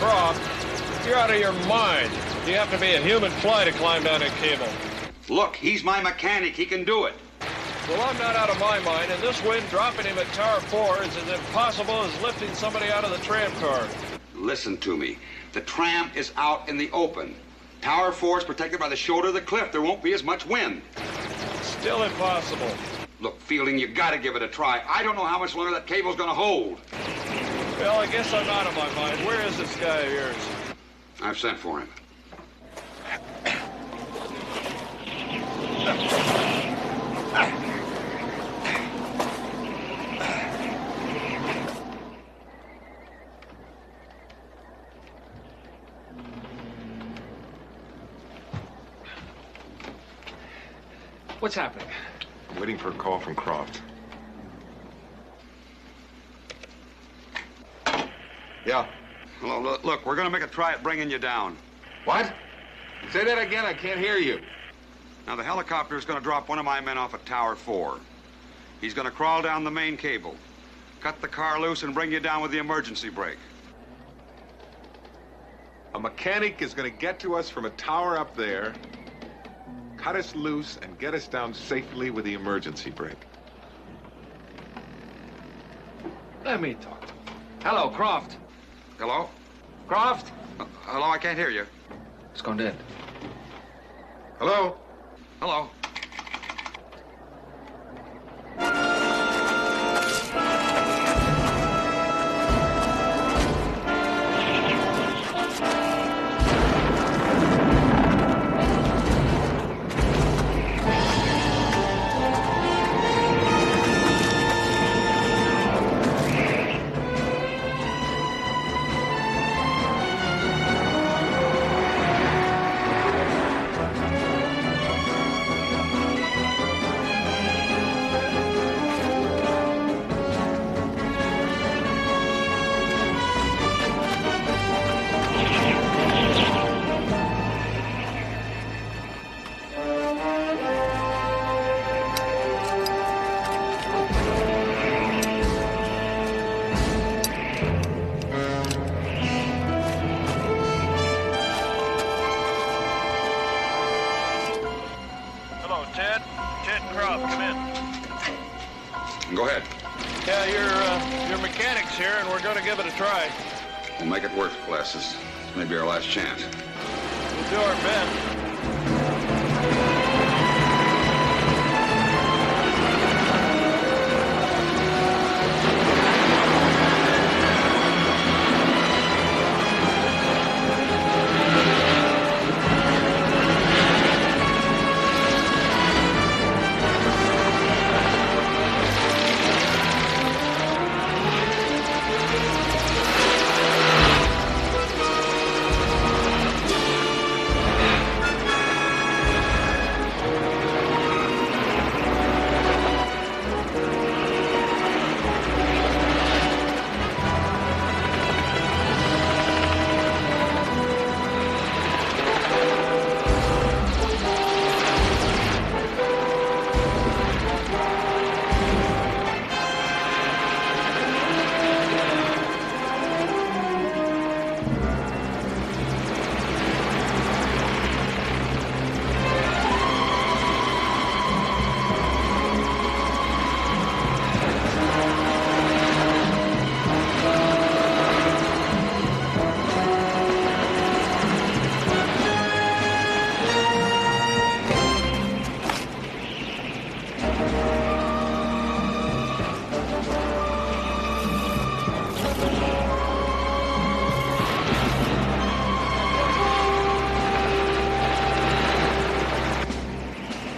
Rob, you're out of your mind. You have to be a human fly to climb down a cable. Look, he's my mechanic. He can do it. Well, I'm not out of my mind, and this wind dropping him at Tower 4 is as impossible as lifting somebody out of the tram car. Listen to me. The tram is out in the open. Tower 4 is protected by the shoulder of the cliff. There won't be as much wind. Still impossible. Look, Fielding, you gotta give it a try. I don't know how much longer that cable's gonna hold. Well, I guess I'm out of my mind. Where is this guy of yours? I've sent for him. What's happening? I'm waiting for a call from Croft. Yeah. Hello, look, we're gonna make a try at bringing you down. What? Say that again, I can't hear you. Now, the helicopter is gonna drop one of my men off at Tower 4. He's gonna crawl down the main cable, cut the car loose, and bring you down with the emergency brake. A mechanic is going to get to us from a tower up there, cut us loose, and get us down safely with the emergency brake. Let me talk to him. Hello, Croft. Hello? Croft? Hello, I can't hear you. It's gone dead. Hello? Hello? Go ahead. Yeah, your mechanic's here, and we're going to give it a try. We'll make it worth, bless us. This may be our last chance. We'll do our best.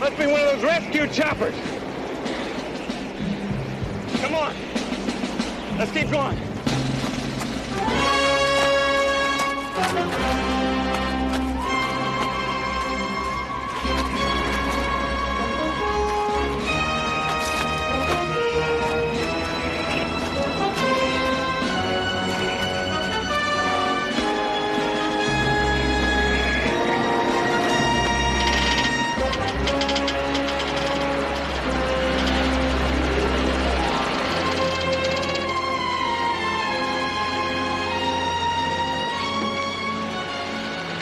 Must be one of those rescue choppers. Come on. Let's keep going.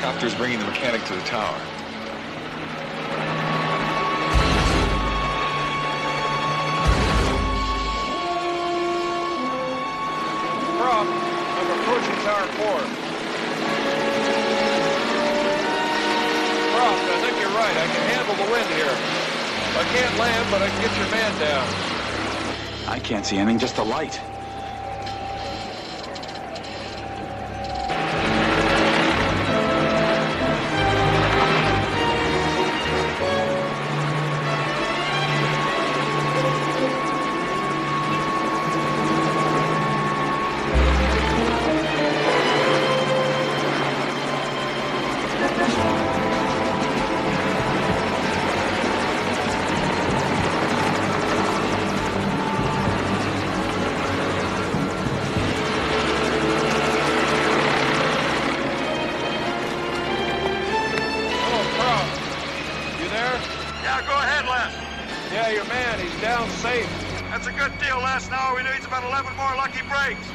Helicopter's bringing the mechanic to the tower. Croft, I'm approaching Tower 4. Croft, I think you're right. I can handle the wind here. I can't land, but I can get your man down. I can't see anything, just a light. That's a good deal, Les. Now we need about 11 more lucky breaks.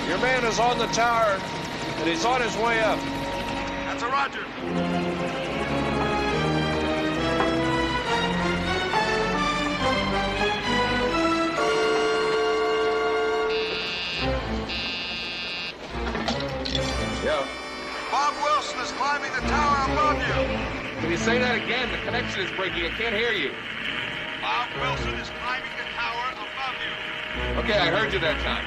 Your man is on the tower, and he's on his way up. That's a roger. Yeah. Bob Wilson is climbing the tower above you. Can you say that again? The connection is breaking. I can't hear you. Bob Wilson is climbing the tower above you. Okay, I heard you that time.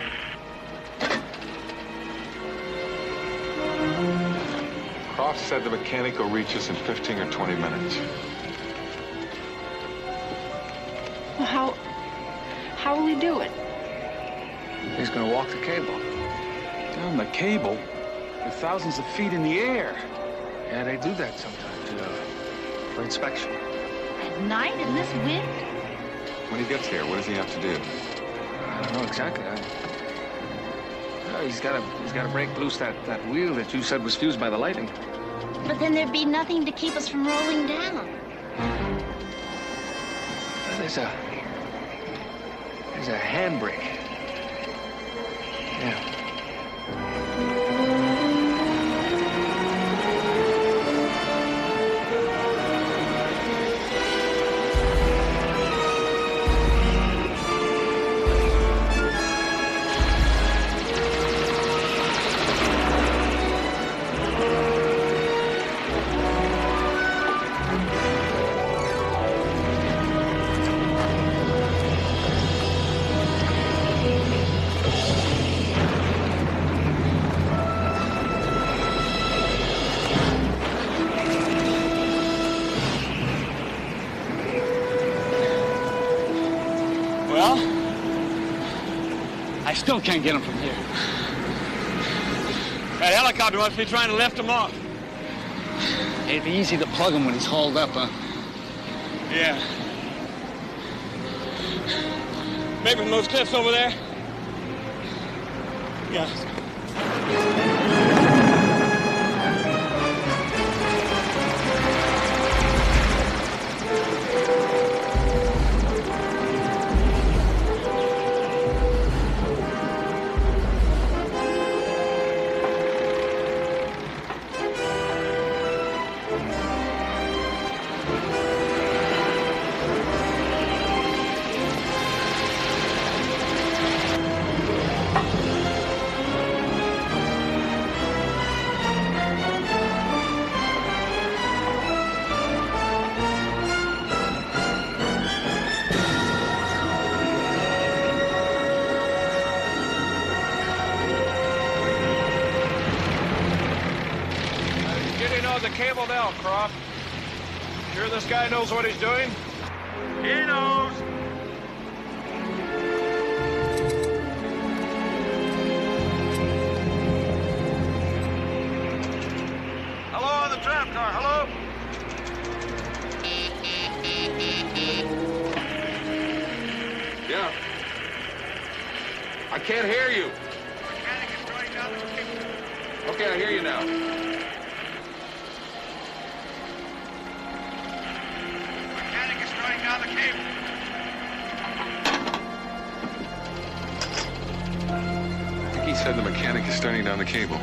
Croft said the mechanic will reach us in 15 or 20 minutes. Well, how will he do it? He's gonna walk the cable. Down the cable? With thousands of feet in the air. Yeah, they do that sometimes, for inspection. At night in this wind? When he gets here, what does he have to do? I don't know exactly. He's got to break loose that wheel that you said was fused by the lightning. But then there'd be nothing to keep us from rolling down. There's a handbrake. Yeah. Well, I still can't get him from here. That helicopter must be trying to lift him off. It'd be easy to plug him when he's hauled up, huh? Yeah. Maybe from those cliffs over there? Yeah. The cable now, Croft. Sure this guy knows what he's doing? He knows. Hello on the tram car. Hello? Yeah. I can't hear you. Mechanic is going down the cable. Okay, I hear you now. down the cable. I think he said the mechanic is starting down the cable.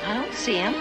I don't see him.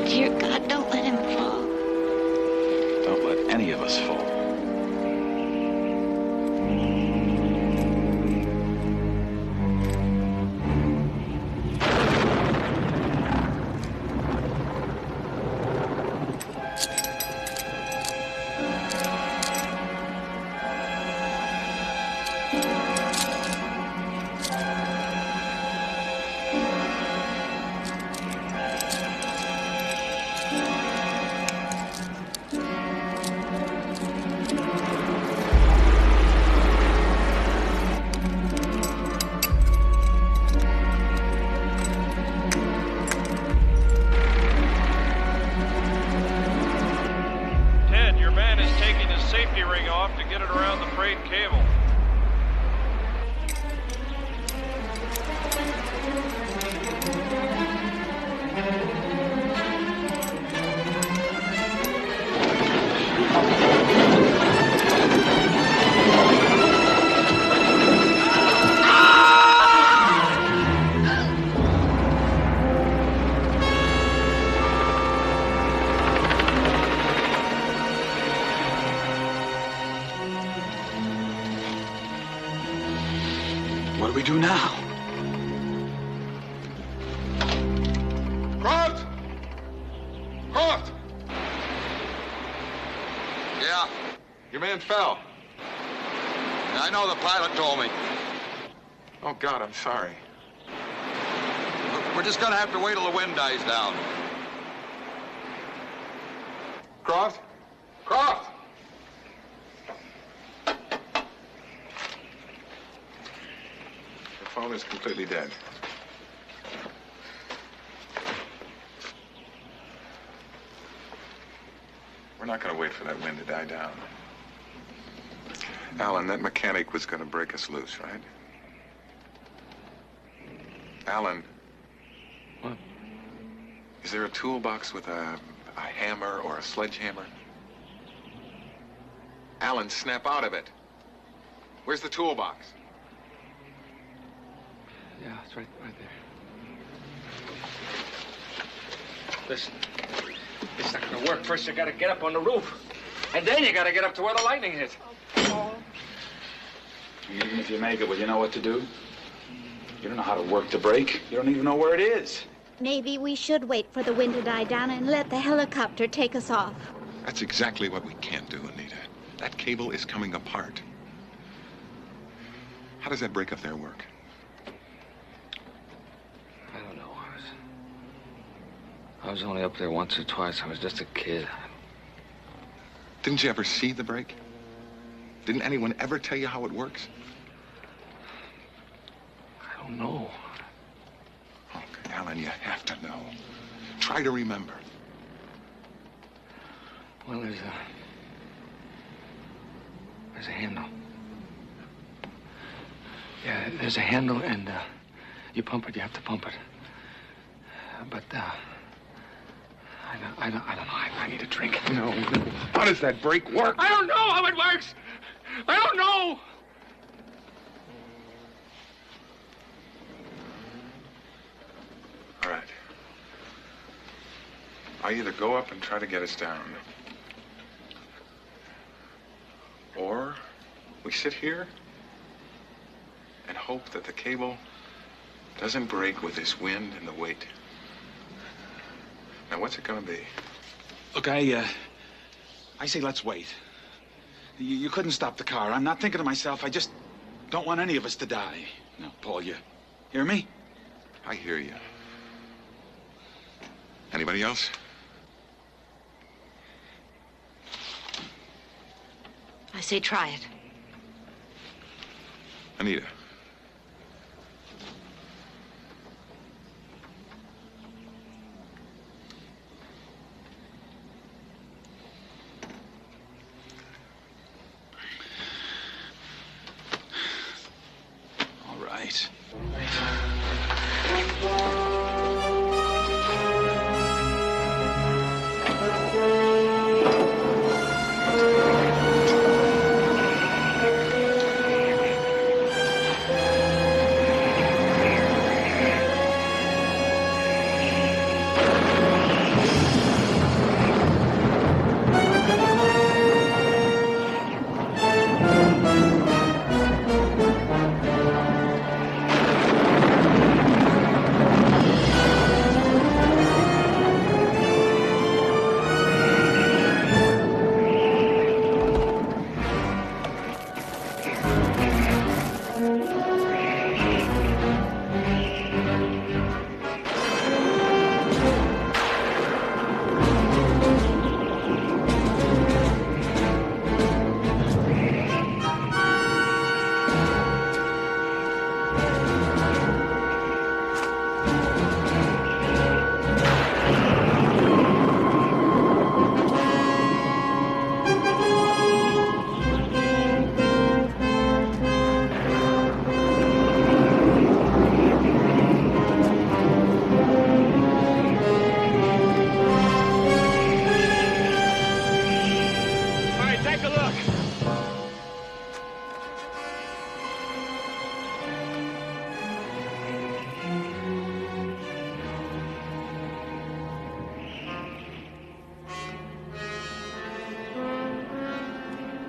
Dear God, don't let him fall. Don't let any of us fall. Ted, your man is taking his safety ring off to get it around the frayed cable. What do we do now? Croft! Croft! Yeah. Your man fell. I know, the pilot told me. Oh, God, I'm sorry. We're just gonna have to wait till the wind dies down. Croft? Croft! The phone is completely dead. We're not going to wait for that wind to die down. Alan, that mechanic was going to break us loose, right? Alan. What? Is there a toolbox with a hammer or a sledgehammer? Alan, snap out of it. Where's the toolbox? Yeah, it's right there. Listen, it's not gonna work. First, you gotta get up on the roof. And then you gotta get up to where the lightning hit. Even if you make it, will you know what to do? You don't know how to work the brake. You don't even know where it is. Maybe we should wait for the wind to die down and let the helicopter take us off. That's exactly what we can't do, Anita. That cable is coming apart. How does that break up their work? I don't know. I was only up there once or twice. I was just a kid. Didn't you ever see the break? Didn't anyone ever tell you how it works? I don't know. Okay, Alan, you have to know. Try to remember. Well, there's a handle. Yeah, there's a handle, and you pump it. You have to pump it. But I don't know. I need a drink. No. How does that break work? I don't know how it works. I don't know. All right. I either go up and try to get us down, or we sit here and hope that the cable doesn't break with this wind and the weight. Now, what's it gonna be? Look, I say let's wait. You couldn't stop the car. I'm not thinking to myself. I just don't want any of us to die. No, Paul, you hear me? I hear you. Anybody else? I say try it. Anita. All right.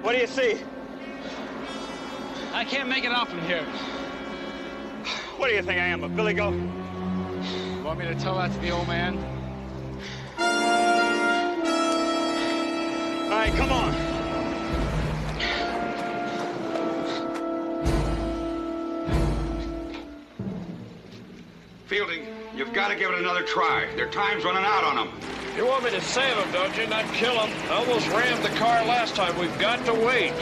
What do you see? I can't make it out from here. What do you think I am, a billy goat? You want me to tell that to the old man? All right, come on. Fielding, you've got to give it another try. Their time's running out on them. You want me to save him, don't you? Not kill him? I almost rammed the car last time. We've got to wait.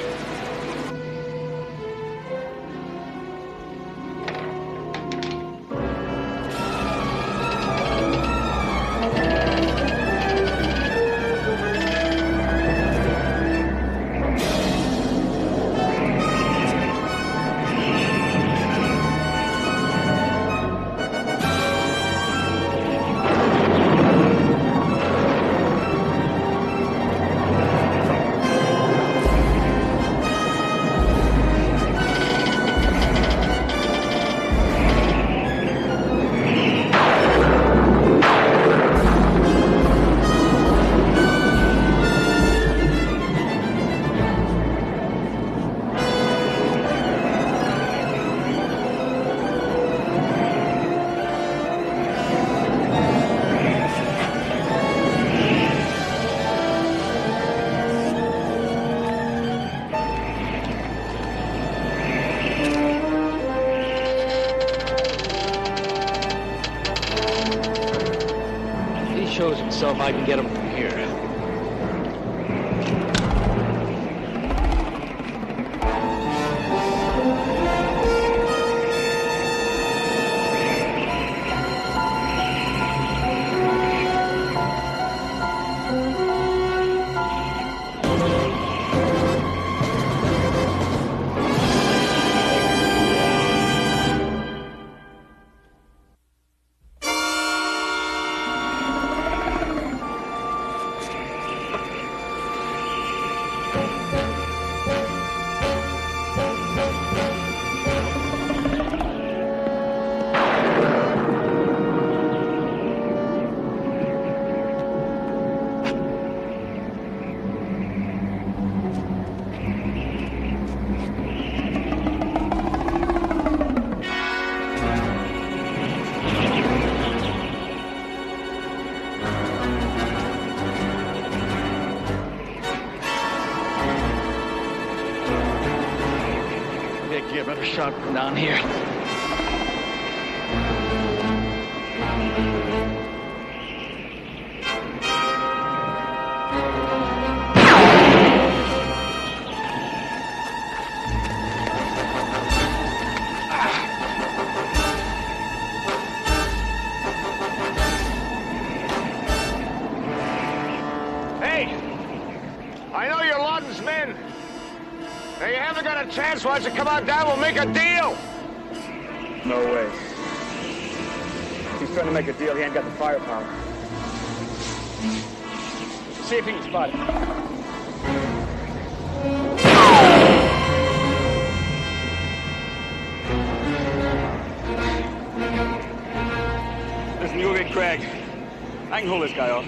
shows himself, I can get him from here. Get a better shot from down here. Hey! I know you're Lawton's men. Now, you haven't got a chance. Why don't you come on down? We'll make a deal. No way. He's trying to make a deal. He ain't got the firepower. See if he can spot it. Listen, you go get Craig. I can hold this guy off.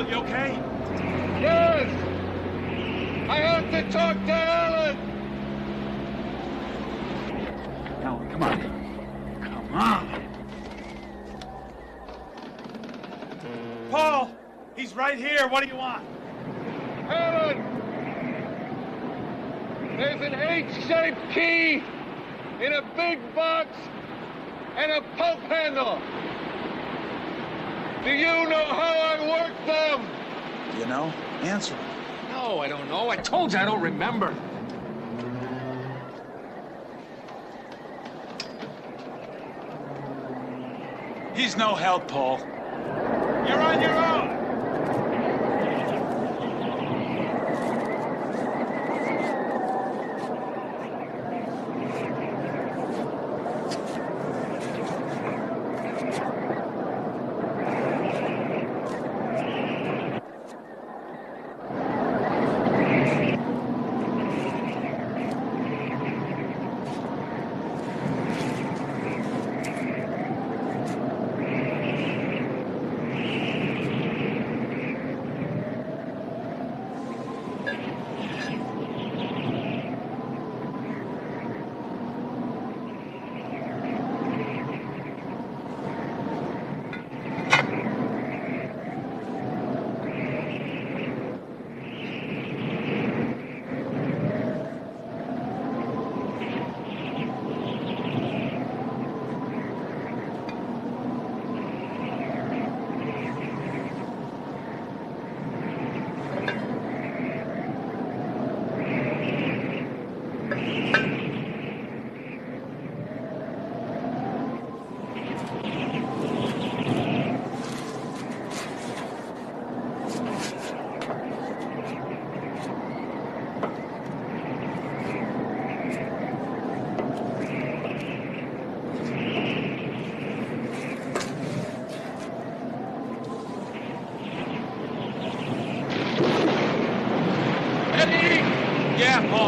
You okay? Yes! I have to talk to Alan! Alan, come on. Come on. Paul! He's right here. What do you want? Alan! There's an H-shaped key in a big box and a pump handle. Do you know how I work them? You know? Answer him. No, I don't know. I told you I don't remember. He's no help, Paul. You're on your own.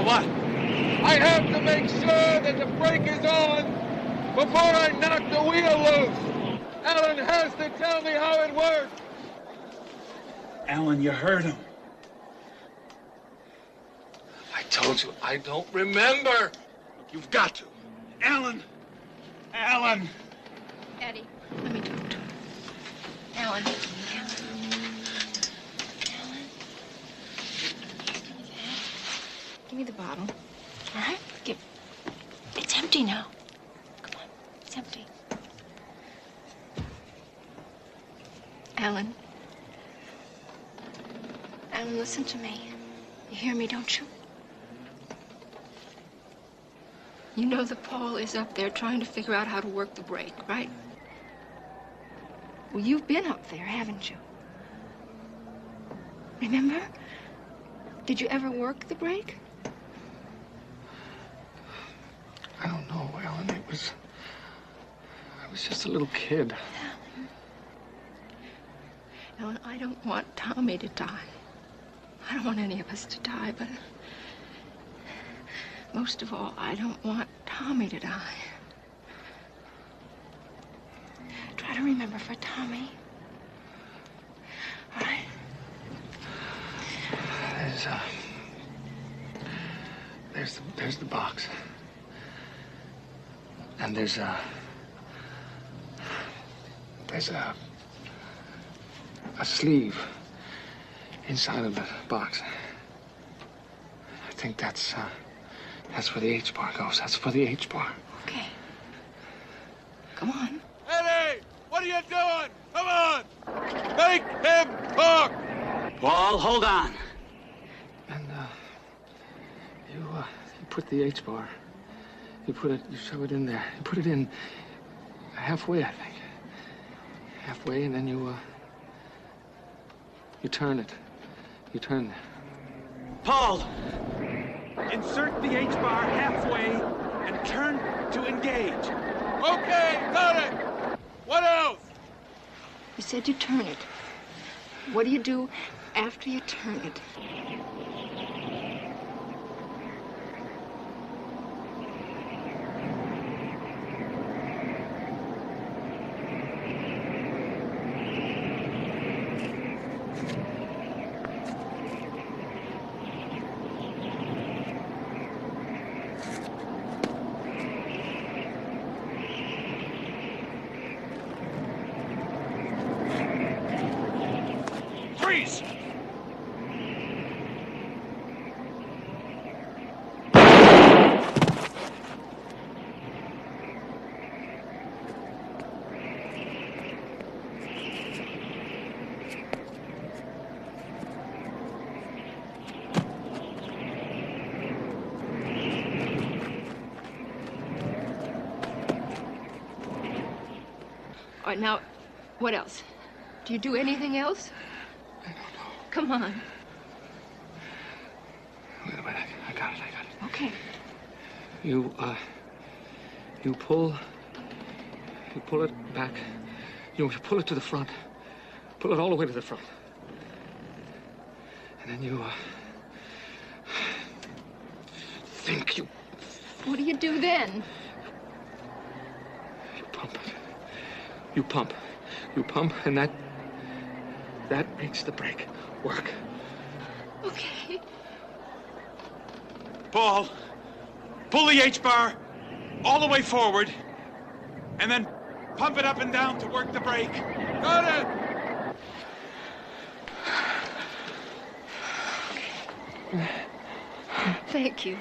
What? I have to make sure that the brake is on before I knock the wheel loose. Alan has to tell me how it works. Alan, you heard him. I told you, I don't remember. You've got to. Alan! Alan! Eddie, let me talk to him. Alan. Give me the bottle. All right? It's empty now. Come on. It's empty. Alan. Alan, listen to me. You hear me, don't you? You know that Paul is up there trying to figure out how to work the brake, right? Well, you've been up there, haven't you? Remember? Did you ever work the brake? I don't know, Alan. I was just a little kid. Alan, I don't want Tommy to die. I don't want any of us to die, but most of all, I don't want Tommy to die. Try to remember for Tommy. All right? There's the box. And there's a sleeve inside of the box. I think that's where the H bar goes. That's for the H bar. Okay. Come on. Eddie, what are you doing? Come on! Make him talk! Paul, hold on. And you put the H bar. You shove it in there. You put it in halfway, I think. Halfway, and then you turn it. You turn. Paul! Insert the H bar halfway and turn to engage. Okay, got it! What else? You said you turn it. What do you do after you turn it? Freeze! All right, now, what else? Do you do anything else? I don't know. Come on. Wait a minute. I got it. Okay. You pull it back. You pull it to the front. Pull it all the way to the front. And then you think you... What do you do then? You pump it. You pump. You pump, and that makes the brake work. Okay. Paul, pull the H bar all the way forward, and then pump it up and down to work the brake. Got it! Thank you.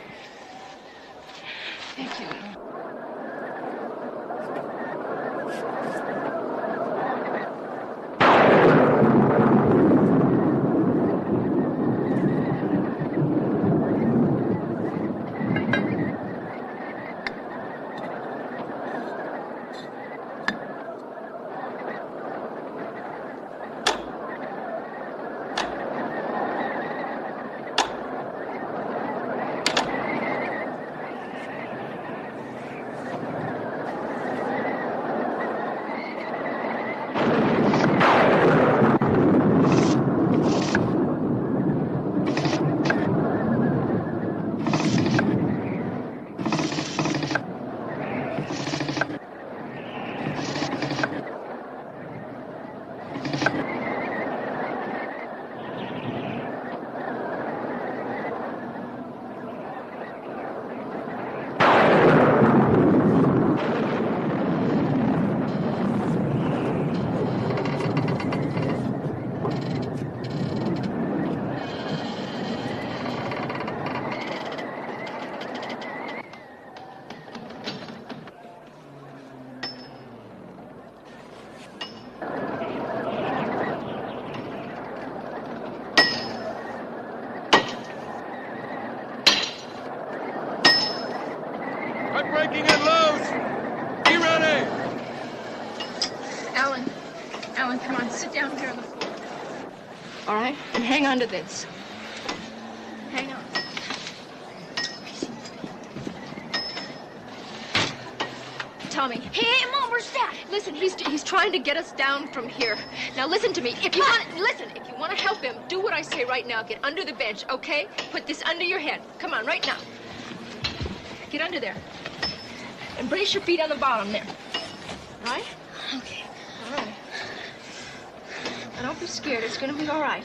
Thank you. Alan, come on, sit down here on the floor. All right? And hang on to this. Hang on. Tommy. Hey, Mom, where's Dad? Listen, he's trying to get us down from here. Now listen to me. If you want to help him, do what I say right now. Get under the bench, okay? Put this under your head. Come on, right now. Get under there. And brace your feet on the bottom there. All right? Okay. All right. Now don't be scared. It's gonna be all right.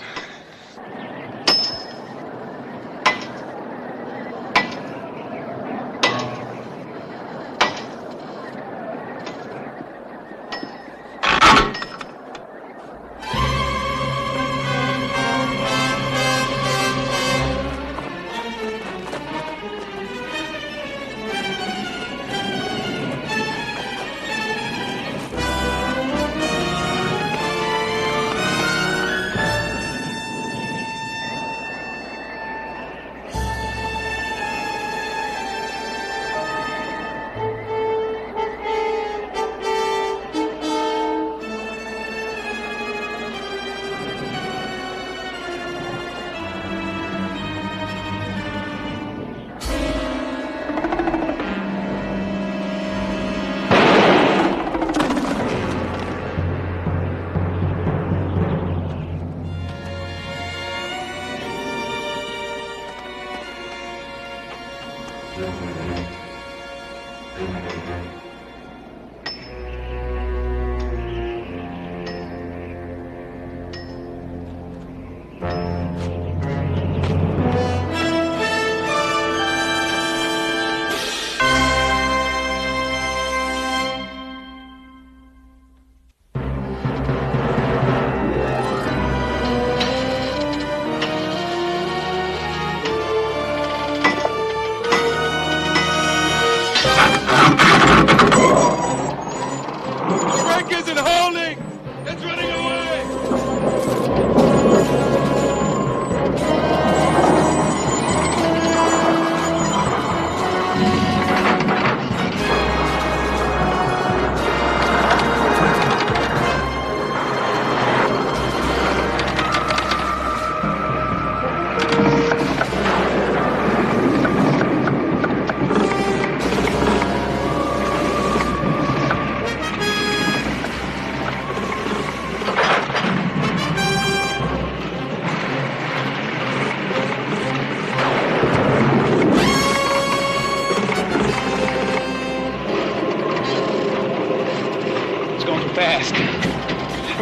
Fast.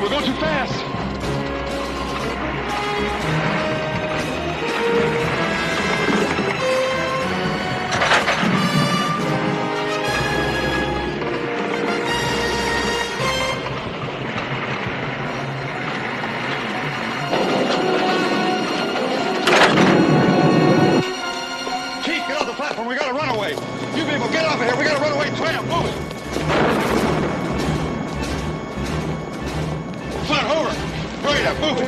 We're going too fast. Chief, get off the platform. We got a runaway. You people, get off of here. We got a runaway tramp. Move it. Front, over. Hurry up, move it.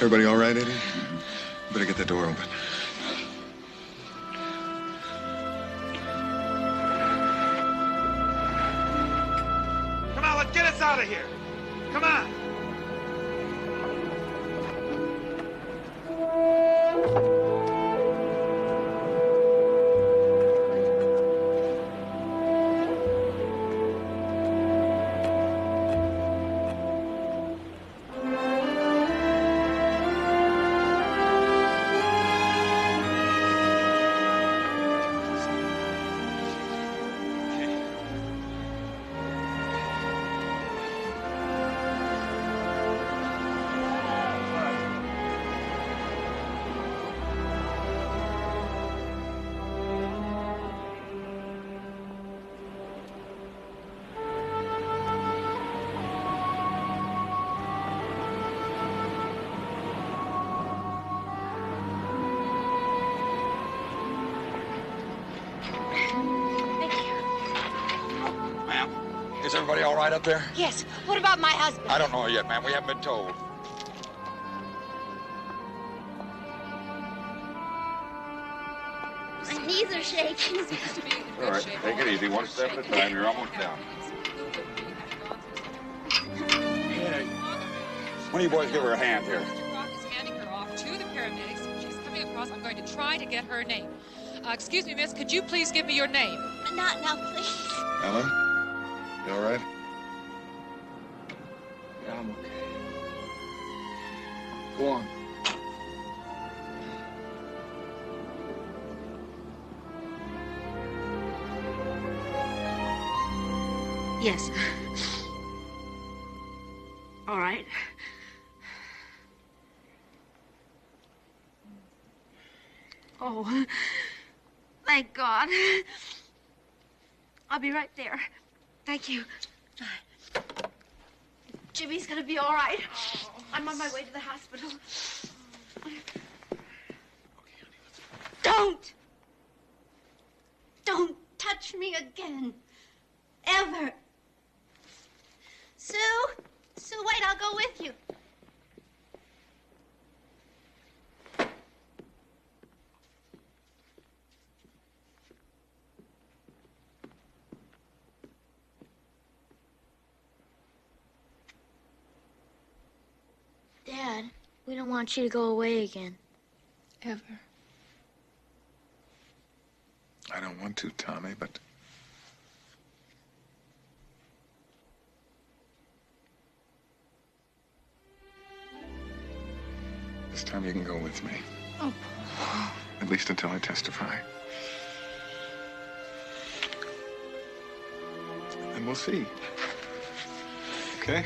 Everybody all right, Eddie? Better get the door open. Come on, let's get us out of here. Come on. Is everybody all right up there? Yes. What about my husband? I don't know yet, ma'am. We haven't been told. My knees are shaking. All right, take it easy. One step at a time. You're almost down. Hey, one of you boys give her a hand here. Mr. Croc is handing her off to the paramedics. She's coming across. I'm going to try to get her name. Excuse me, miss. Could you please give me your name? Not now, please. Alan? You all right? Yeah, I'm okay. Go on. Yes. All right. Oh, thank God. I'll be right there. Thank you. Jimmy's gonna be all right. I'm on my way to the hospital. Don't touch me again. Ever. Sue, wait, I'll go with you. Dad, we don't want you to go away again. Ever. I don't want to, Tommy, but... this time you can go with me. Oh, At least until I testify. And we'll see. Okay?